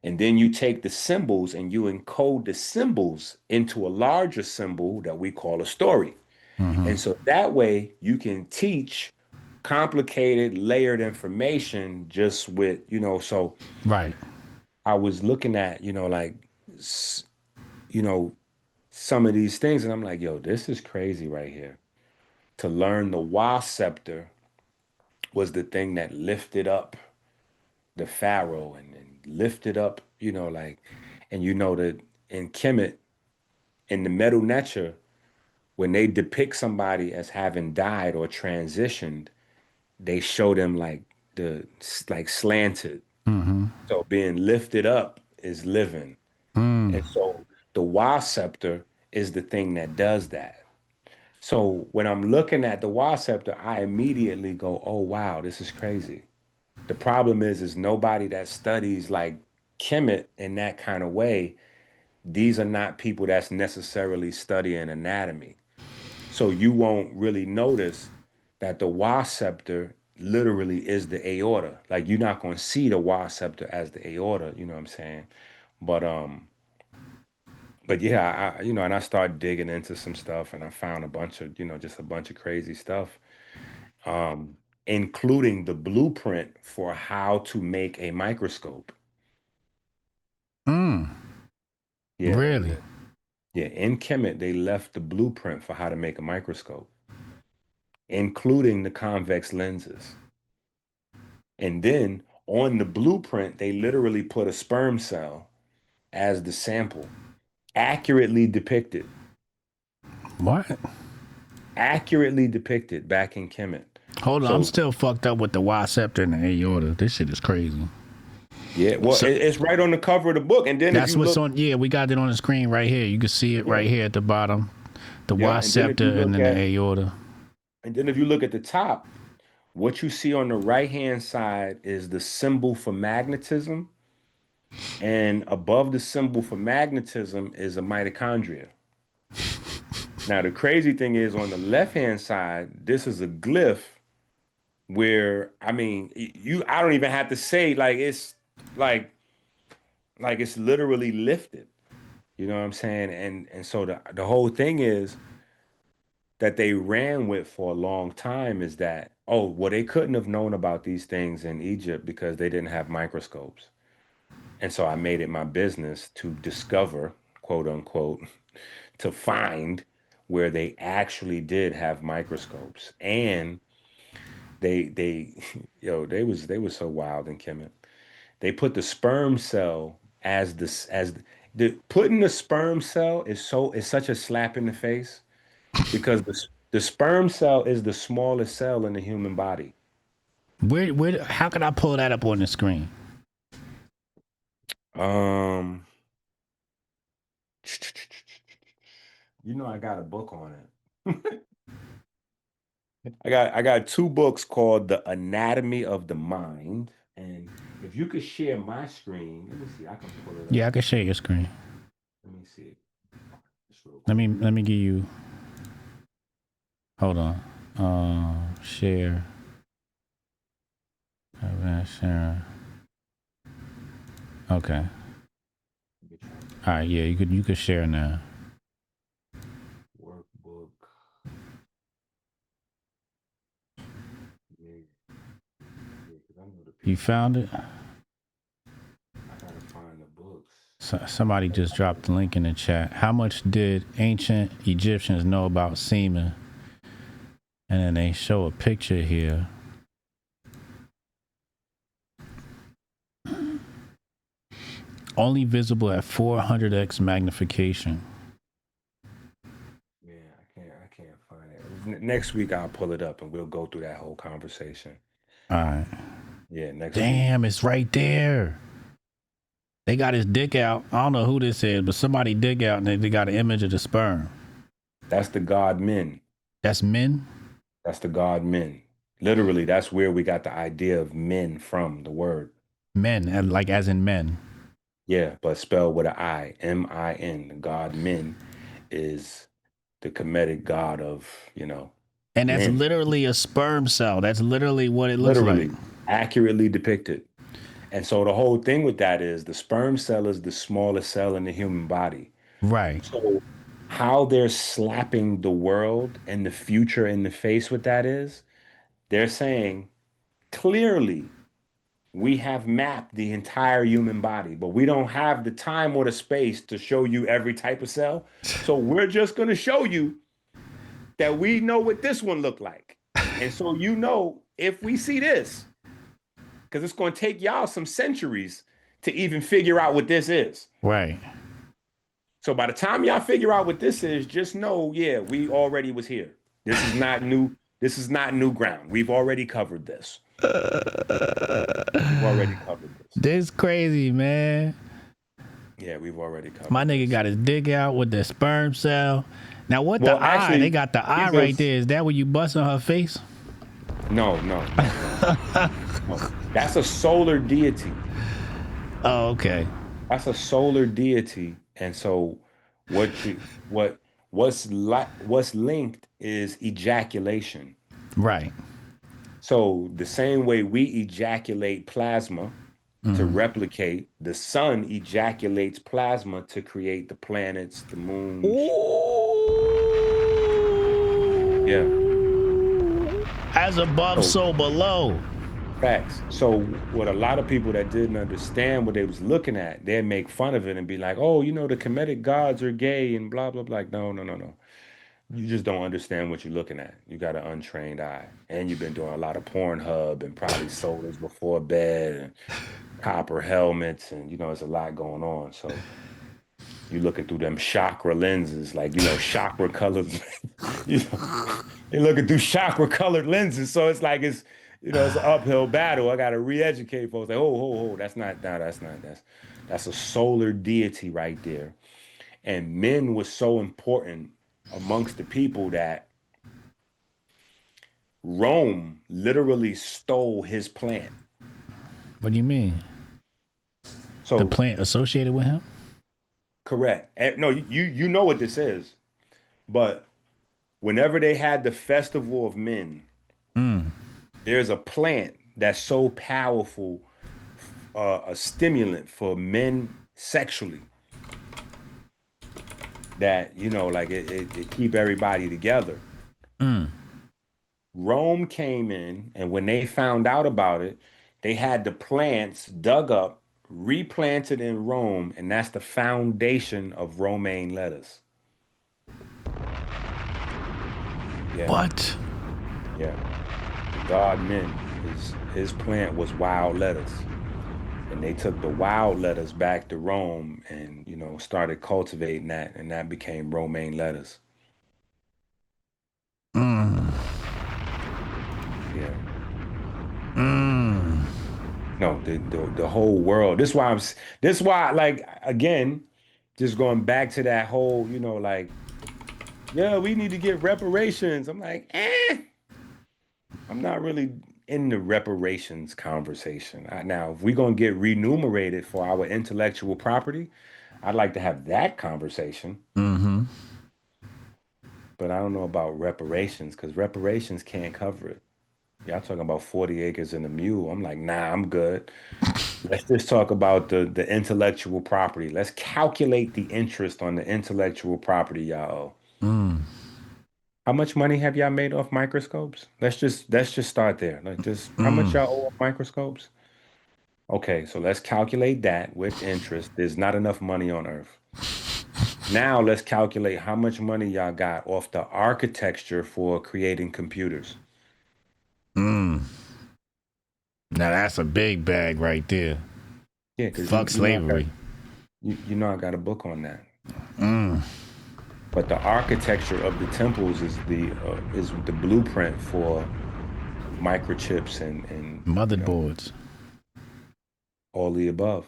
S2: and then you take the symbols and you encode the symbols into a larger symbol that we call a story. And so that way you can teach complicated, layered information just with, so
S5: Right.
S2: I was looking at, you know, some of these things, and I'm like, yo, this is crazy right here. To learn the Wa scepter was the thing that lifted up the pharaoh and lifted up, and that in Kemet, in the Medu Neter, when they depict somebody as having died or transitioned, they show them like slanted. So being lifted up is living. And so the Wa scepter is the thing that does that. So when I'm looking at the Wa scepter, I immediately go, oh wow, this is crazy. The problem is nobody that studies like Kemet in that kind of way, these are not people that's necessarily studying anatomy. So you won't really notice that the Wa scepter literally is the aorta. Like you're not going to see the Wa scepter as the aorta, you know what I'm saying? But yeah, and I started digging into some stuff and I found a bunch of, just a bunch of crazy stuff, including the blueprint for how to make a microscope. Yeah,
S5: Really?
S2: yeah. In Kemet, they left the blueprint for how to make a microscope, including the convex lenses. And then on the blueprint, they literally put a sperm cell as the sample, accurately depicted.
S5: What?
S2: Accurately depicted back in Kemet.
S5: Hold on,
S2: So,
S5: I'm still fucked up with the Y scepter and the aorta. This shit is crazy.
S2: yeah, well,
S5: So-
S2: it's right on the cover of the book. And then
S5: That's
S2: if you
S5: what's
S2: look,
S5: on. Yeah, we got it on the screen right here. You can see it right here at the bottom. The
S2: yeah,
S5: Y
S2: and then if
S5: scepter
S2: you
S5: and
S2: look
S5: then the
S2: at,
S5: aorta.
S2: and then if you look at the top, what you see on the right-hand side is the symbol for magnetism. And above the symbol for magnetism is a mitochondria. Now, the crazy thing is on the left-hand side, this is a glyph where, I mean, I don't even have to say it's like it's literally lifted. You know what I'm saying? And so the whole thing is that they ran with for a long time is that, oh, well, they couldn't have known about these things in Egypt because they didn't have microscopes. And so I made it my business to discover, quote unquote, to find where they actually did have microscopes. And they they were so wild in Kemet. They put the sperm cell as the putting the sperm cell is such a slap in the face because the sperm cell is the smallest cell in the human body.
S5: Where? How can I pull that up on the screen?
S2: Um, I got a book on it. I got two books called The Anatomy of the Mind, and if you could share my screen, let me see, I can pull it up.
S5: Yeah, I can share your screen.
S2: Let me see. Just real
S5: Let
S2: quick.
S5: me give you. Hold on. Share. Share. Okay. All right. Yeah, you could share now.
S2: Workbook. Yeah, 'cause I know the
S5: You
S2: people.
S5: found it?
S2: I gotta find the books.
S5: Somebody just dropped the link in the chat. How much did ancient Egyptians know about semen? And then they show a picture here. Only visible at 400x magnification.
S2: Yeah, I can't find it. Next week I'll pull it up and we'll go through that whole conversation.
S5: All right.
S2: Yeah, next week.
S5: Damn, it's right there. They got his dick out. I don't know who this is, but somebody dick out and they got an image of the sperm.
S2: That's the god men.
S5: That's men?
S2: That's the god men. Literally, that's where we got the idea of men from, the word.
S5: Men, and like as in men.
S2: Yeah, but spelled with an I, M-I-N. The god Min is the Kemetic god of,
S5: And that's
S2: men.
S5: literally a sperm cell. That's literally what it looks like.
S2: Literally, accurately depicted. And so the whole thing with that is the sperm cell is the smallest cell in the human body.
S5: Right.
S2: So how they're slapping the world and the future in the face with that is they're saying clearly we have mapped the entire human body, but we don't have the time or the space to show you every type of cell. So we're just going to show you that we know what this one looked like. And so if we see this, because it's going to take y'all some centuries to even figure out what this is.
S5: Right.
S2: So by the time y'all figure out what this is, just know, yeah, we already was here. This is not new. This is not new ground. We've already covered this. We've already covered this.
S5: This crazy, man.
S2: Yeah, we've already covered
S5: My nigga
S2: this.
S5: got his dick out with the sperm cell. Now what
S2: Well,
S5: the eye?
S2: actually,
S5: They got the eye right there. Is that when you bust on her face?
S2: No. That's a solar deity.
S5: Oh, okay.
S2: That's a solar deity. And so what's linked is ejaculation.
S5: Right.
S2: So the same way we ejaculate plasma to replicate, the sun ejaculates plasma to create the planets, the moons. Yeah.
S5: As above, so below.
S2: Facts. So what a lot of people that didn't understand what they was looking at, they'd make fun of it and be like, oh, the Kemetic gods are gay and blah, blah, blah. Like, no. You just don't understand what you're looking at. You got an untrained eye. And you've been doing a lot of Pornhub and probably sodas before bed and copper helmets. And, there's a lot going on. So you're looking through them chakra lenses, like, chakra colored, you're looking through chakra colored lenses. So it's like, it's an uphill battle. I got to re-educate folks. Like, that's a solar deity right there. And men was so important amongst the people that Rome literally stole his plant.
S5: What do you mean?
S2: So
S5: the plant associated with him?
S2: Correct. No, you know what this is, but whenever they had the festival of men, there's a plant that's so powerful, a stimulant for men sexually, that like it keep everybody together. Rome came in, and when they found out about it, they had the plants dug up, replanted in Rome, and that's the foundation of romaine lettuce. Yeah.
S5: What?
S2: Yeah. The god Min, his plant was wild lettuce. And they took the wild lettuce back to Rome and, started cultivating that, and that became romaine lettuce. Yeah. No, the whole world. This is why, like, again, just going back to that whole, like, yeah, we need to get reparations. I'm like, I'm not really in the reparations conversation. Now, if we're going to get remunerated for our intellectual property, I'd like to have that conversation. But I don't know about reparations, because reparations can't cover it. Y'all talking about 40 acres and a mule. I'm like, nah, I'm good. Let's just talk about the intellectual property. Let's calculate the interest on the intellectual property y'all owe. How much money have y'all made off microscopes? Let's just start there. Like, just how much y'all owe off microscopes? Okay, so let's calculate that with interest. There's not enough money on Earth. Now let's calculate how much money y'all got off the architecture for creating computers.
S5: Now that's a big bag right there.
S2: Yeah, because
S5: fuck slavery.
S2: I got a book on that. But the architecture of the temples is the blueprint for microchips and
S5: motherboards,
S2: all the above.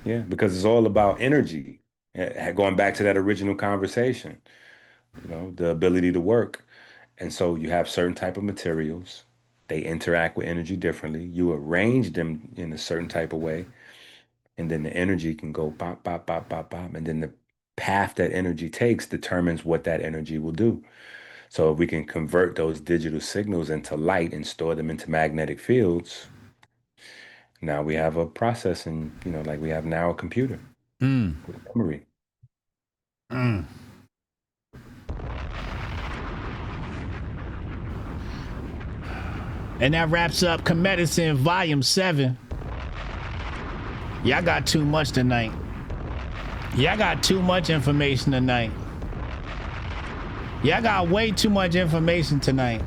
S2: Yeah, because it's all about energy. Going back to that original conversation, the ability to work. And so you have certain type of materials. They interact with energy differently. You arrange them in a certain type of way, and then the energy can go pop, pop, pop, pop, pop. And then the path that energy takes determines what that energy will do. So if we can convert those digital signals into light and store them into magnetic fields, now we have a processing, like we have now a computer with memory.
S5: Mm. And that wraps up KeMedicine Volume 7. Y'all got too much tonight. Y'all got too much information tonight. Y'all got way too much information tonight.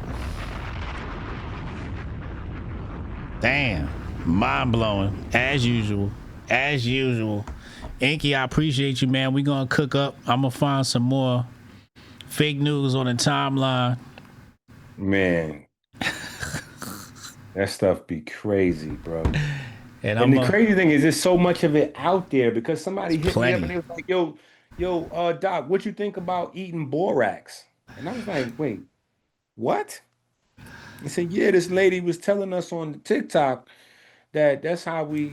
S5: Damn. Mind blowing. As usual. As usual. EnQi, I appreciate you, man. We gonna cook up. I'm gonna find some more fake news on the timeline.
S2: Man. That stuff be crazy, bro.
S5: And
S2: the crazy thing is, there's so much of it out there because somebody hit me up
S5: plenty.
S2: and they was like, yo, Doc, what you think about eating borax? And I was like, wait, what? He said, yeah, this lady was telling us on TikTok that that's how we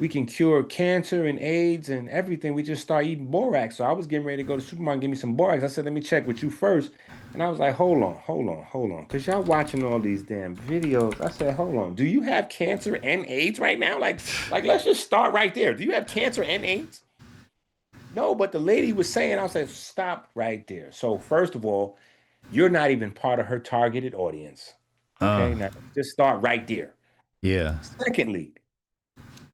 S2: can cure cancer and AIDS and everything. We just start eating borax. So I was getting ready to go to the supermarket and give me some borax. I said, let me check with you first. And I was like, hold on. Because y'all watching all these damn videos. I said, hold on. Do you have cancer and AIDS right now? Like, let's just start right there. Do you have cancer and AIDS? No, but the lady was saying, I said, stop right there. So first of all, you're not even part of her targeted audience. Okay, now just start right there.
S5: Yeah.
S2: Secondly,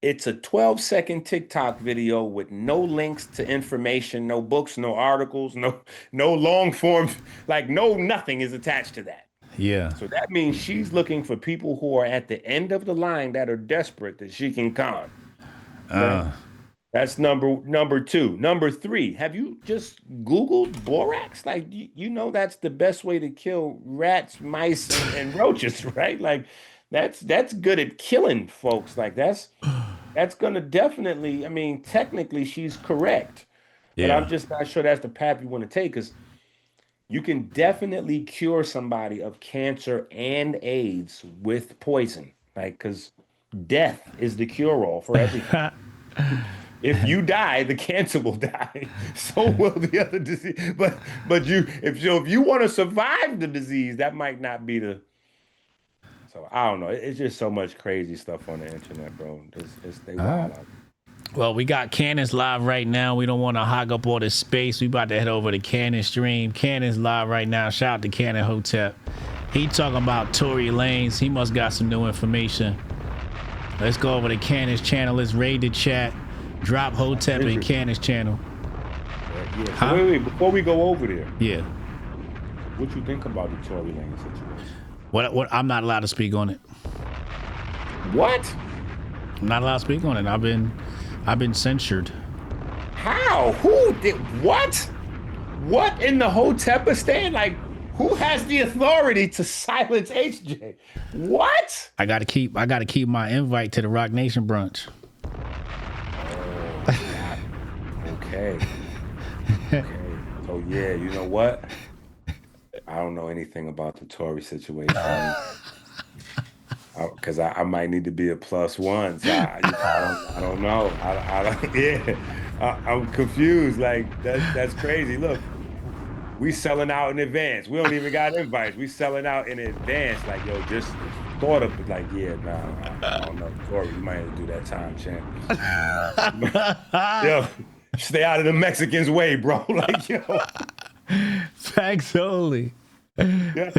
S2: it's a 12-second TikTok video with no links to information, no books, no articles, no long form, like nothing is attached to that.
S5: Yeah.
S2: So that means she's looking for people who are at the end of the line that are desperate that she can con. Okay? That's number two. Number three, have you just Googled borax? Like, that's the best way to kill rats, mice, and roaches, right? Like, that's good at killing folks. Like, that's going to definitely, I mean, technically she's correct. But I'm just not sure that's the path you want to take, because you can definitely cure somebody of cancer and AIDS with poison, like, because death is the cure-all for everything. If you die, the cancer will die. So will the other disease. But if you want to survive the disease, that might not be the. So I don't know. It's just so much crazy stuff on the internet, bro. They wild out.
S5: Well, we got Cannon's live right now. We don't want to hog up all this space. We about to head over to Cannon stream. Cannon's live right now. Shout out to Cannon Hotep. He talking about Tory Lanez. He must got some new information. Let's go over to Cannon's channel. Let's raid the chat. Drop Hotep in Cannon's channel.
S2: Yeah. So wait. Before we go over there.
S5: Yeah.
S2: What you think about the Tory Lanez situation?
S5: What? I'm not allowed to speak on it.
S2: What?
S5: I'm not allowed to speak on it. I've been censured.
S2: How? Who did what? What in the Hotepistan? Like, who has the authority to silence HJ? What?
S5: I gotta keep my invite to the Rock Nation brunch.
S2: Okay. So yeah, you know what? I don't know anything about the Tory situation. Because I might need to be a +1. So I don't know. I'm confused. Like, that's crazy. Look, we selling out in advance. We don't even got invites. We selling out in advance. Like, yo, just thought of it. Like, yeah, nah, I don't know. Tory, you might have to do that time, champ. Yo, stay out of the Mexicans' way, bro. Like, yo.
S5: Facts only.
S2: Yeah.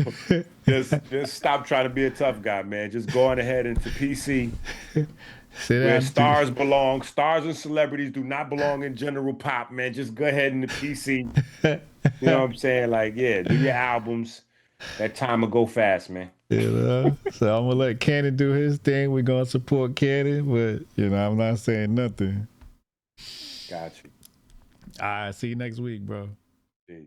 S2: Just stop trying to be a tough guy, man. Just go on ahead into PC. Where stars belong. Stars and celebrities do not belong in general pop, man. Just go ahead into PC. You know what I'm saying? Like, yeah, do your albums. That time will go fast, man.
S5: So I'm gonna let Cannon do his thing. We're gonna support Cannon, but I'm not saying nothing.
S2: Got you.
S5: All right, see you next week, bro.
S2: Peace.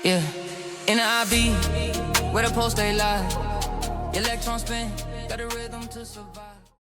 S6: Yeah, in the IB, Where the post they lie. Electron spin, got a rhythm to survive.